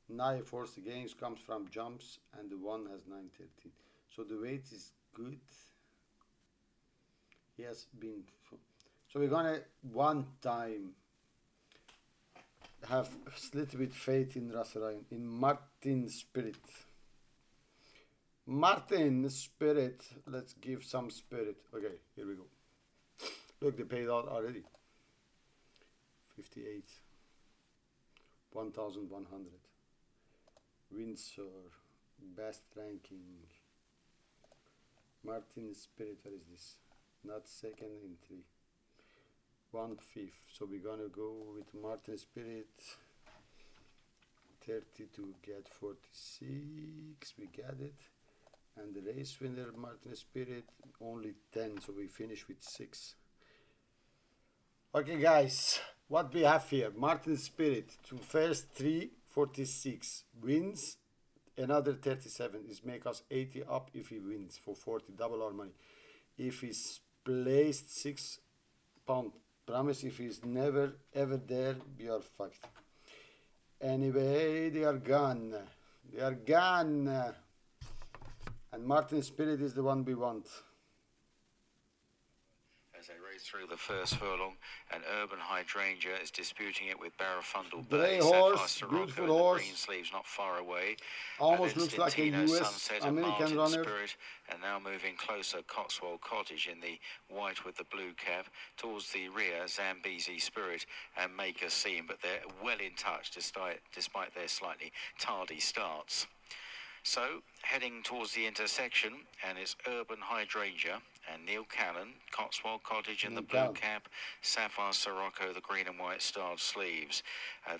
9 forced gains comes from jumps, and the 1 has 9.13. So the weight is good. He has been. So we're gonna one time have a little bit faith in Ras Ryan, in Martin Spirit. Martin Spirit, let's give some spirit. Okay, here we go. Look, they paid out already. 58. 1,100. Windsor, best ranking. Martin Spirit, what is this? Not second in 3. 1/5. So we're gonna go with Martin Spirit. 30 to get 46. We get it. And the race winner, Martin Spirit, only 10, so we finish with 6. Okay, guys, what we have here? Martin Spirit to first 3, 46 wins, another 37 is make us 80 up if he wins for 40, double our money. If he's placed 6 pound, promise if he's never ever there, we are fucked. Anyway, they are gone. They are gone. And Martin Spirit is the one we want. As they race through the first furlong, and Urban Hydrangea is disputing it with Barafundle Grey Bay. horse, Sapphire beautiful Sirocco in horse. the green sleeves not far away. Almost Then looks like a Stintino US Sunset and American Martin runner. Spirit, and now moving closer, Cotswold Cottage in the white with the blue cap. Towards the rear, Zambezi Spirit and Make a Scene, but they're well in touch despite their slightly tardy starts. So, heading towards the intersection, and it's Urban Hydrangea and Neil Callan, Cotswold Cottage in the blue cap, Sapphire Sirocco, the green and white starred sleeves.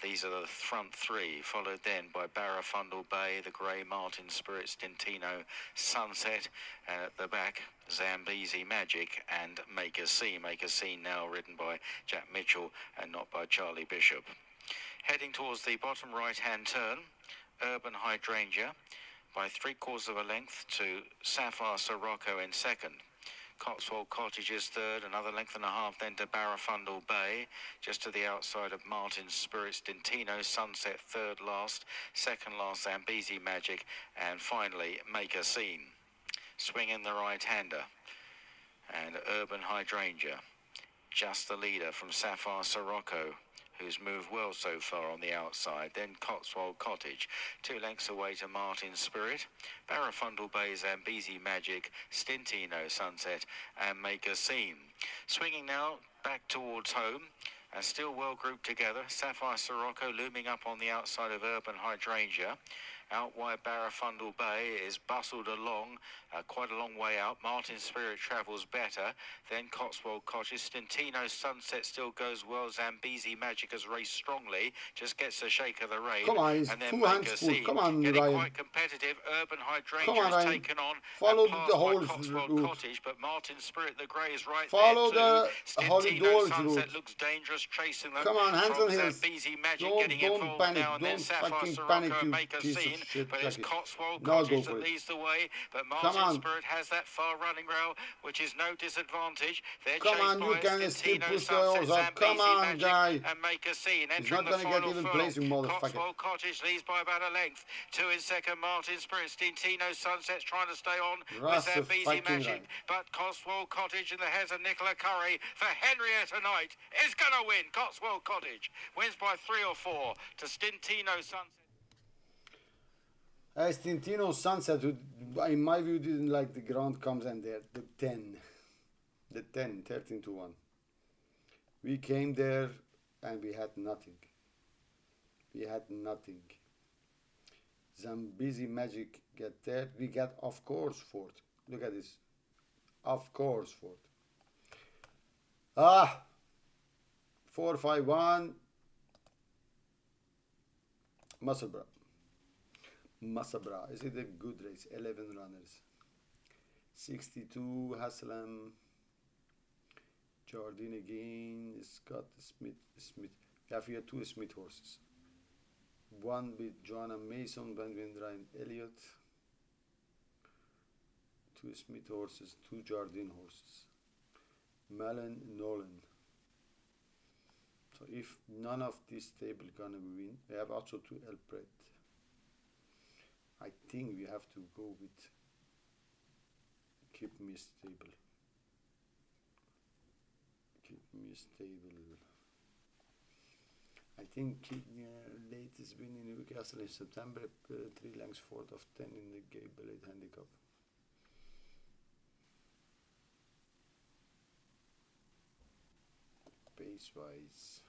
These are the front 3, followed then by Barafundle Bay, the grey Martin Spirit, Stintino Sunset, and at the back, Zambezi Magic and Make a Scene. Make a Scene now ridden by Jack Mitchell and not by Charlie Bishop. Heading towards the bottom right-hand turn, Urban Hydrangea by 3/4 of a length to Sapphire Sirocco in second. Cotswold Cottage is third, another length and a half then to Barafundle Bay, just to the outside of Martin Spirit, Stintino Sunset third last, second last Zambezi Magic, and finally Make a Scene. Swinging the right-hander, and Urban Hydrangea, just the leader from Sapphire Sirocco, who's moved well so far on the outside. Then Cotswold Cottage, 2 lengths away to Martin Spirit. Barafundle Bay, Zambezi Magic, Stintino Sunset, and Make a Scene. Swinging now back towards home. And still well grouped together. Sapphire Sirocco looming up on the outside of Urban Hydrangea. Out wide, Barafundle Bay is bustled along, quite a long way out. Martin Spirit travels better. Then Cotswold Cottage. Stintino Sunset still goes well. Zambezi Magic has raced strongly. Just gets a shake of the rein. Come on, he's and then two Make hands a full. Scene. Come on, Getting Ryan. quite competitive. Urban Hydrangea Come on, is Ryan. taken on. Follow and passed the by holes Cotswold route. Cottage, but Martin Spirit, the grey, is right Follow there the too. Holy Stintino Doors Sunset route. looks dangerous, chasing them. Come on, hands from on heels. Zambezi Magic Don't getting involved panic. now, and then Don't Sapphire fucking Sirocco panic, and you Make a piece of Scene. shit, But it's Jackie. Cotswold Now go Cottage for that it. leads the way. But Come Martin on. Spirit has that far running rail, which is no disadvantage. They're Come chased on, you by can still Stintino push the Sunset, horse up. Come Zambezi on, Magic, guy. and Make a Scene. He's Entering not the gonna get final even furlong. place, you motherfucker. Cotswold Cottage leads by about a length. 2 in second, Martin Spirit. Stintino Sunset's trying to stay on with That's a Zambezi fucking Magic. right. But Cotswold Cottage in the hands of Nicola Curry for Henrietta Knight is going to win. Cotswold Cottage wins by 3 or 4 to Stintino Sunset. Stintino Sunset, who, in my view, didn't like the ground, comes in there. The 10. The 10, 13 to 1. We came there and we had nothing. We had nothing. Zambezi Magic get there. We got, of course, fourth. Look at this. Of course, fourth. 4-5-1. Musselburgh. Masabra. Is it a good race? 11 runners. 62 Haslam. Jardine again. Scott Smith. We have here 2 Smith horses. One with Joanna Mason, one with Ryan Elliott. 2 Smith horses, 2 Jardine horses. Mellon, Nolan. So if none of these stable gonna win, we have also 2 Elbret. I think we have to go with Keep Me Stable. Keep Me Stable. I think latest win in Newcastle in September, 3 lengths 4th of 10 in the Gable handicap. Pace wise,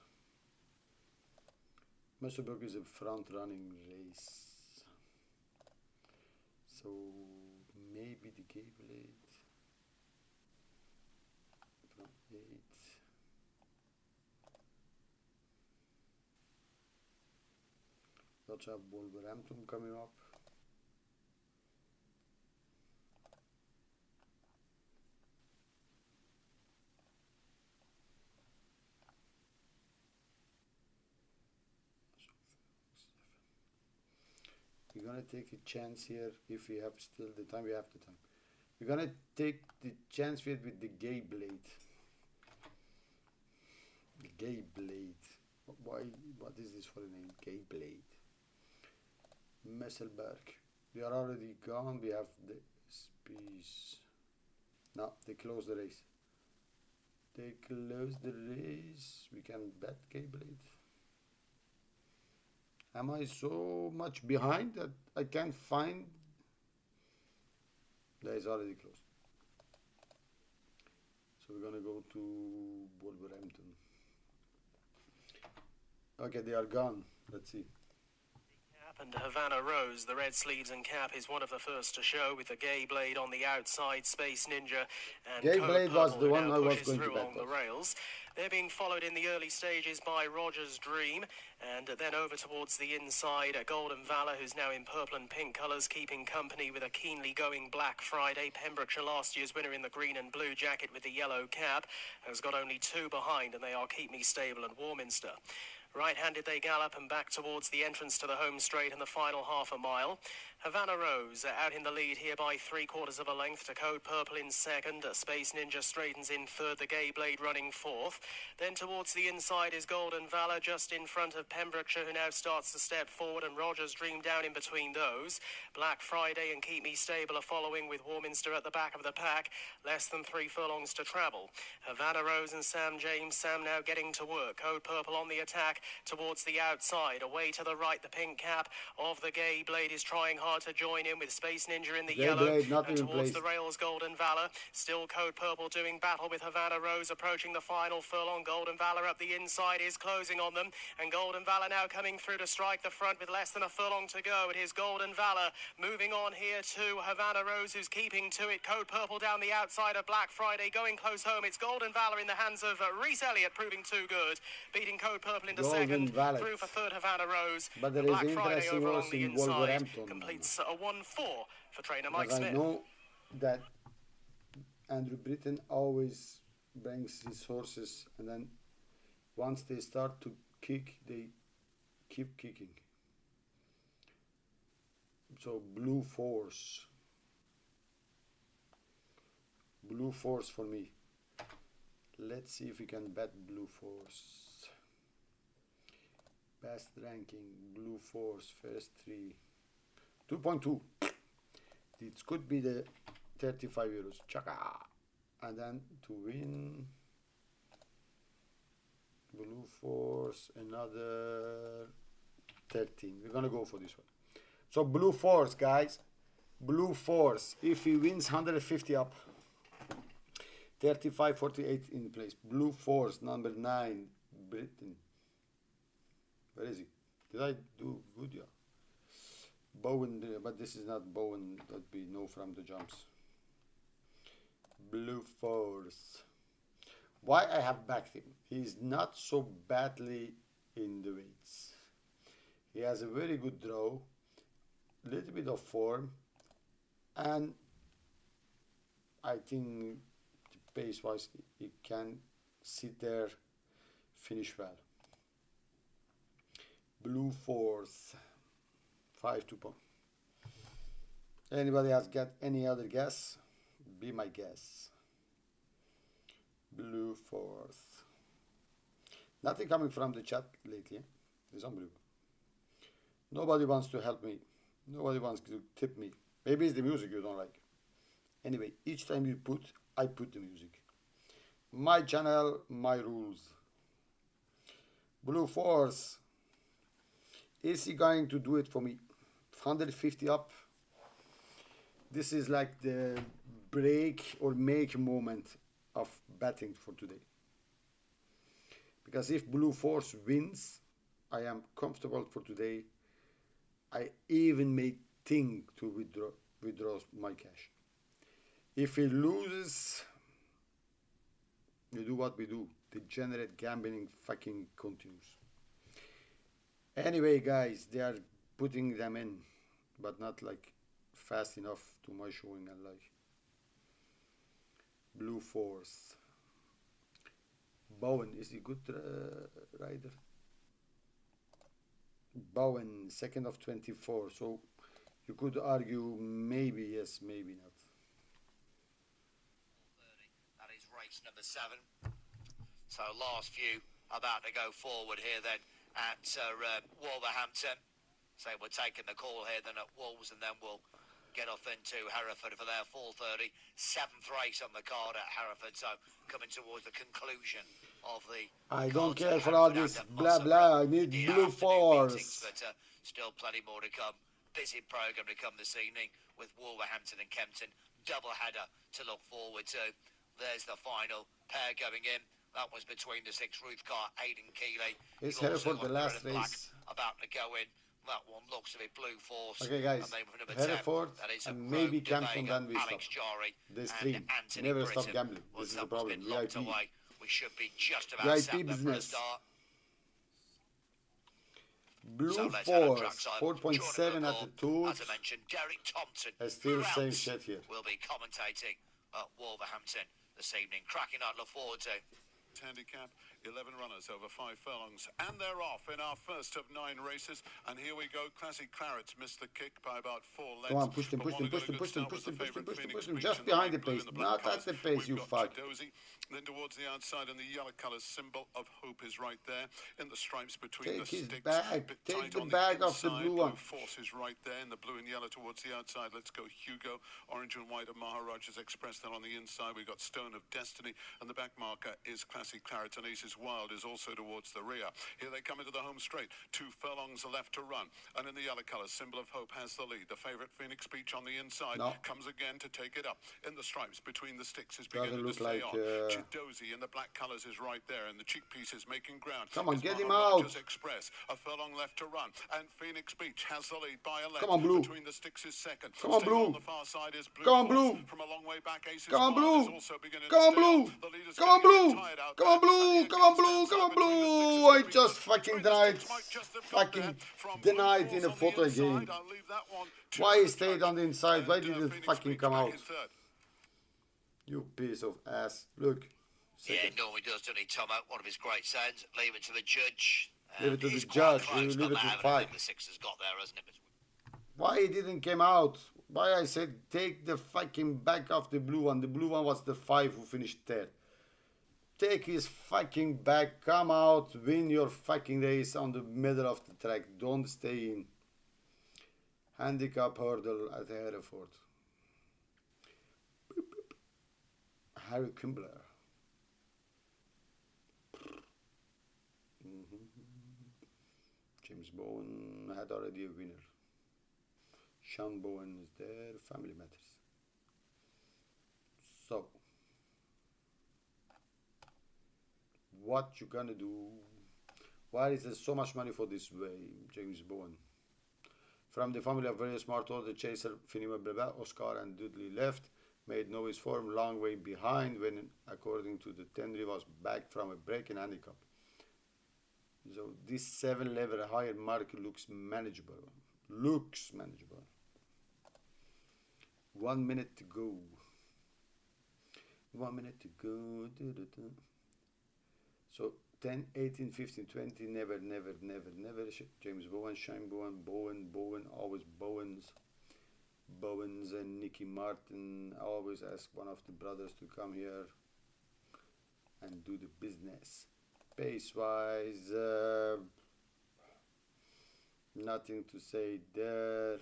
Musselburgh is a front running race. So maybe the Gable 8 from 8. Let's have Wolverhampton coming up. We're gonna take a chance here if we have still the time. We have the time. We're gonna take the chance with the Gay Blade. The Gay Blade. Why? What is this for a name? Gay Blade. Messelberg. We are already gone. We have the Spies. No, they close the race. They close the race. We can bet Gay Blade. Am I so much behind that I can't find? That is already closed. So we're gonna go to Wolverhampton. Okay, they are gone. Let's see. And Havana Rose, the red sleeves and cap, is one of the first to show with the Gay Blade on the outside, Space Ninja and Gay Code Blade was Purple, the who one now I was pushes going to through bet along the on. rails. They're being followed in the early stages by Roger's Dream, and then over towards the inside, Golden Valor, who's now in purple and pink colours, keeping company with a keenly going Black Friday. Pembrokeshire, last year's winner in the green and blue jacket with the yellow cap, has got only 2 behind, and they are Keep Me Stable and Warminster. Right-handed they gallop and back towards the entrance to the home straight in the final half a mile. Havana Rose out in the lead here by 3/4 of a length to Code Purple in second. Space Ninja straightens in third, the Gay Blade running fourth. Then towards the inside is Golden Valor just in front of Pembrokeshire, who now starts to step forward, and Roger's Dream down in between those. Black Friday and Keep Me Stable are following with Warminster at the back of the pack. Less than 3 furlongs to travel. Havana Rose and Sam James. Sam now getting to work. Code Purple on the attack. back towards the outside. Away to the right, the pink cap of the Gay Blade is trying hard to join in with Space Ninja in the Gay yellow. Blade, not And even towards placed. the rails, Golden Valor. Still Code Purple doing battle with Havana Rose, approaching the final furlong. Golden Valor up the inside is closing on them. And Golden Valor now coming through to strike the front with less than a furlong to go. It is Golden Valor moving on here to Havana Rose, who's keeping to it. Code Purple down the outside of Black Friday, going close home. It's Golden Valor in the hands of Reese Elliott, proving too good. Beating Code Purple into Golden second. Valor. Through for third, Havana Rose. But there And is Black Friday interesting over along horse the in inside. Wolverhampton. Completes a 1-4 for trainer Mike Because I Smith. know that Andrew Britton always brings his horses, and then once they start to kick, they keep kicking. So Blue Force for me. Let's see if we can bet Blue Force. Best ranking, Blue Force, first three. 2.2. This could be the 35 euros. Chaka. And then to win, Blue Force, another 13. We're gonna go for this one. So Blue Force, guys. Blue Force. If he wins 150 up. 35, 48 in place. Blue Force, number 9, Britain. Where is he? Did I do good? Yeah. Bowen, but this is not Bowen. That'd be no from the jumps. Blue Force. Why I have backed him? He's not so badly in the weights. He has a very good draw, little bit of form, and I think pace wise he can sit there, finish well. Blue Force, 5-2 pound. Anybody else got any other guess? Be my guess. Blue Force. Nothing coming from the chat lately. Eh? It's unbelievable. Nobody wants to help me. Nobody wants to tip me. Maybe it's the music you don't like. Anyway, each time you put, I put the music. My channel, my rules. Blue Force. Is he going to do it for me? 150 up. This is like the break or make moment of betting for today. Because if Blue Force wins, I am comfortable for today. I even may think to withdraw my cash. If he loses, we do what we do. Degenerate gambling fucking continues. Anyway, guys, they are putting them in, but not like fast enough to my showing and like. Blue Force. Bowen, is he good rider? Bowen, second of 24. So you could argue maybe yes, maybe not. That is race number 7. So last few about to go forward here then at Wolverhampton. So we're taking the call here then at Wolves, and then we'll get off into Hereford for their 4:30. 7th race on the card at Hereford, so coming towards the conclusion of the. I don't cards care at for all Hereford this and at blah Mossop blah. I Road. need The Blue afternoon Force. meetings, but still plenty more to come. Busy programme to come this evening with Wolverhampton and Kempton. Double header to look forward to. There's the final pair going in. That was between the 6 Ruthcar, Aidan Keeley. It's You've also Hereford, the got last Red and Black race. about to go in. That one looks to be Blue Force. Okay, guys. And then with number Hereford 10, that is and maybe Rogue Kempton, DeVega, then we Alex stop. Jarry, This and stream. Anthony Never Britton. stop gambling. Once This is that the one's problem. been locked VIP. away, we should be just about VIP set there for a business. start. Blue So let's head on Force, trackside. 4.7 at the tool. As I mentioned, Derek Thompson, I still who same else shit here. will be commentating at Wolverhampton this evening. Cracking night, look forward to. Handicap, 11 runners over 5 furlongs, and they're off in our first of 9 races. And here we go. Classic Clarets missed the kick by about 4 lengths. Come on, push them, push them, push them, push them, push them, push them, push them, push them. Just behind the pace, not at the pace, you fuck. Then towards the outside, and the yellow colour symbol of hope is right there in the stripes between the Take his sticks. bag, Bit take tight the on bag off the inside. blue one. Force is right there in the blue and yellow towards the outside. Let's go Hugo, orange and white of Maharaja's Express. Then on the inside, we've got Stone of Destiny, and the back marker is Classic Claret. And Aces Mrs. Wild is also towards the rear. Here they come into the home straight. 2 furlongs left to run. And in the yellow colours, Symbol of Hope has the lead. The favourite Phoenix Beach on the inside comes again to take it up. In the stripes between the sticks is beginning to stay on. Chidozi in the black colours is right there, and the cheek piece is making ground. Come on, get him Rogers out. Express, a furlong left to run, and Phoenix Beach has the lead by a length. Come on, Blue. Between the sticks is second. Come on, Staying Blue. on the far side is Blue. Come on, Force. Blue. From a long way back, Aces Come on, Wild Blue. is also beginning Come on, to stay Blue. on. The leader's Come on, getting a bit Blue. tired out Come on, there, Blue. and here Come on, comes Blue. Stanza Come on, between the sticks is Blue. I gonna be just good. fucking Between the denied. sticks might just have got there. Fucking From Blue denied Force in a on the photo inside. again. I'll leave that one to Why the he stayed judge. on the inside? Why And, didn't it Phoenix fucking Beach come back out? in third. You piece of ass. Look. Yeah, Second. normally does, doesn't he, Tom? One of his great sayings. Leave it to the judge. Leave it to It is the quite judge. close, Leave but it to they haven't. I five. think the six has got there, hasn't it? Why he didn't come out? Why I said take the fucking back off the blue one. The blue one was the 5 who finished third. Take his fucking back, come out, win your fucking race on the middle of the track. Don't stay in. Handicap hurdle at Hereford. Harry Kimbler. James Bowen had already a winner. Sean Bowen is there. Family matters. So, what you gonna do? Why is there so much money for this way, James Bowen? From the family of very smart order chaser, Finima Beba, Oscar and Dudley left, made no his form, long way behind when, according to the Tenry, was back from a break in handicap. So this 7 level higher mark looks manageable. Looks manageable. 1 minute to go. 1 minute to go. So 10, 18, 15, 20, never, never, never, never. James Bowen, Shine Bowen, Bowen, Bowen, always Bowens. Bowens and Nicky Martin. I always ask one of the brothers to come here and do the business. Pace wise, nothing to say there.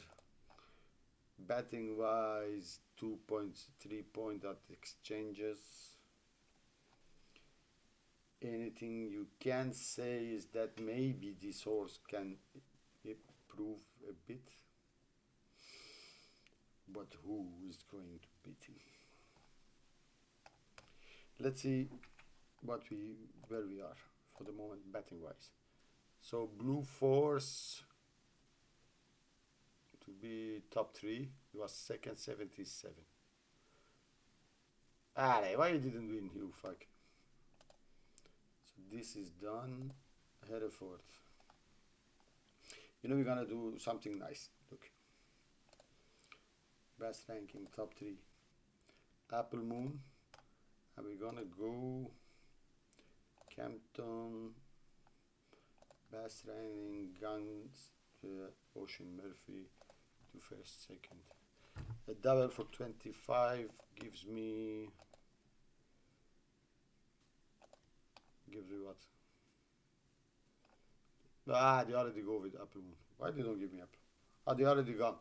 Batting wise, 2 points, 3 points at exchanges. Anything you can say is that maybe this horse can improve a bit, but who is going to beat him? Let's see where we are for the moment batting wise. So Blue Force to be top 3. He was second, 77. Why you didn't win, you fuck? So this is done. Hereford. You know we're gonna do something nice. Look. Best ranking, top 3. Apple Moon. And we're gonna go Campton, best ranking, Guns, Ocean Murphy to first, second. A double for 25 gives me what? They already go with Apple Moon. Why they don't give me Apple? They already gone.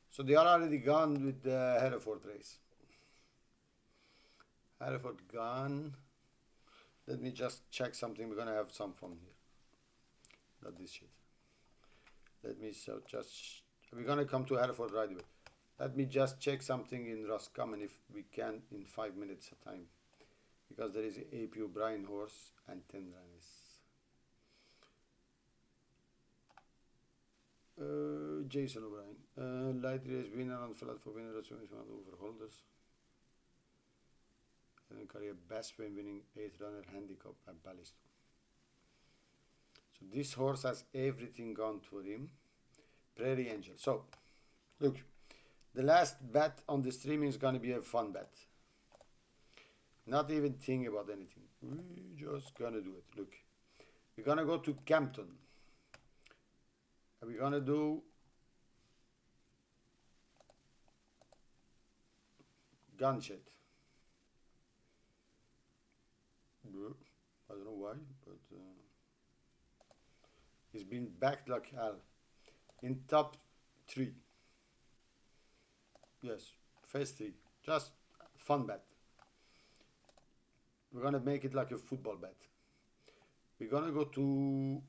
So they are already gone with the Hereford race. Hereford gone. Let me just check something. We're gonna have some fun here. Not this shit. Let me we're gonna come to Hereford right away. Let me just check something in Roscommon if we can in 5 minutes of time. Because there is an AP O'Brien horse and 10 runners. Jason O'Brien. Light race winner on flat for winner as soon as one over holders. And career best when winning 8th runner handicap at Ballisto. So this horse has everything gone for him. Prairie Angel. So look, the last bet on the streaming is gonna be a fun bet. Not even think about anything. We're just gonna do it. Look, we're gonna go to Campton. And we're gonna do Gunshed. I don't know why, but he's been backed like hell. In top 3. Yes, first 3. Just fun bet. we're gonna make it like a football bet. We're gonna go to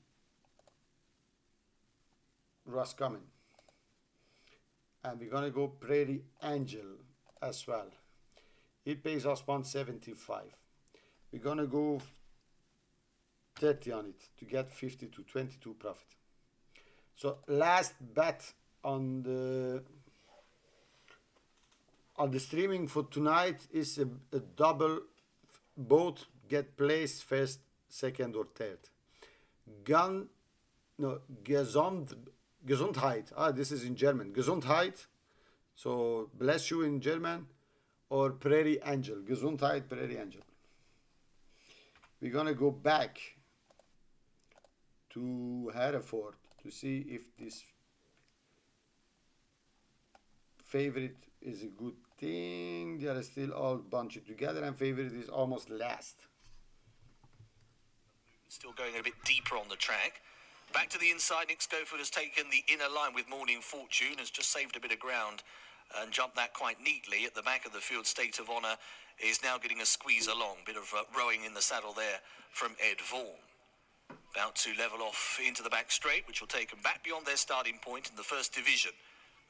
Roscommon, and we're gonna go Prairie Angel as well. It pays us 175. We're gonna go 30 on it to get 50 to 22 profit. So last bet on the streaming for tonight is a double. Both get placed first, second, or third. Gesundheit. This is in German. Gesundheit. So bless you in German, or Prairie Angel. Gesundheit, Prairie Angel. We're gonna go back to Hereford to see if this favorite is a good thing. They are still all bunched together, and favorite is almost last. Still going a bit deeper on the track. Back to the inside, Nick Schofield has taken the inner line with Morning Fortune, has just saved a bit of ground and jumped that quite neatly. At the back of the field, State of Honour is now getting a squeeze along. Bit of rowing in the saddle there from Ed Vaughan. About to level off into the back straight, which will take them back beyond their starting point in the first division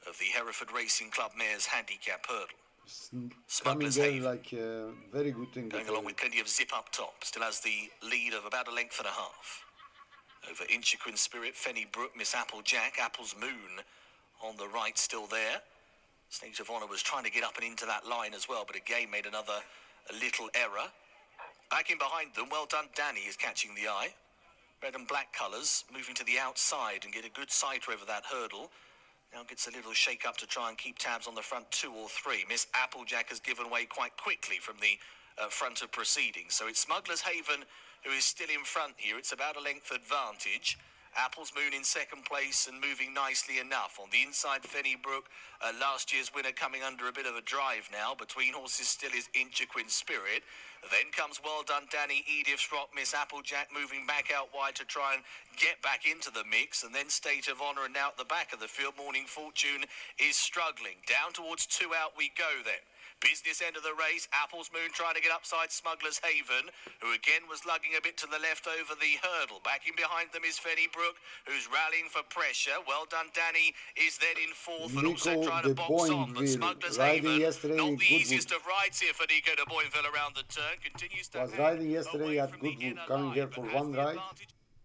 of the Hereford Racing Club Mares Handicap Hurdle. Smuggler's Haven, like a very good thing. Going along with plenty of zip up top. Still has the lead of about a length and a half. Over Inchiquin Spirit, Fenny Brook, Miss Applejack, Apple's Moon on the right still there. State of Honour was trying to get up and into that line as well, but again made a little error. Back in behind them, Well Done Danny is catching the eye. Red and black colours moving to the outside and get a good sight over that hurdle. Now gets a little shake up to try and keep tabs on the front 2 or 3. Miss Applejack has given way quite quickly from the front of proceedings. So it's Smuggler's Haven who is still in front here. It's about a length advantage. Apple's Moon in second place and moving nicely enough. On the inside, Fenny Brook, last year's winner, coming under a bit of a drive now. Between horses still is Inchiquin Spirit. Then comes Well Done Danny, Edith's Rock, Miss Applejack moving back out wide to try and get back into the mix. And then State of Honour, and now at the back of the field, Morning Fortune is struggling. Down towards 2 out we go then. Business end of the race, Apple's Moon trying to get upside Smuggler's Haven, who again was lugging a bit to the left over the hurdle. Back in behind them is Fenny Brook, who's rallying for pressure. Well Done Danny is then in fourth and also trying to box on. But Smuggler's Haven, not the easiest of rides here for Nico de Boinville around the turn. Continues to was riding yesterday at Goodwood, coming here for one ride.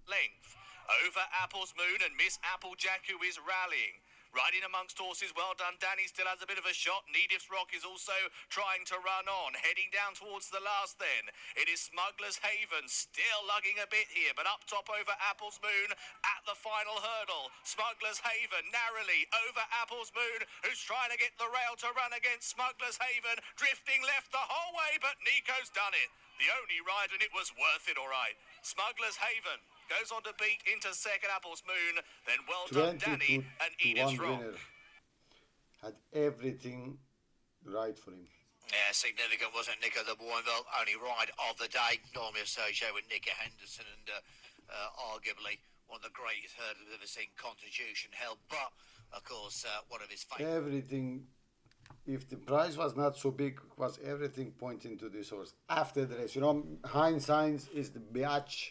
Length over Apple's Moon and Miss Applejack, who is rallying. Riding amongst horses, Well Done Danny still has a bit of a shot. Edith's Rock is also trying to run on. Heading down towards the last then. It is Smuggler's Haven still lugging a bit here, but up top over Apple's Moon at the final hurdle. Smuggler's Haven narrowly over Apple's Moon, who's trying to get the rail to run against Smuggler's Haven. Drifting left the whole way, but Nico's done it. The only ride, and it was worth it, all right. Smuggler's Haven goes on to beat into second Apple's Moon, then Well Done Danny and Edith's Rock. Had everything right for him. Yeah, significant, wasn't Nico de Boinville? Only ride of the day, normally associated with Nicky Henderson and arguably one of the greatest hurdles I've ever seen Constitution held, but of course one of his favourites. Everything, if the price was not so big, was everything pointing to this horse after the race. You know, hindsight is the biatch,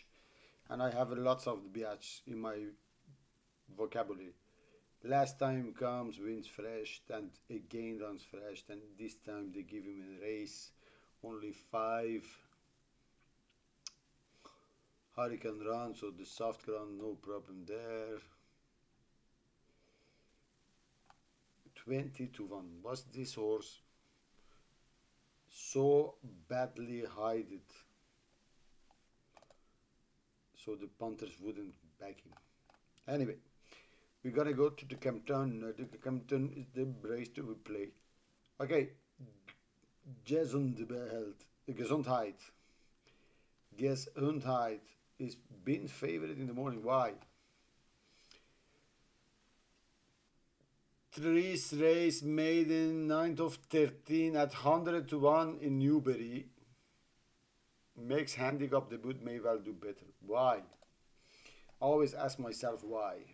and I have lots of the biatch in my vocabulary. Last time comes, wins fresh, and again runs fresh, and this time they give him a race, only 5 Hurricane run, so the soft ground, no problem there. 20-1. Was this horse so badly hidden so the punters wouldn't back him? Anyway, we're gonna go to the Campton. The Campton is the race to play. Okay, Gesundheit. Gesundheit is been favored in the morning. Why? 3 race made in 9th of 13 at 100-1 in Newbury. Makes handicap debut, may well do better. Why? I always ask myself why.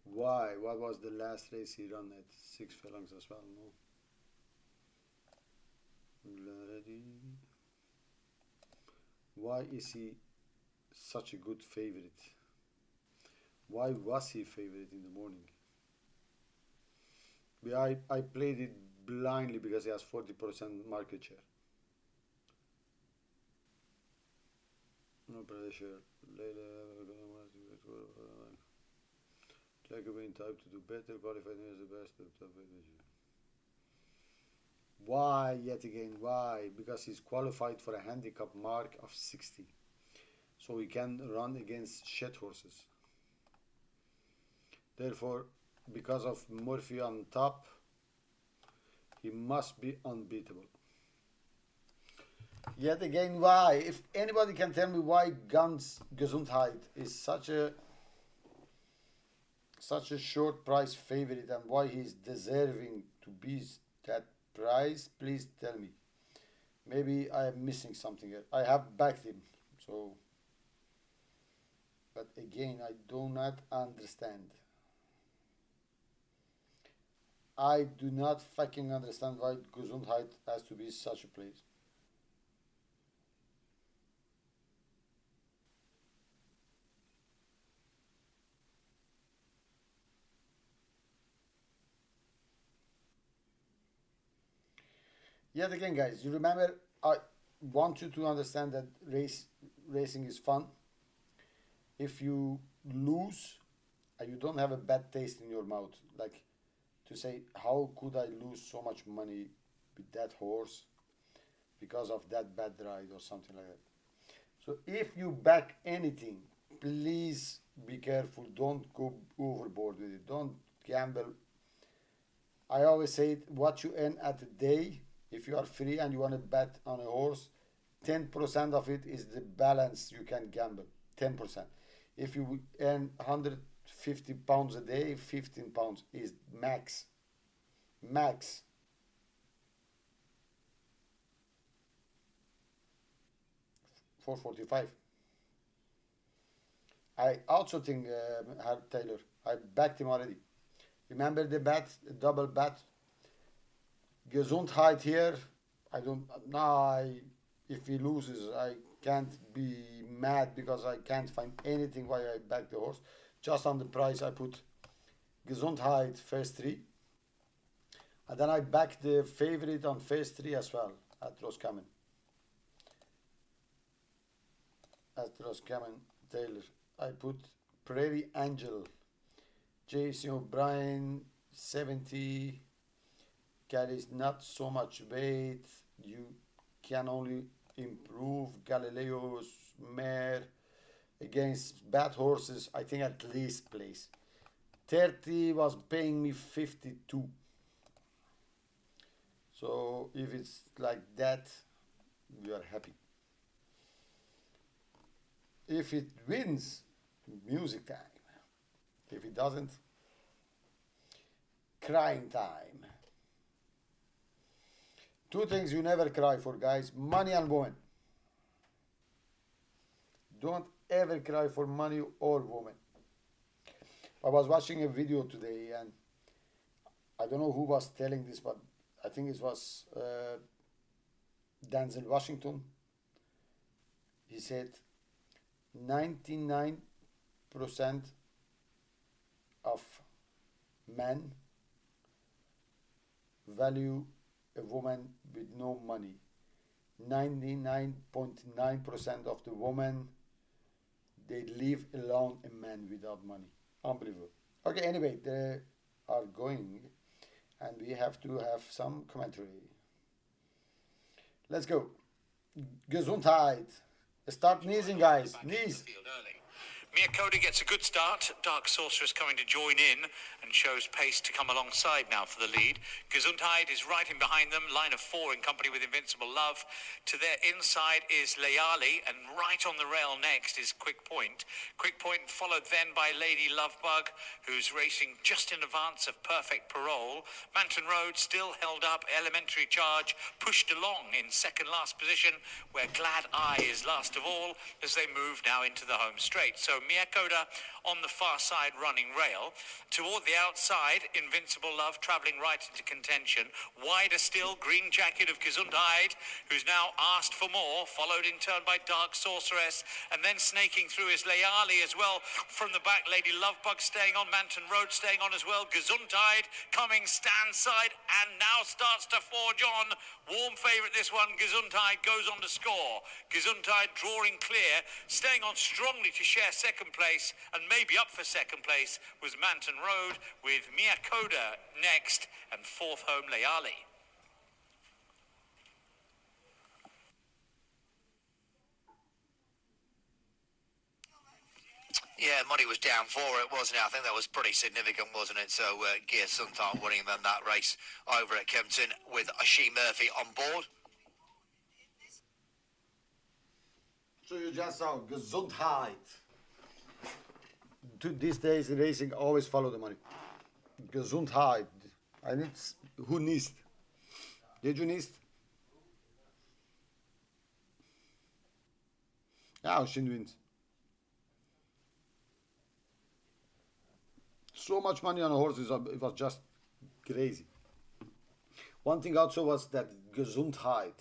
Why? What was the last race he ran at? 6 furlongs as well, no? Why is he such a good favorite? Why was he favorite in the morning? I played it blindly because he has 40% market share. No pressure. Like a win type to do better, qualified as the best. Why, yet again, why? Because he's qualified for a handicap mark of 60. So he can run against shit horses. Therefore, because of Murphy on top, he must be unbeatable. Yet again, why? If anybody can tell me why Guns Gesundheit is such a short price favorite and why he's deserving to be that price, please tell me. Maybe I am missing something here. I have backed him, so, but again, I do not understand. I do not fucking understand why Gesundheit has to be such a place. Yet again, guys, you remember I want you to understand that racing is fun. If you lose and you don't have a bad taste in your mouth, like to say, how could I lose so much money with that horse because of that bad ride or something like that. So if you back anything, please be careful. Don't go overboard with it. Don't gamble. I always say it, what you earn at a day, if you are free and you want to bet on a horse, 10% of it is the balance you can gamble. 10%. If you earn 150 pounds a day, 15 pounds is max. Max. $4.45. I also think Taylor, I backed him already. Remember the bet, the double bet? Gesundheit here. I don't. Now, if he loses, I can't be mad because I can't find anything why I backed the horse. Just on the price, I put Gesundheit first three, and then I backed the favorite on first three as well at Roscommon. At Roscommon Taylor, I put Prairie Angel, Jason O'Brien 70. Carries not so much weight. You can only improve Galileo's mare against bad horses. I think at least place 30 was paying me 52. So if it's like that, we are happy. If it wins, music time. If it doesn't, crying time. Two things you never cry for, guys: money and women. Don't ever cry for money or women. I was watching a video today, and I don't know who was telling this, but I think it was Denzel Washington. He said 99% of men value a woman with no money. 99.9% of the women, they leave alone a man without money. Unbelievable. Okay, anyway, they are going, and we have to have some commentary. Let's go. Gesundheit. Start kneesing, guys. Knees. Miyakoda gets a good start. Dark Sorceress coming to join in and shows pace to come alongside now for the lead. Gesundheit is right in behind them. Line of four in company with Invincible Love. To their inside is Leali, and right on the rail next is Quick Point. Quick Point followed then by Lady Lovebug, who's racing just in advance of Perfect Parole. Manton Road still held up. Elementary Charge pushed along in second last position, where Glad Eye is last of all as they move now into the home straight. So Miyakoda on the far side running rail. Toward the outside, Invincible Love travelling right into contention. Wider still, Green Jacket of Gesundheit, who's now asked for more, followed in turn by Dark Sorceress, and then snaking through is Leali as well. From the back, Lady Lovebug staying on, Manton Road staying on as well. Gesundheit coming stand side and now starts to forge on. Warm favourite this one, Gesundheit goes on to score. Gesundheit drawing clear, staying on strongly to share second place, and maybe up for second place was Manton Road, with Miyakoda next and fourth home Leali. Yeah, money was down for it, wasn't it? I think that was pretty significant, wasn't it? So, Gear Suntan winning them that race over at Kempton with Ashee Murphy on board. So you just saw Gesundheit. To these days in racing, always follow the money. Gesundheit. I need. Who needs? Did you need? Ja, Oshin wins. So much money on a horse, it was just crazy. One thing also was that Gesundheit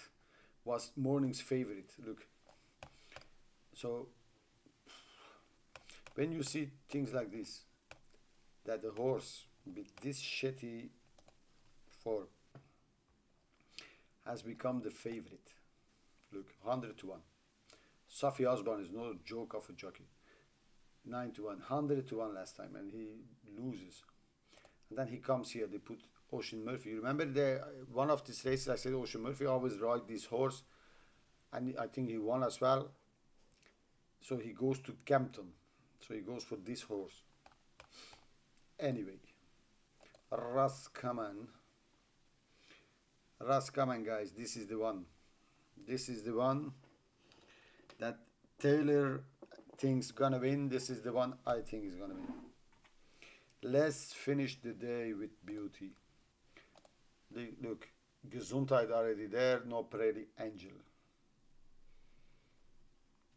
was morning's favorite. Look. So, when you see things like this, that the horse with this shitty form has become the favorite. Look, 100 to 1. Sophie Osborne is no joke of a jockey. 9 to 1, 100 to 1 last time, and he loses. And then he comes here, they put Ocean Murphy. You remember one of these races I said Ocean Murphy always ride this horse, and I think he won as well. So he goes to Kempton. So he goes for this horse. Anyway, Raskaman, guys, this is the one. This is the one that Taylor thinks gonna win. This is the one I think is gonna win. Let's finish the day with beauty. Look, Gesundheit already there, no Prairie Angel.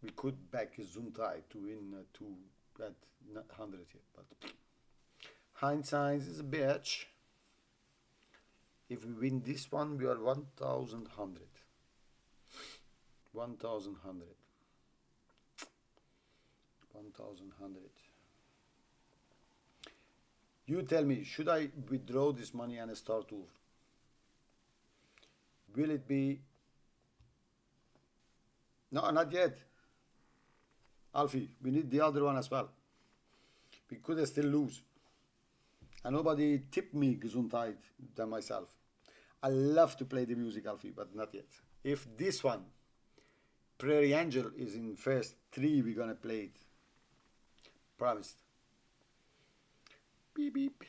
We could back Gesundheit to win at not 100 yet, but hindsight is a bitch. If we win this one, we are 1,100. 1,100. 1,100. You tell me, should I withdraw this money and start over? Will it be? No, not yet. Alfie, we need the other one as well. We could still lose. And nobody tipped me Gesundheit than myself. I love to play the music, Alfie, but not yet. If this one, Prairie Angel, is in first 3, we're gonna play it. Promised. Beep beep.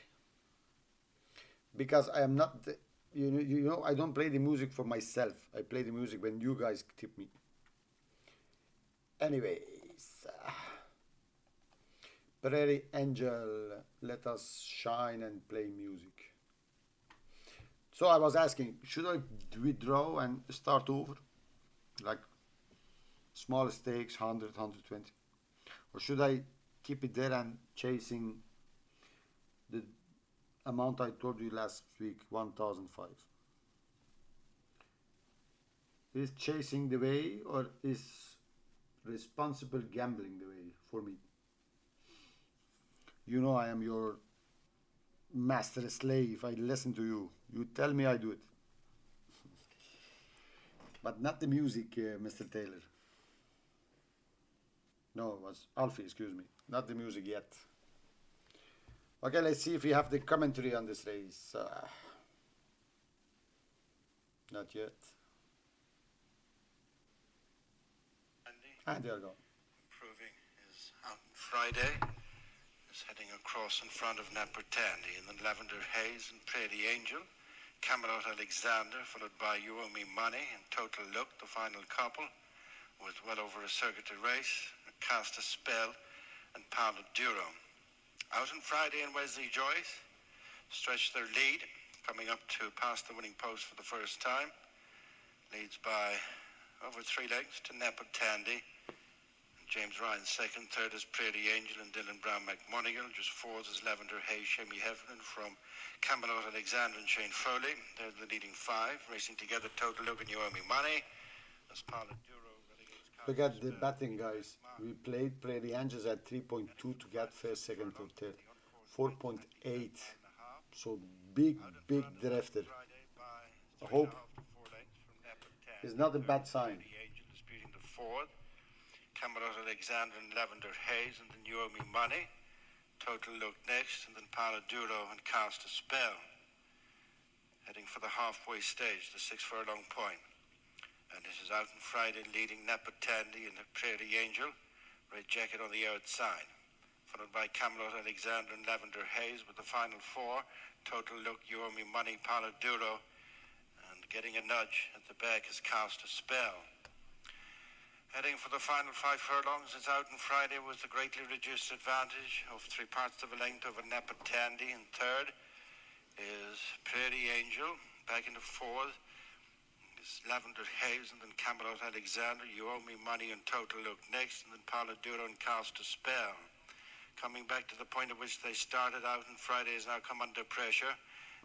Because I am not, you know, I don't play the music for myself. I play the music when you guys tip me. Anyways, Prairie Angel, let us shine and play music. So I was asking, should I withdraw and start over? Like small stakes, 100, 120? Or should I keep it there and chasing the amount I told you last week, 1,005? Is chasing the way, or is responsible gambling the way for me? You know I am your master slave. I listen to you. You tell me, I do it. But not the music, Mr. Taylor. No, it was Alfie, excuse me. Not the music yet. Okay, let's see if we have the commentary on this race. Not yet. And there we go. Improving is out on Friday. Is heading across in front of Napper Tandy and then Lavender Haze and Prairie Angel. Camelot Alexander, followed by You Owe Me Money and Total Look, the final couple, with well over a circuit to race. Cast a Spell and Pound of Duro. Out on Friday and Wesley Joyce stretched their lead, coming up to past the winning post for the first time. Leads by over 3 lengths to Napper Tandy. James Ryan second. Third is Prairie Angel and Dylan Brown McMonigal. Just fourth is Lavender Hayes, Shemi Heffernan from Camelot Alexander and Shane Foley. They're the leading five. Racing together, Total Look and You Owe Me Money. As Paladuro relegates. Look at the batting, guys. We played Prairie Angels at 3.2 to get first, second, or third. 4.8. So big drafter. I hope it's not a bad sign. Disputing the fourth. Camelot Alexander and Lavender Hayes, and then You Owe Me Money. Total Look next, and then Paladuro and Cast a Spell. Heading for the halfway stage, the 6 furlong point. And this is out on Friday, leading Napatandi and the Prairie Angel. Red Jacket on the outside. Followed by Camelot Alexander and Lavender Hayes with the final four. Total Look, You Owe Me Money, Paladuro. And getting a nudge at the back is Cast a Spell. Heading for the final 5 furlongs, it's out on Friday with the greatly reduced advantage of 3 parts of a length over Napatandi. And third is Prairie Angel. Back into fourth is Lavender Hayes, and then Camelot Alexander. You Owe Me Money and Total Look next, and then Paladuro and Cast a Spell. Coming back to the point at which they started out on Friday has now come under pressure.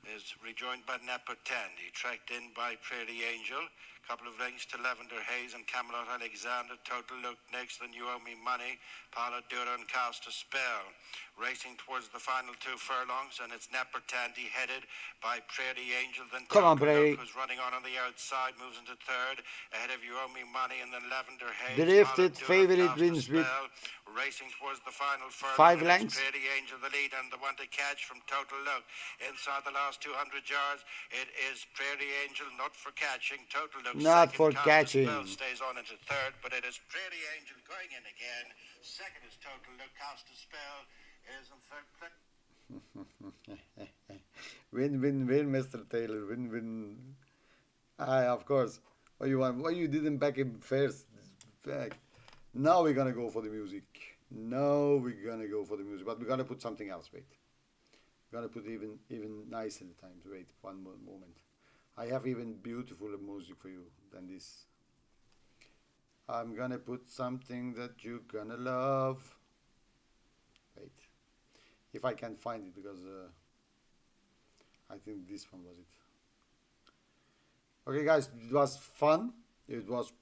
Is rejoined by Napatandi, tracked in by Prairie Angel. Couple of lengths to Lavender Hayes and Camelot Alexander. Total Look next, then You Owe Me Money, Paladuro and Cast a Spell. Racing towards the final 2 furlongs, and it's Napatandi headed by Prairie Angel. Then Come on, Total Prairie. Look, who's running on the outside, moves into third. Ahead of You Owe Me Money, and then Lavender Hayes. Drifted Paladuro, favorite Cast a wins with Spell. Racing towards the final furlong. 5 and it's lengths. Prairie Angel the lead, and the one to catch from Total Look. Inside the last 200 yards, it is Prairie Angel, not for catching. Total Look Not second. for Cast a catching. Spell stays on into third, but it is Prairie Angel going in again. Second is Total Look. Cast a Spell is in third place. Win, Mr. Taylor. Win. Of course. What you want? Why you didn't back him first? Back. Now we're gonna go for the music. But we're gonna put something else. Wait. We're gonna put even nicer times. Wait, one more moment. I have even beautiful music for you than this. I'm gonna put something that you're gonna love. Wait. If I can find it, because I think this one was it. Okay, guys, it was fun. It was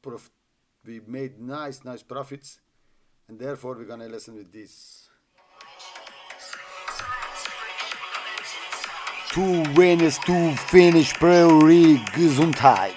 we made nice profits, and therefore we're gonna listen with this. To win is to finish. Prairie Gesundheit.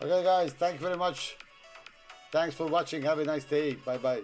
Okay, guys, thank you very much. Thanks for watching. Have a nice day. Bye bye.